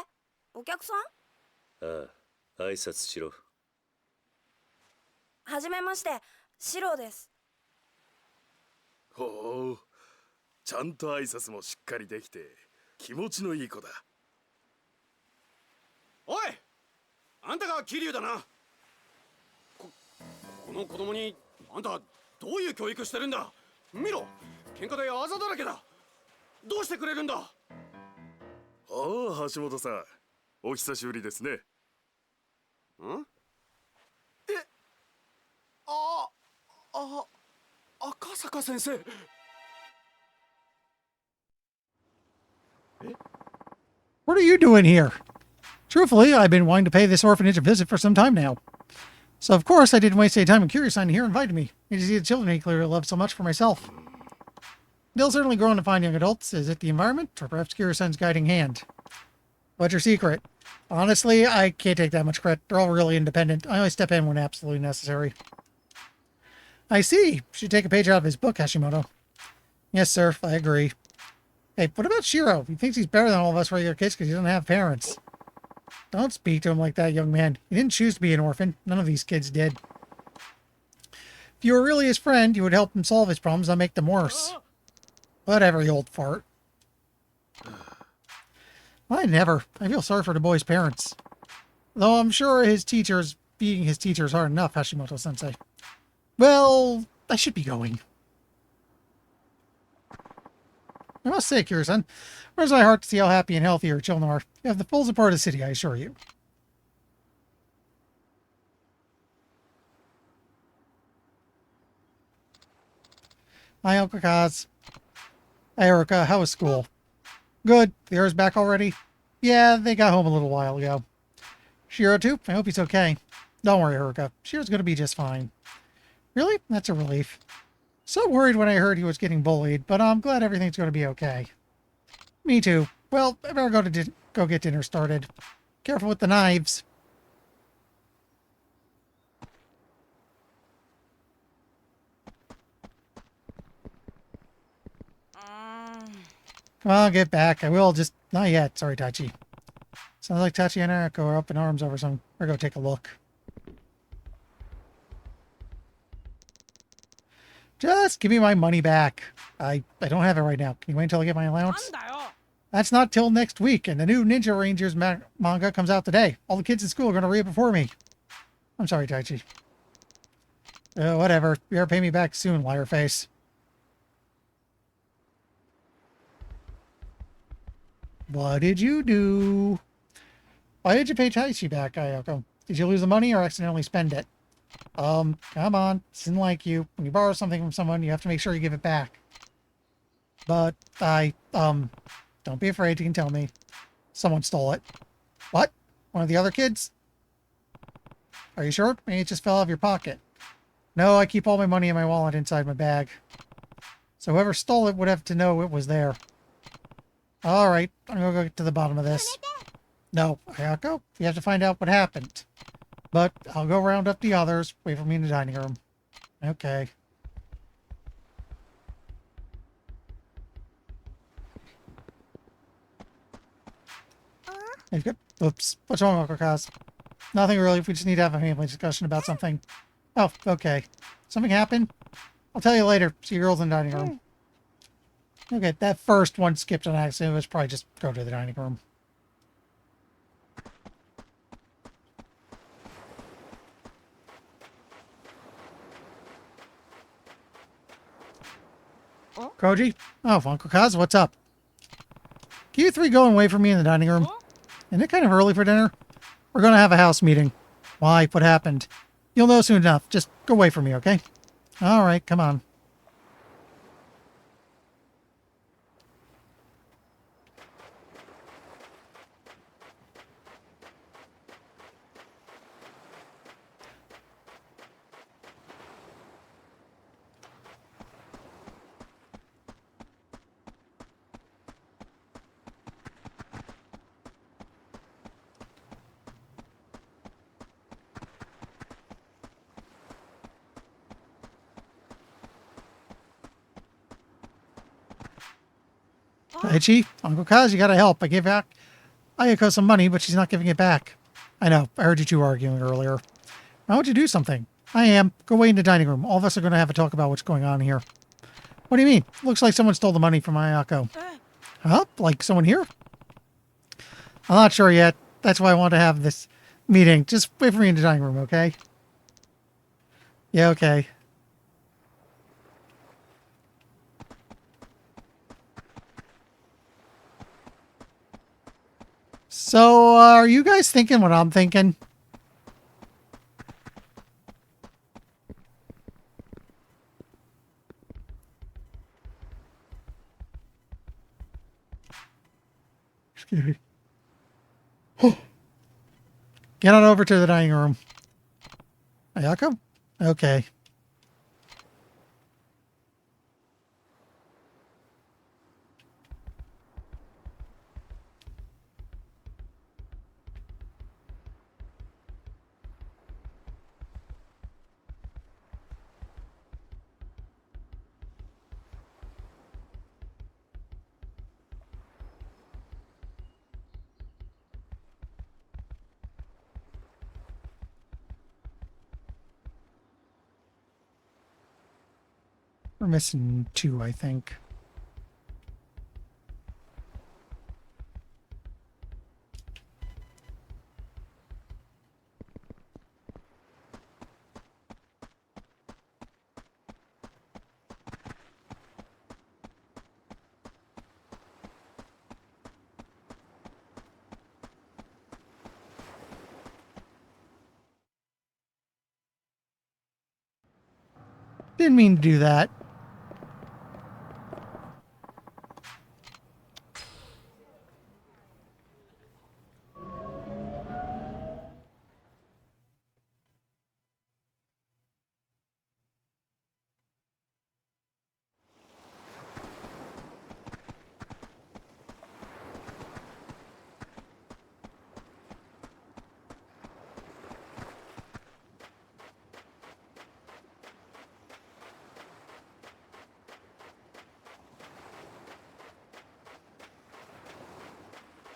お客さん？ああ、挨拶しろ。はじめまして、シロです。ほう、ちゃんと挨拶もしっかりできて気持ちのいい子だ。おい、あんたが桐生だな。この子供にあんたどういう教育してるんだ。見ろ、喧嘩であざだらけだ。どうしてくれるんだ。ああ、橋本さん、お久しぶりですね。ん？え、赤坂先生。What are you doing here? Truthfully, I've been wanting to pay this orphanage a visit for some time now. So of course I didn't waste any time when Kiri-san here invited me. Need to see the children he clearly loves so much for myself. They'll certainly grow to find young adults. Is it the environment, or perhaps Kiri-san's guiding hand? What's your secret? Honestly, I can't take that much credit. They're all really independent. I only step in when absolutely necessary. I see. Should take a page out of his book, Hashimoto. Yes, sir. I agree. Hey, what about Shiro? He thinks he's better than all of us regular kids because he doesn't have parents. Don't speak to him like that, young man. He didn't choose to be an orphan. None of these kids did. If you were really his friend, you would help him solve his problems, not make them worse. Whatever, you old fart. I never. I feel sorry for the boy's parents. Though I'm sure his teachers being his teachers hard enough, Hashimoto-sensei. Well, I should be going. I must say, Kira-san, where's my heart to see how happy and healthy your children are. You have the full support of the city, I assure you. Hi, Uncle Kaz. Hi, Erica. How was school? Good. The air's back already? Yeah, they got home a little while ago. Shiro, too? I hope he's okay. Don't worry, Erica. Shiro's going to be just fine. Really? That's a relief. So worried when I heard he was getting bullied, but I'm glad everything's going to be okay. Me too. Well, I better go get dinner started. Careful with the knives. Come on, get back. I will, just not yet. Sorry, Tachi. Sounds like Tachi and Erica are up in arms over some. We're going to take a look. Just give me my money back. I don't have it right now. Can you wait until I get my allowance? That's not till next week, and the new Ninja Rangers manga comes out today. All the kids in school are going to read it before me. I'm sorry, Taichi. Whatever. You better pay me back soon, liar face. What did you do? Why did you pay Taichi back, Ayako? Did you lose the money or accidentally spend it? Come on. This isn't like you. When you borrow something from someone, you have to make sure you give it back. But don't be afraid, you can tell me. Someone stole it. What? One of the other kids? Are you sure? Maybe it just fell out of your pocket. No, I keep all my money in my wallet inside my bag. So whoever stole it would have to know it was there. Alright, I'm gonna go get to the bottom of this. No, Ayako, you have to find out what happened. But I'll go round up the others. Wait for me in the dining room. Okay. Oops. What's wrong, Uncle Kaz? Nothing really. We just need to have a family discussion about something. Oh, okay. Something happened? I'll tell you later. See you girls in the dining room. Okay, that first one skipped on accident. It was probably just go to the dining room. Koji? Oh, Uncle Kaz, what's up? Can you three go and wait for me in the dining room? Isn't it kind of early for dinner? We're going to have a house meeting. Why? What happened? You'll know soon enough. Just go wait for me, okay? All right, come on. Daichi, Uncle Kaz, you gotta help. I gave back Ayako some money, but she's not giving it back. I know. I heard you two arguing earlier. Why don't you do something? I am. Go wait in the dining room. All of us are going to have a talk about what's going on here. What do you mean? Looks like someone stole the money from Ayako. Huh? Like someone here? I'm not sure yet. That's why I want to have this meeting. Just wait for me in the dining room, okay? Yeah, okay. So, are you guys thinking what I'm thinking? Excuse me. Get on over to the dining room. Ayako? Okay. We're missing 2, I think. Didn't mean to do that.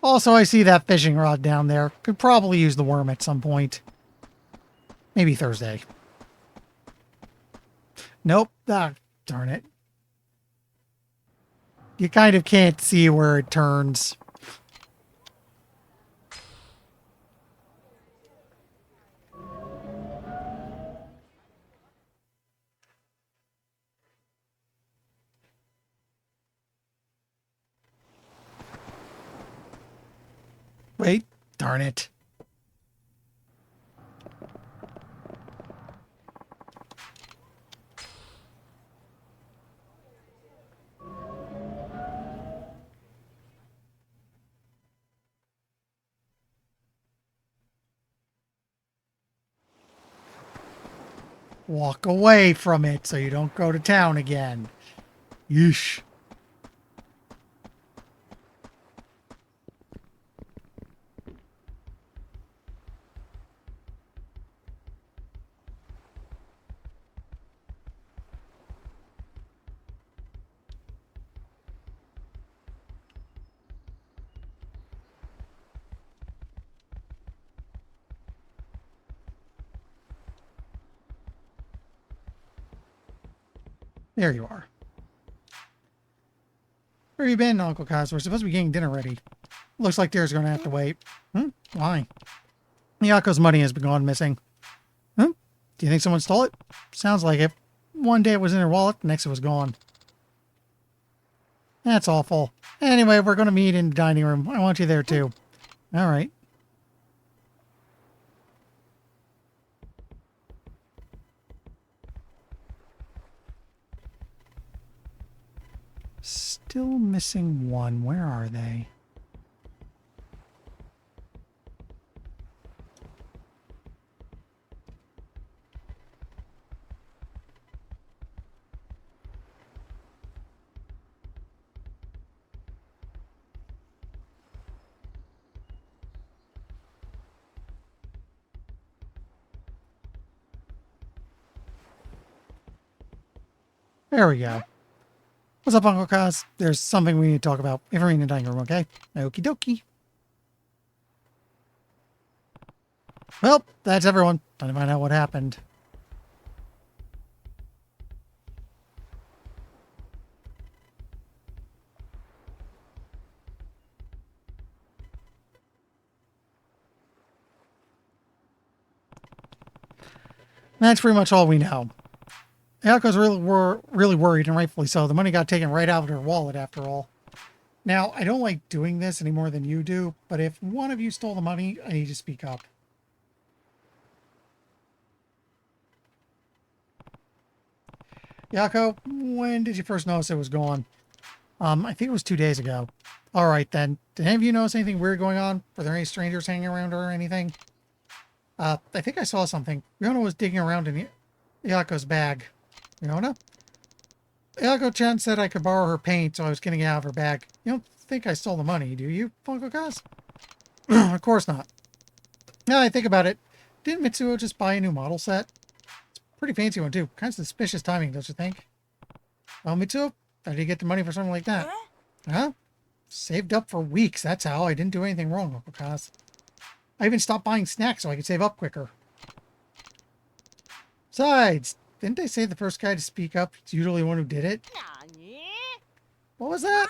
Also, I see that fishing rod down there. Could probably use the worm at some point. Maybe Thursday. Nope. Ah, darn it. You kind of can't see where it turns. Wait, darn it. Walk away from it so you don't go to town again. Yeesh. There you are. Where you been, Uncle Kaz? We're supposed to be getting dinner ready. Looks like Deer's going to have to wait. Why? Yako's money has been gone missing. Do you think someone stole it? Sounds like it. One day it was in her wallet, the next it was gone. That's awful. Anyway, we're going to meet in the dining room. I want you there too. All right. Still missing one. Where are they? There we go. What's up, Uncle Kaz? There's something we need to talk about. If we're in the dining room, okay? Okie dokie. Well, that's everyone. Time to find out what happened. That's pretty much all we know. Yako's really worried, and rightfully so. The money got taken right out of her wallet, after all. Now, I don't like doing this any more than you do, but if one of you stole the money, I need to speak up. Yako, when did you first notice it was gone? I think it was 2 days ago. All right, then. Did any of you notice anything weird going on? Were there any strangers hanging around her or anything? I think I saw something. Riona was digging around in Yako's bag. Riona? Yako-chan said I could borrow her paint, so I was getting it out of her bag. You don't think I stole the money, do you, Funko Kaz? Of course not. Now I think about it, didn't Mitsuo just buy a new model set? It's a pretty fancy one, too. Kind of suspicious timing, don't you think? Well, Mitsuo, how did you get the money for something like that? Huh? Saved up for weeks, that's how. I didn't do anything wrong, Uncle Kaz. I even stopped buying snacks so I could save up quicker. Besides, didn't they say the first guy to speak up is usually the one who did it? What was that?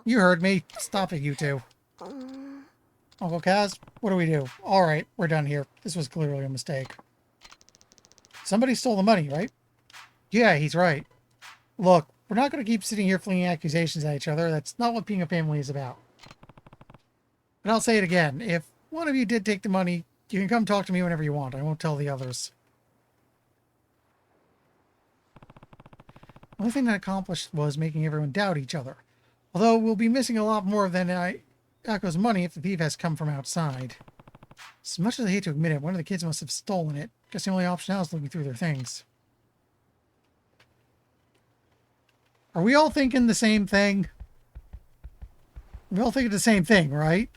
You heard me. Stop it, you two. Uncle Kaz, what do we do? Alright, we're done here. This was clearly a mistake. Somebody stole the money, right? Yeah, he's right. Look, we're not going to keep sitting here flinging accusations at each other. That's not what being a family is about. But I'll say it again. If one of you did take the money, you can come talk to me whenever you want. I won't tell the others. The only thing that accomplished was making everyone doubt each other. Although we'll be missing a lot more than Yako's money if the thief has come from outside. As much as I hate to admit it, one of the kids must have stolen it. Guess the only option now is looking through their things. Are we all thinking the same thing? We all thinking the same thing, right?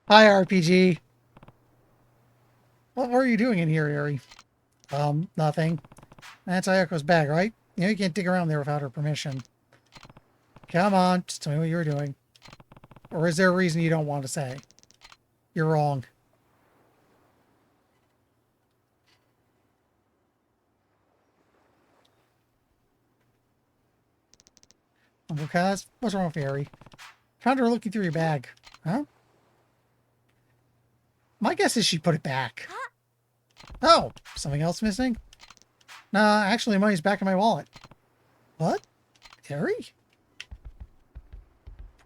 Hi, RPG. What were you doing in here, Eri? Nothing. That's Ayako's bag, right? You know you can't dig around there without her permission. Come on, just tell me what you were doing. Or is there a reason you don't want to say? You're wrong. Uncle Kaz, what's wrong with Eri? Found her looking through your bag. Huh? My guess is she put it back. Oh, something else missing? Nah, actually, money's back in my wallet. What? Eri?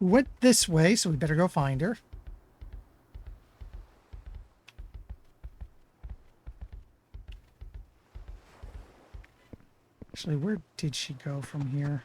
who went this way, so we better go find her. Actually, where did she go from here?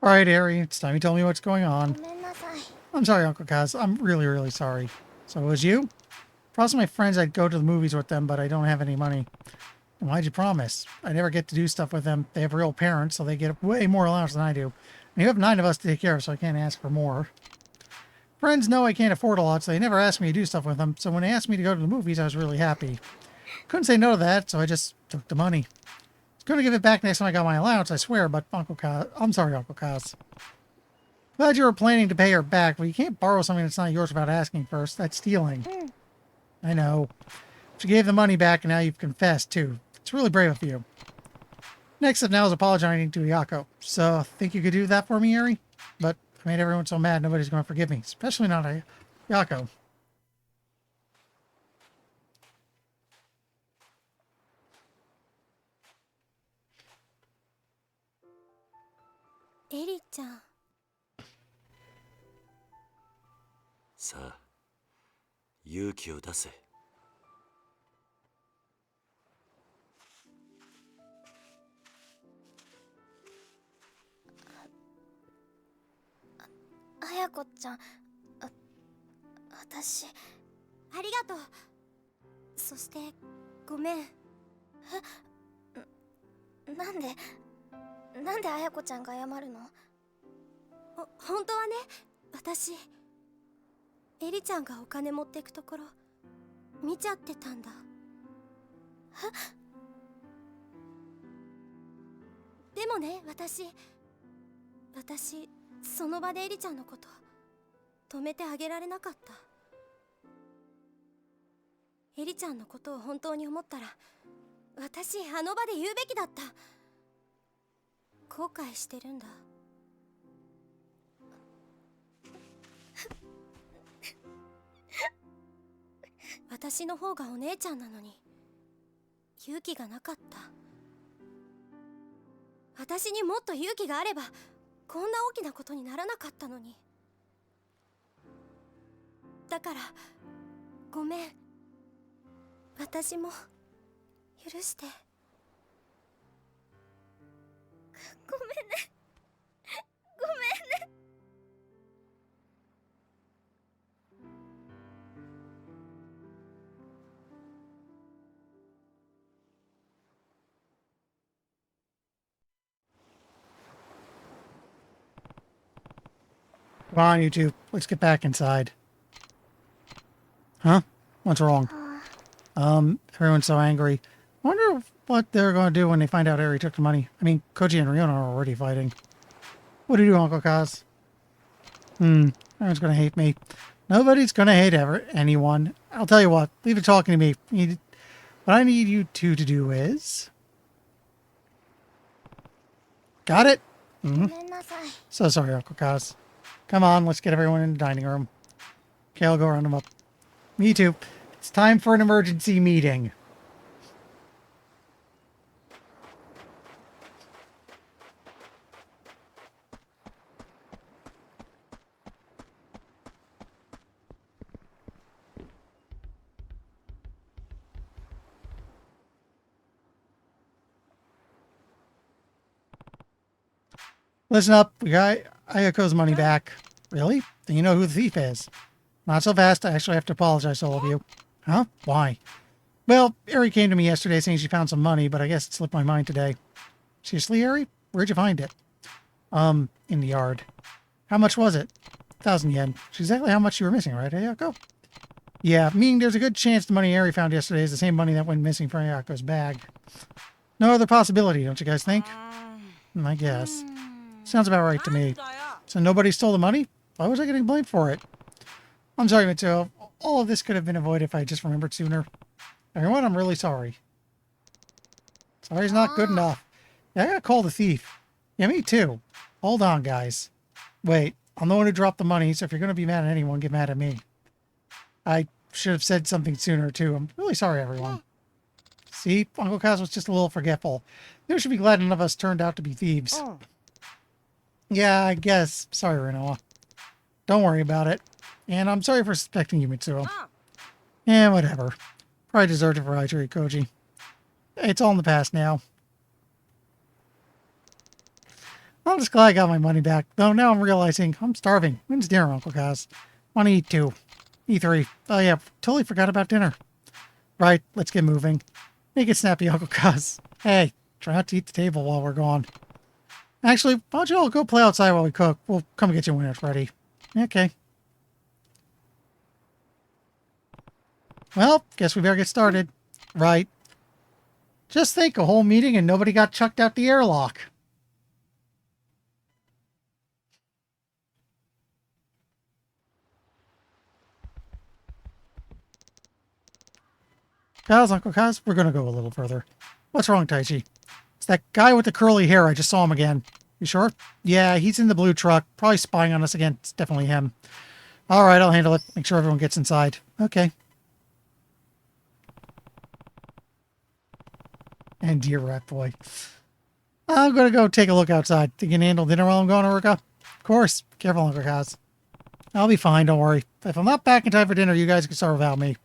All right, Ari, it's time you tell me what's going on. I'm sorry, Uncle Kaz. I'm really, really sorry. So it was you? Promised my friends I'd go to the movies with them, but I don't have any money. And why'd you promise? I never get to do stuff with them. They have real parents, so they get way more allowance than I do. And you have 9 of us to take care of, so I can't ask for more. Friends know I can't afford a lot, so they never ask me to do stuff with them. So when they asked me to go to the movies, I was really happy. Couldn't say no to that, so I just took the money. I was going to give it back next time I got my allowance, I swear, but Uncle Kaz... I'm sorry, Uncle Kaz. Glad you were planning to pay her back, but you can't borrow something that's not yours without asking first. That's stealing. I know. But you gave the money back, and now you've confessed, too. It's really brave of you. Next up now is apologizing to Yako. So, think you could do that for me, Yuri? But I made everyone so mad, nobody's going to forgive me. Especially not Yako. Eri-chan. さあ、勇気を出せ。綾子ちゃん、私ありがとう。そしてごめん。なんで綾子ちゃんが謝るの？本当はね、私エリちゃんがお金持ってくところ見ちゃってたんだ。でもね、私その場でエリちゃんのこと止めてあげられなかった。エリちゃんのことを本当に思ったら、私あの場で言うべきだった。後悔してるんだ。私の方がお姉ちゃんなのに勇気がなかった。私にもっと勇気があればこんな大きなことにならなかったのに。だからごめん。私も許して。ごめんね。ごめんね。Come on, you two. Let's get back inside. Huh? What's wrong? Everyone's so angry. I wonder what they're going to do when they find out Eri took the money. I mean, Koji and Ryona are already fighting. What do you do, Uncle Kaz? Everyone's going to hate me. Nobody's going to hate anyone. I'll tell you what. Leave it talking to me. What I need you two to do is... Got it? So sorry, Uncle Kaz. Come on, let's get everyone in the dining room. Okay, I'll go round them up. Me too. It's time for an emergency meeting. Listen up, we got Ayako's money back. Really? Then you know who the thief is. Not so fast, I actually have to apologize to all of you. Huh? Why? Well, Eri came to me yesterday saying she found some money, but I guess it slipped my mind today. Seriously, Eri? Where'd you find it? In the yard. How much was it? 1,000 yen. It's exactly how much you were missing, right, Ayako? Yeah, meaning there's a good chance the money Ari found yesterday is the same money that went missing from Ayako's bag. No other possibility, don't you guys think? I guess. Sounds about right to me. So nobody stole the money? Why was I getting blamed for it? I'm sorry, Mitsuo. All of this could have been avoided if I just remembered sooner. Everyone, I'm really sorry. Sorry's not good enough. Yeah, I gotta call the thief. Yeah, me too. Hold on, guys. Wait, I'm the one who dropped the money, so if you're gonna be mad at anyone, get mad at me. I should have said something sooner, too. I'm really sorry, everyone. See, Uncle Kaz was just a little forgetful. You should be glad none of us turned out to be thieves. Yeah, I guess. Sorry, Renoa. Don't worry about it. And I'm sorry for suspecting you, Mitsuo. Yeah, whatever. Probably deserved it for I treat Koji. It's all in the past now. I'm just glad I got my money back, though now I'm realizing I'm starving. When's dinner, Uncle Kaz? Want to eat too. E3. Oh yeah, totally forgot about dinner. Right, let's get moving. Make it snappy, Uncle Kaz. Hey, try not to eat the table while we're gone. Actually, why don't you all go play outside while we cook? We'll come get you when it's ready. Okay. Well, guess we better get started. Right. Just think, a whole meeting and nobody got chucked out the airlock. Kaz, Uncle Kaz, we're going to go a little further. What's wrong, Taichi? It's that guy with the curly hair. I just saw him again. You sure? Yeah, he's in the blue truck. Probably spying on us again. It's definitely him. All right, I'll handle it. Make sure everyone gets inside. Okay. And dear rat boy. I'm going to go take a look outside. Think you can handle dinner while I'm gone, Uruka? Of course. Careful, Uncle Kaz. I'll be fine, don't worry. If I'm not back in time for dinner, you guys can start without me.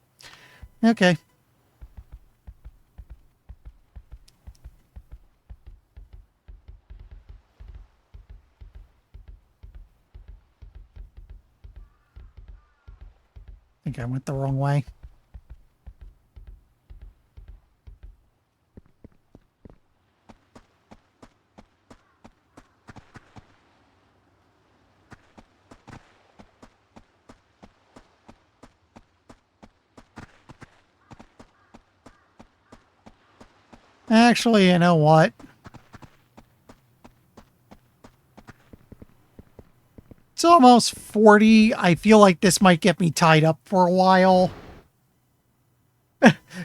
Okay. I think I went the wrong way. Actually, you know what? It's almost 40. I feel like this might get me tied up for a while.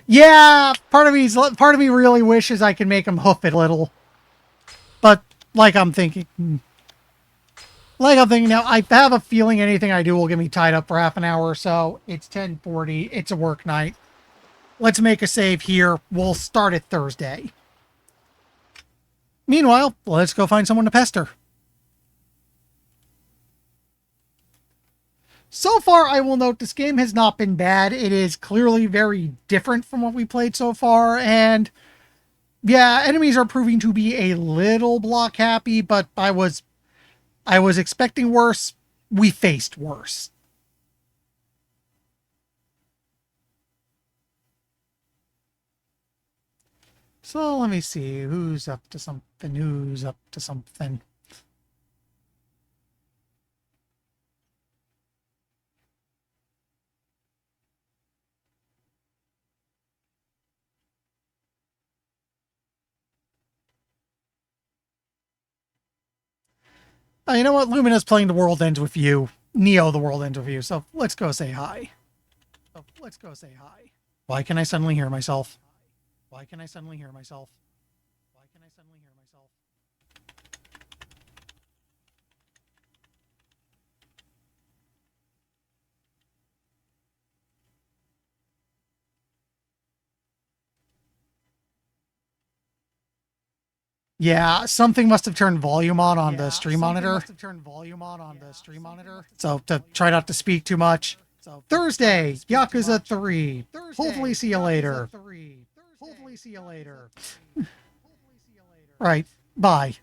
Yeah, part of me really wishes I could make him hoof it a little. But like I'm thinking now, I have a feeling anything I do will get me tied up for half an hour or so. It's 10:40. It's a work night. Let's make a save here. We'll start it Thursday. Meanwhile, let's go find someone to pester. So far, I will note this game has not been bad. It is clearly very different from what we played so far, and yeah, enemies are proving to be a little block happy, but I was expecting worse. We faced worse. So let me see, who's up to something. You know what? Lumina's playing The World Ends With You. Neo, The World Ends With You. So let's go say hi. Why can I suddenly hear myself? Yeah, something must have turned volume on the stream monitor. So to try not to speak too much. Thursday, Yakuza 3. Hopefully see you later. Right. Bye.